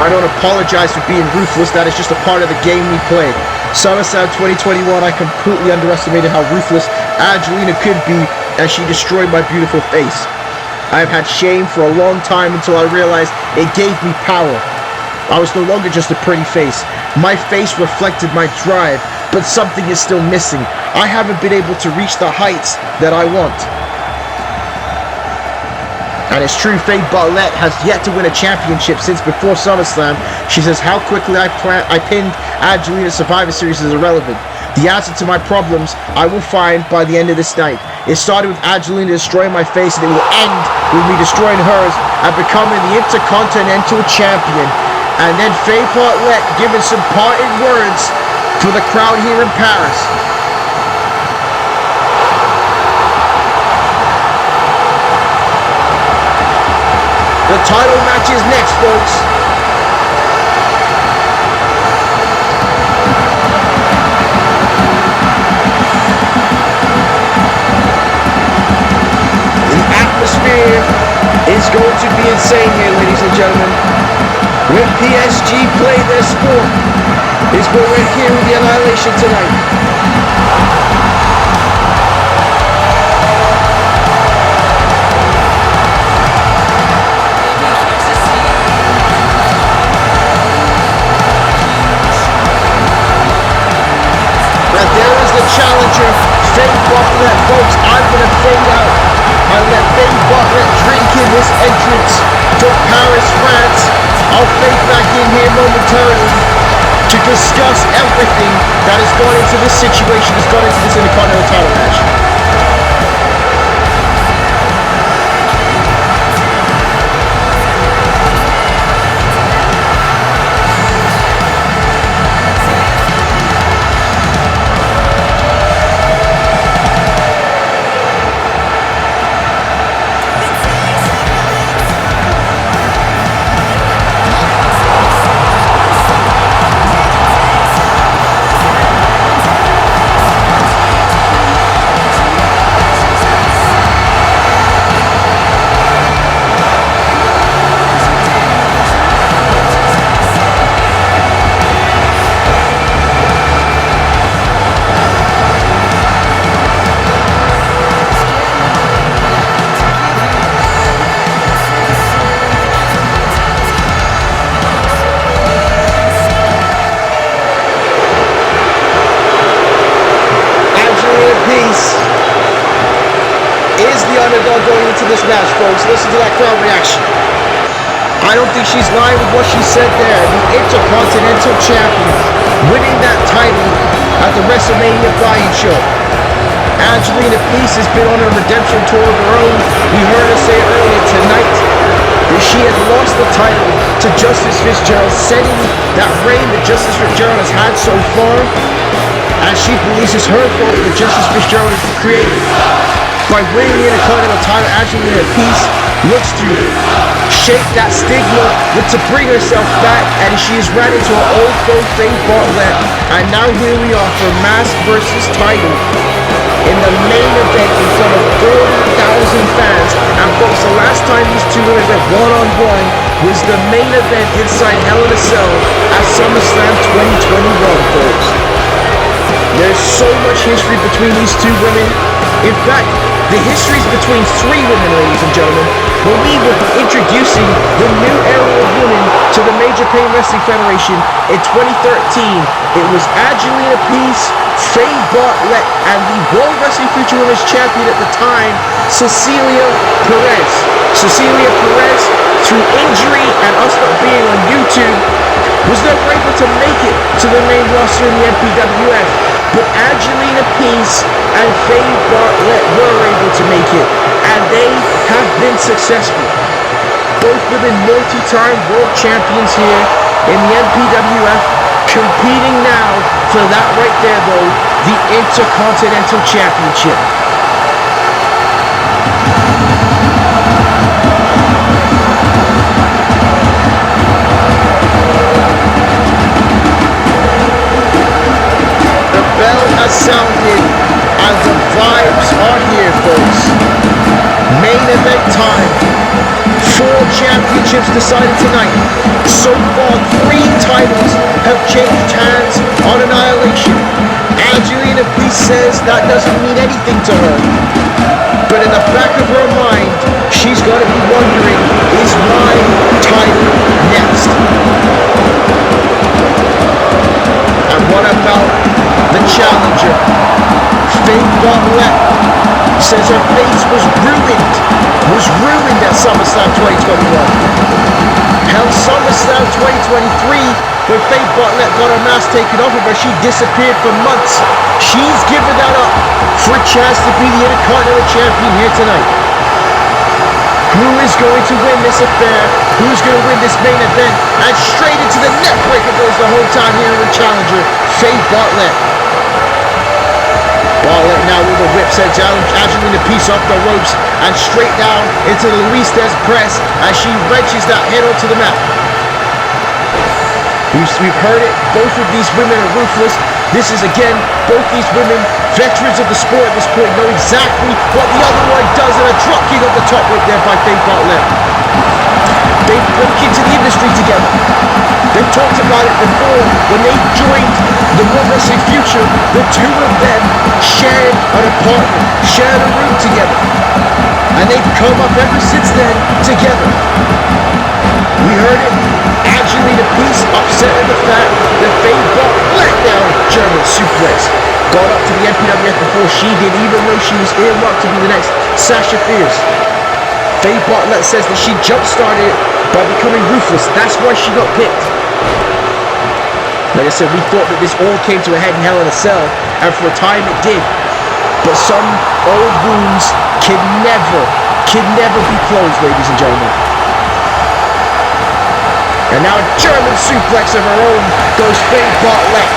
I don't apologize for being ruthless, that is just a part of the game we play. SummerSlam 2021, I completely underestimated how ruthless Angelina could be as she destroyed my beautiful face. I have had shame for a long time until I realized it gave me power. I was no longer just a pretty face. My face reflected my drive, but something is still missing. I haven't been able to reach the heights that I want. And it's true, Faye Bartlett has yet to win a championship since before SummerSlam. She says how quickly I pinned Angelina's Survivor Series is irrelevant. The answer to my problems I will find by the end of this night. It started with Angelina destroying my face, and it will end with me destroying hers and becoming the Intercontinental Champion. And then Faye Bartlett giving some parting words for the crowd here in Paris. The title match is next, folks. The atmosphere is going to be insane here, ladies and gentlemen. When PSG play their sport, is what we're here with the Annihilation tonight. Challenger, Faye Bartlett, folks. I'm gonna fade out. I let Faye Bartlett drink in this entrance to Paris, France. I'll fade back in here momentarily to discuss everything that has gone into this situation, has gone into this Intercontinental title match. Underdog going into this match, folks. Listen to that crowd reaction. I don't think she's lying with what she said there. The Intercontinental Champion, winning that title at the WrestleMania buy-in show. Angelina Peace has been on a redemption tour of her own. We heard her say earlier tonight that she had lost the title to Justice Fitzgerald, setting that reign that Justice Fitzgerald has had so far, and she believes it's her fault that Justice Fitzgerald has created. By winning the Intercontinental title, Angelina Peace looks to shake that stigma, to bring herself back, and she has ran into her old foe, Faye Bartlett. And now here we are for Mask versus title in the main event in front of 40,000 fans. And folks, the last time these two women went one-on-one was the main event inside Hell in a Cell at SummerSlam 2021, folks. There's so much history between these two women. In fact, the history is between three women, ladies and gentlemen. when we will be introducing the new era of women to the Major Pain Wrestling Federation in 2013. It was Angelina Peace, Faye Bartlett, and the World Wrestling Future Women's Champion at the time, Cecilia Perez. Cecilia Perez, through injury and us not being on YouTube, was never able to make it to the main roster in the MPWF, but Angelina Peace and Faye Bartlett were able to make it, and they have been successful. Both women multi-time world champions here in the MPWF, competing now for that right there though, the Intercontinental Championship. The bell has sounded and the vibes are here, folks. Main event time. 4 championships decided tonight. So far, 3 titles have changed hands on Annihilation. Angelina Peace says that doesn't mean anything to her. But in the back of her mind, she's got to be wondering, is my title next? And what about the challenger? Faye Bartlett says her face was ruined at SummerSlam 2021. Hell, SummerSlam 2023, when Faye Bartlett got her mask taken off of her, she disappeared for months. She's given that up for a chance to be the Intercontinental Champion here tonight. Who is going to win this affair? Who's going to win this main event? And straight into the neck breaker goes the whole time here in the challenger, Faye Bartlett. Bartlett now with a whip sends Angelina Peace off the ropes and straight down into the Luis Des press as she wrenches that head onto the mat. We've heard it, both of these women are ruthless. This is again, both these women, veterans of the sport at this point, know exactly what the other one does, and a drop kick off the top rope there by Faye Bartlett. They've broke into the industry together. They've talked about it before when they joined the World Wrestling Future. The two of them shared an apartment, shared a room together, and they've come up ever since then together. We heard it. Angelina Peace upset at the fact that Faye Bartlett down German suplex got up to the MPWF before she did, even though she was earmarked to be the next Sasha Fierce. Faye Bartlett says that she jump-started it by becoming ruthless. That's why she got picked. Like I said, we thought that this all came to a head in Hell in a Cell, and for a time it did. But some old wounds can never be closed, ladies and gentlemen. And now a German suplex of her own goes Faye Bartlett.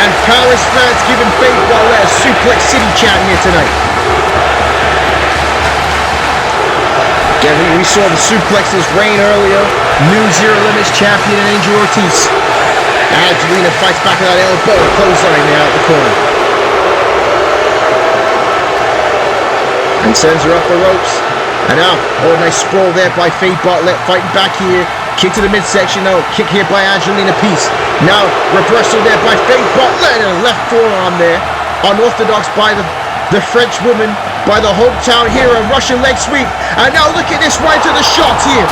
And Paris fans giving Faye Bartlett a Suplex City chant here tonight. Again, we saw the suplexes reign earlier. New Zero Limits Champion Angel Ortiz. Angelina fights back with that elbow clothesline there out the corner. And sends her up the ropes. And now, oh, nice sprawl there by Faye Bartlett, fighting back here. Kick to the midsection, now kick here by Angelina Peace. Now, reversal there by Faye Bartlett, and a left forearm there. Unorthodox by the French woman, by the hometown hero, Russian leg sweep. And now look at this, right to the shots here.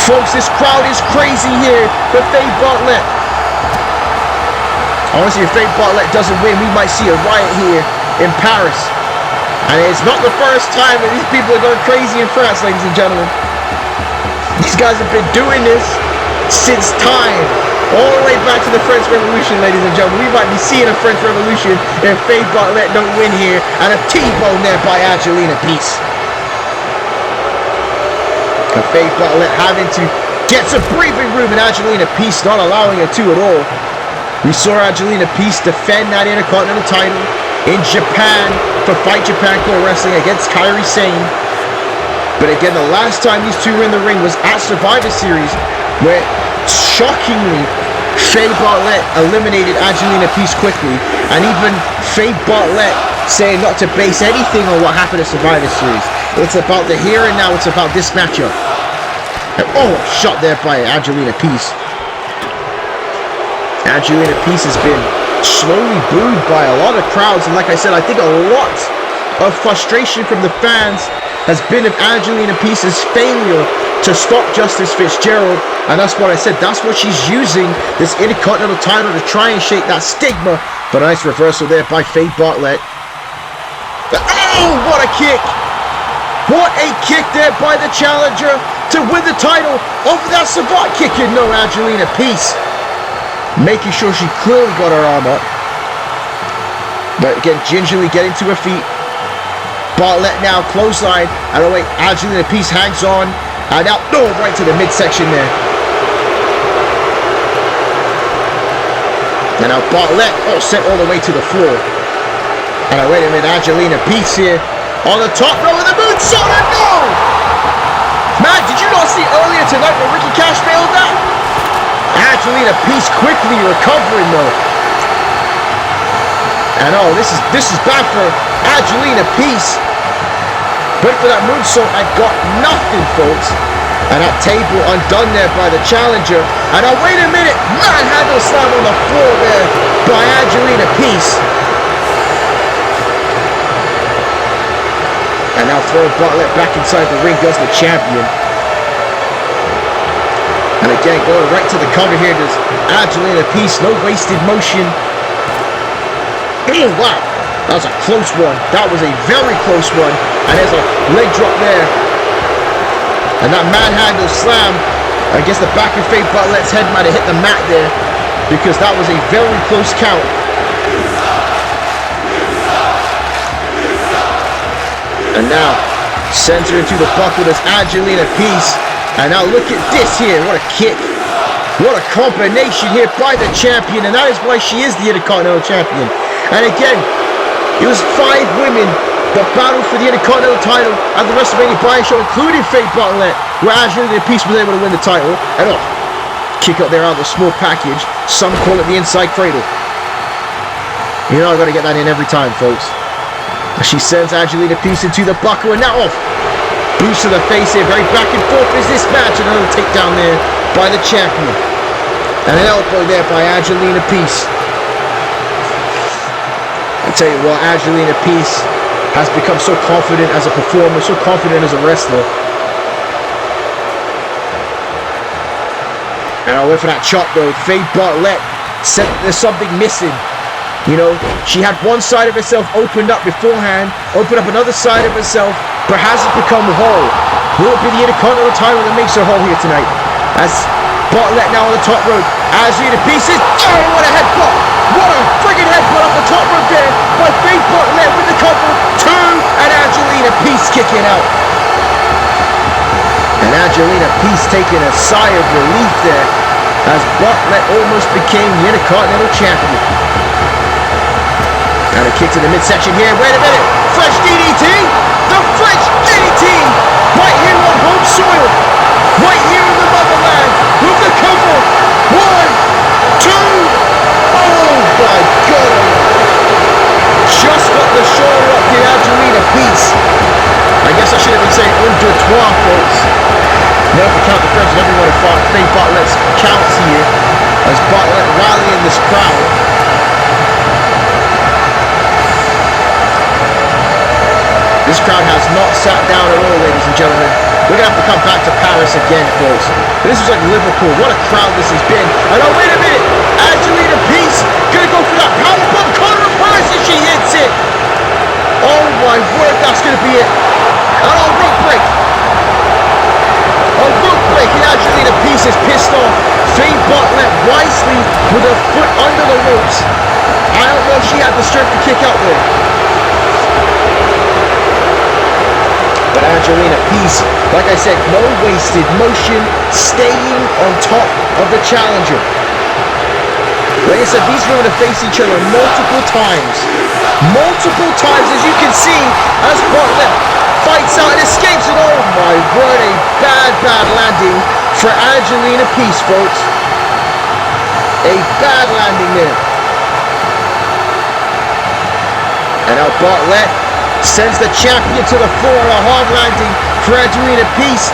Folks, this crowd is crazy here for Faye Bartlett. Honestly, if Faye Bartlett doesn't win, we might see a riot here in Paris. And it's not the first time that these people are going crazy in France, ladies and gentlemen. These guys have been doing this since time. All the way back to the French Revolution, ladies and gentlemen. We might be seeing a French Revolution if Faye Bartlett don't win here. And a T-bone there by Angelina Peace. And Faye Bartlett having to get some breathing room, and Angelina Peace not allowing her to at all. We saw Angelina Peace defend that Intercontinental title in Japan for Fight Japan Pro Wrestling against Kairi Sane. But again, the last time these two were in the ring was at Survivor Series, where shockingly Faye Bartlett eliminated Angelina Peace quickly, and even Faye Bartlett saying not to base anything on what happened at Survivor Series. It's about the here and now, it's about this matchup. And, oh, shot there by Angelina Peace. Angelina Peace has been slowly booed by a lot of crowds, and like I said, I think a lot of frustration from the fans has been of Angelina Peace's failure to stop Justice Fitzgerald, and that's what I said. That's what she's using this Intercontinental title to try and shake that stigma. But a nice reversal there by Faye Bartlett. Oh, what a kick! What a kick there by the challenger to win the title over that savant kicking. No, Angelina Peace making sure she clearly got her arm up. But again, gingerly getting to her feet. Bartlett now clothesline. And oh wait, Angelina Peace hangs on. And now, no, right to the midsection there. And now Bartlett, sent all the way to the floor. And wait a minute, Angelina Peace here on the top row of the moonsault. No! Man, did you not see earlier tonight when Ricky Cash failed that? Angelina Peace quickly recovering though. And this is bad for Angelina Peace. Went for that moonsault and got nothing, folks. And that table undone there by the challenger. And now wait a minute, manhandle slam on the floor there by Angelina Peace. And now throwing Bartlett back inside the ring goes the champion. And again, going right to the cover here, there's Angelina Peace, no wasted motion. Oh, wow, that was a close one. That was a very close one. And there's a leg drop there. And that manhandle slam, I guess the back of Faye Bartlett's head might have hit the mat there, because that was a very close count. And now sends her into the buckle. There's Angelina Peace. And now look at this here. What a kick. What a combination here by the champion. And that is why she is the Intercontinental Champion. And again, it was 5 women that battled for the Intercontinental title at the WrestleMania Buy-In show, including Faye Bartlett, where Angelina Peace was able to win the title. And kick up there out of the small package. Some call it the inside cradle. You know I gotta get that in every time, folks. She sends Angelina Peace into the buckle, and now boost to the face here. Very back and forth is this match. Another takedown there by the champion. And an elbow there by Angelina Peace. I tell you what, Angelina Peace has become so confident as a performer, so confident as a wrestler. And I went for that chop though. Faye Bartlett said there's something missing. You know, she had one side of herself opened up beforehand, opened up another side of herself, but hasn't become whole. Will it be the Intercontinental title that makes her whole here tonight? As Bartlett now on the top rope. Angelina Peace is, what a headbutt! What a friggin' headbutt off the top rope there by Faye Bartlett with the cover. 2, and Angelina Peace kicking out. And Angelina Peace taking a sigh of relief there as Bartlett almost became the Intercontinental Champion. And a kick to the midsection here. Wait a minute. French DDT. The French DDT. Right here on home soil. Right here in the motherland. With the cover. 1, 2. Oh my God. Just got the shoulder up to Angelina Peace. I guess I should have been saying un deux trois, folks. Now to count the first of everyone who fought Faye Bartlett's counts here. As Bartlett rallying this crowd. This crowd has not sat down at all, ladies and gentlemen. We're going to have to come back to Paris again, folks. This is like Liverpool. What a crowd this has been. And wait a minute. Angelina Peace going to go for that powerbomb corner of Paris and she hits it. Oh my word, that's going to be it. And rope break. A rope break and Angelina Peace is pissed off. Faye Bartlett wisely with her foot under the ropes. I don't know if she had the strength to kick out there. But Angelina Peace, like I said, no wasted motion, staying on top of the challenger. Like I said, these women have faced each other multiple times. Multiple times, as you can see, as Bartlett fights out and escapes. And oh my word, a bad landing for Angelina Peace, folks. A bad landing there. And now Bartlett sends the champion to the floor on a hard landing for Angelina Peace.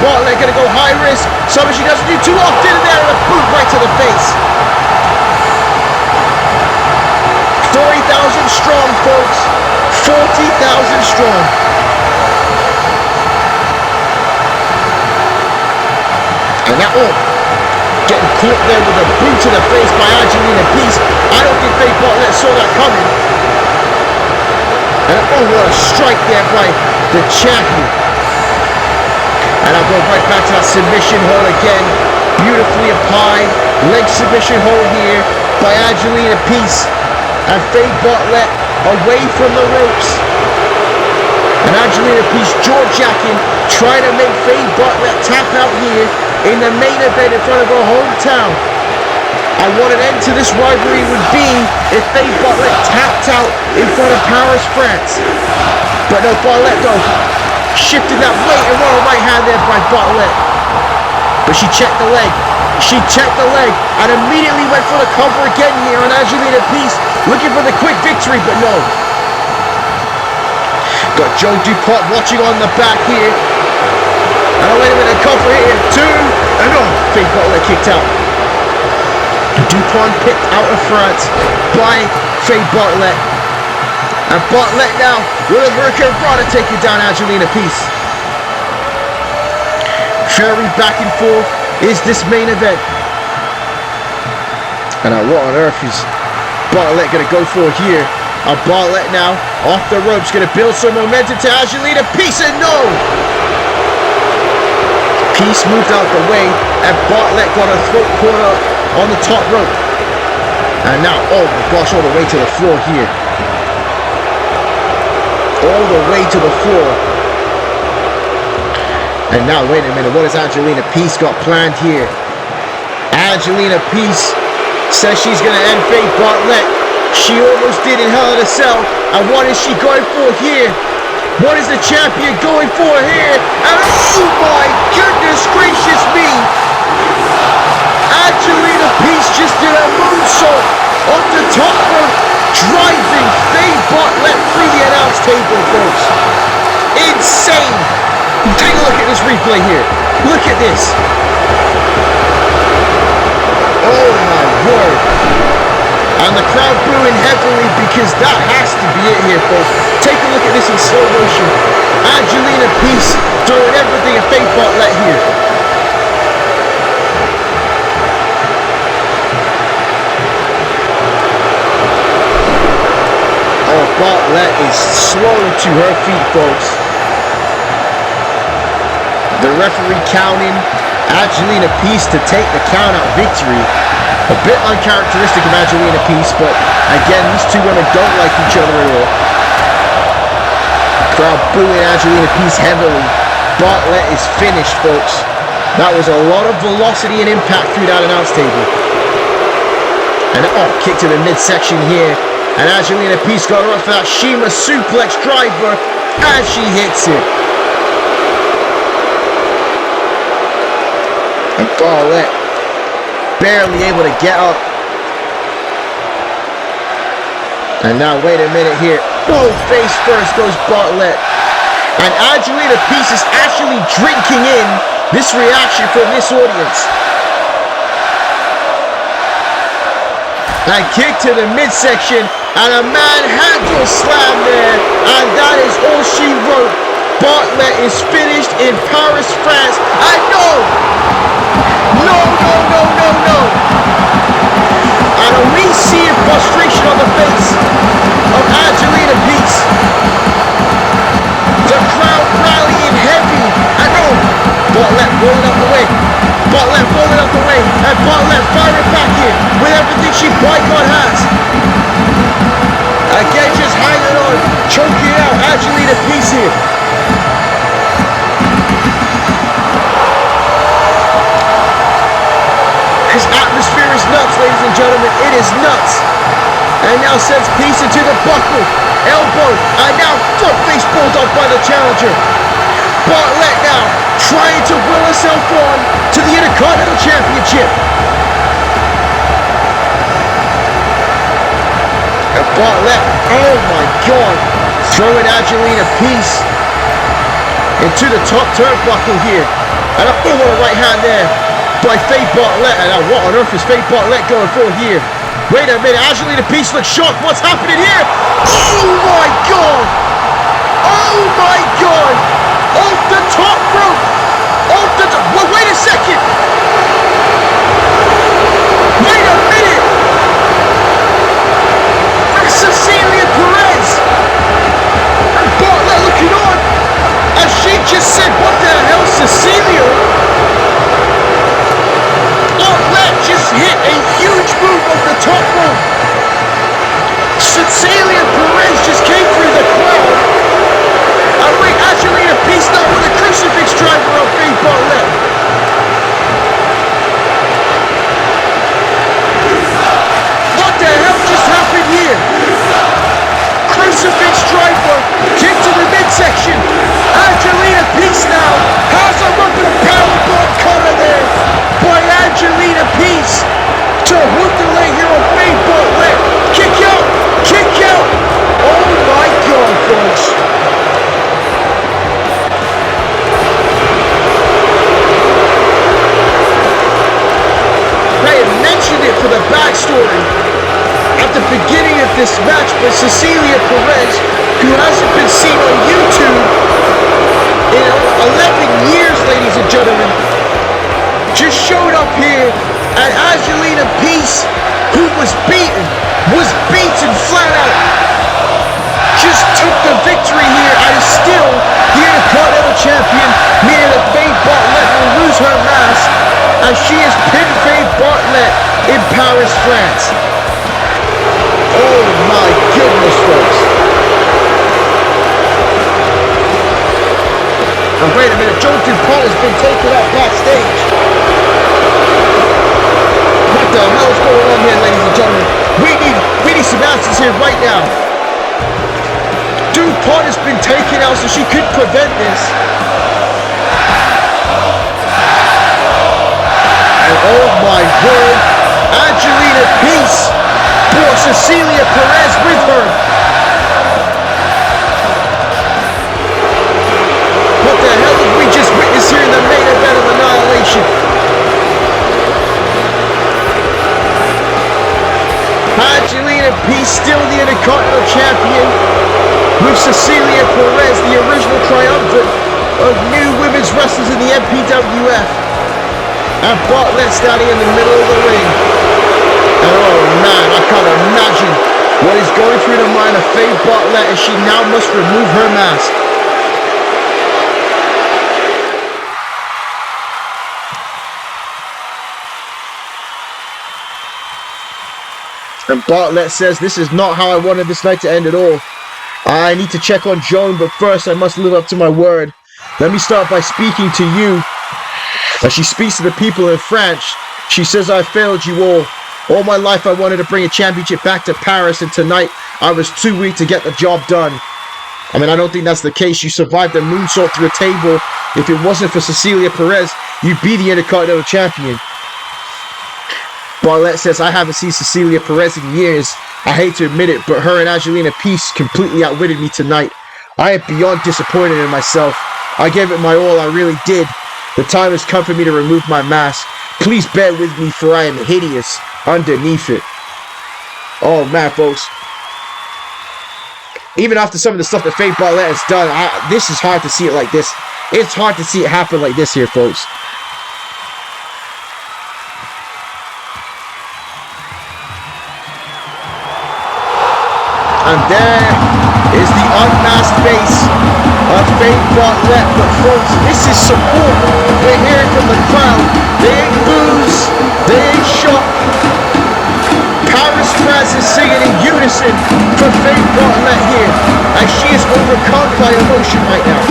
Bartlett gonna go high risk, something she doesn't do too often, and there, and a boot right to the face. 40,000 strong, folks. 40,000 strong. And that, getting caught there with a boot to the face by Angelina Peace. I don't think Faye Bartlett saw that coming. And what a strike there by the champion. And I'll go right back to that submission hold again. Beautifully applied. Leg submission hold here by Angelina Peace. And Faye Bartlett away from the ropes. And Angelina Peace jaw-jacking, trying to make Faye Bartlett tap out here in the main event in front of her hometown. And what an end to this rivalry would be if Faye Bartlett tapped out in front of Paris, France. But no, Bartlett though, shifting that weight and one right hand there by Bartlett. But she checked the leg. She checked the leg and immediately went for the cover again here on Angelina Peace, looking for the quick victory, but no. Got Joe DuPont watching on the back here. And wait a minute, cover here, 2, and Faye Bartlett kicked out. DuPont picked out of front by Faye Bartlett. And Bartlett now with a Hurricane Rana taking down Angelina Peace. Very back and forth is this main event. And what on earth is Bartlett going to go for here? Bartlett now off the ropes, going to build some momentum to Angelina Peace, and no! Peace moved out the way, and Bartlett got a throat corner on the top rope. And now, oh my gosh, all the way to the floor here. All the way to the floor. And now, wait a minute, what has Angelina Peace got planned here? Angelina Peace says she's going to end Faye Bartlett. She almost did in Hell in a Cell. And what is she going for here? What is the champion going for here? And oh my goodness gracious me! Angelina Peace just did a moonsault off the top rope, driving Faye Bartlett through the announce table, folks. Insane! Take a look at this replay here. Look at this. Oh my word. And the crowd booing heavily because that has to be it here, folks. Take a look at this in slow motion. Angelina Peace doing everything at Faye Bartlett here. Oh, Bartlett is slow to her feet, folks. The referee counting Angelina Peace to take the count-out victory. A bit uncharacteristic of Angelina Peace, but again, these two women don't like each other at all. Crowd booing Angelina Peace heavily. Bartlett is finished, folks. That was a lot of velocity and impact through that announce table. And kick to the midsection here. And Angelina Peace got her up for that Shima suplex driver, and she hits it. And Bartlett barely able to get up. And now wait a minute here. Oh, face first goes Bartlett. And Angelina Peace is actually drinking in this reaction from this audience. And kick to the midsection. And a manhandle slam there. And that is all she wrote. Bartlett is finished in Paris, France. And no! No! And we see frustration on the face of Angelina Peace. The crowd rallying heavy. And no! Bartlett rolling up the way. Bartlett rolling up the way. And Bartlett firing back in with everything she boycott has. Again, just hanging on. Choking out Angelina Peace here. This atmosphere is nuts, ladies and gentlemen. It is nuts. And now sends Peace into the buckle. Elbow. And now front face bulldog by the challenger. Bartlett now trying to will herself on to the Intercontinental Championship. And Bartlett, oh my God, throwing Angelina Peace into the top turnbuckle here. And what a right hand there by Faye Bartlett. And what on earth is Faye Bartlett going for here? Wait a minute, Angelina Peace looks shocked. What's happening here? Oh my God! Oh Cecilia Perez, who hasn't been seen on YouTube in 11 years, ladies and gentlemen, just showed up here, and Angelina Peace, who was beaten flat out, just took the victory here and is still the Intercontinental Champion, meaning that Faye Bartlett will lose her mask as she has pinned Faye Bartlett in Paris, France. Oh my goodness, folks. Now wait a minute, Joe DuPont has been taken out backstage. What the hell is going on here, ladies and gentlemen? We need some answers here right now. DuPont has been taken out so she could prevent this. And oh my word, Angelina Peace brought Cecilia Perez with her. What the hell did we just witness here in the main event of Annihilation? Angelina Peace still the Intercontinental Champion, with Cecilia Perez, the original triumvirate of new women's wrestlers in the MPWF. And Bartlett standing in the middle of the ring. And oh man, I can't imagine what is going through the mind of Faye Bartlett as she now must remove her mask. And Bartlett says, "This is not how I wanted this night to end at all. I need to check on Joan, but first I must live up to my word. Let me start by speaking to you." As she speaks to the people in French, she says, "I failed you all. All my life I wanted to bring a championship back to Paris, and tonight I was too weak to get the job done." I mean, I don't think that's the case. You survived a moonsault through a table. If it wasn't for Cecilia Perez, you'd be the Intercontinental Champion. Bartlett says, "I haven't seen Cecilia Perez in years. I hate to admit it, but her and Angelina Peace completely outwitted me tonight. I am beyond disappointed in myself. I gave it my all, I really did. The time has come for me to remove my mask. Please bear with me, for I am hideous underneath it." Oh man, folks. Even after some of the stuff that Faye Bartlett has done, this is hard to see it like this. It's hard to see it happen like this here, folks. And there is the unmasked face of Faye Bartlett. But folks, this is support. We're hearing from the crowd. They ain't boos. They ain't shocked. Paris, France is singing in unison for Faye Bartlett here, as she is overcome by emotion right now.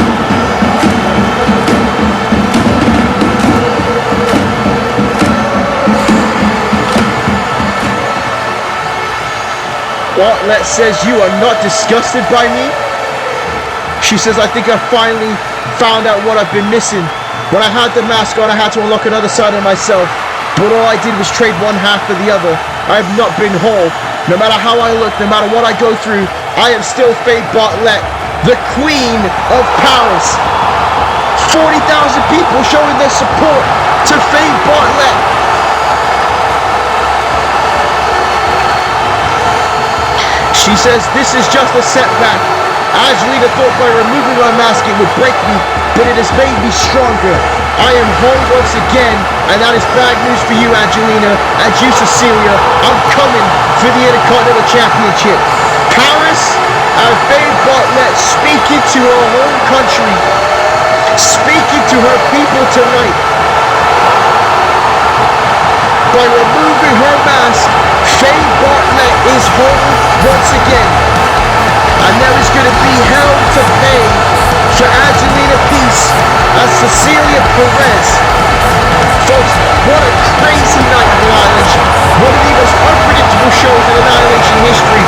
Bartlett says, "You are not disgusted by me?" She says, "I think I finally found out what I've been missing. When I had the mask on, I had to unlock another side of myself. But all I did was trade one half for the other. I have not been whole. No matter how I look, no matter what I go through, I am still Faye Bartlett, the Queen of Paris." 40,000 people showing their support to Faye Bartlett. She says, "This is just a setback. Angelina thought by removing my mask it would break me, but it has made me stronger. I am home once again, and that is bad news for you, Angelina, and you, Cecilia. I'm coming for the Intercontinental Championship." Paris and Faye Bartlett speaking to her home country, speaking to her people tonight. By removing her mask, Faye Bartlett is home once again. And there is going to be hell to pay for Angelina Peace and Cecilia Perez. Folks, what a crazy night of Annihilation. One of the most unpredictable shows in Annihilation history.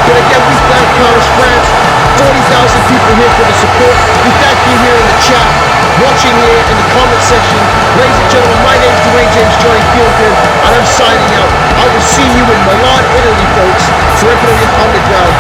But again, we thank Paris, France. 40,000 people here for the support. We thank you here in the chat, watching here in the comment section. Ladies and gentlemen, my name is Dwayne James Johnny Feelgood, and I'm signing out. I will see you in Milan, Italy, folks, for MPWF Underground.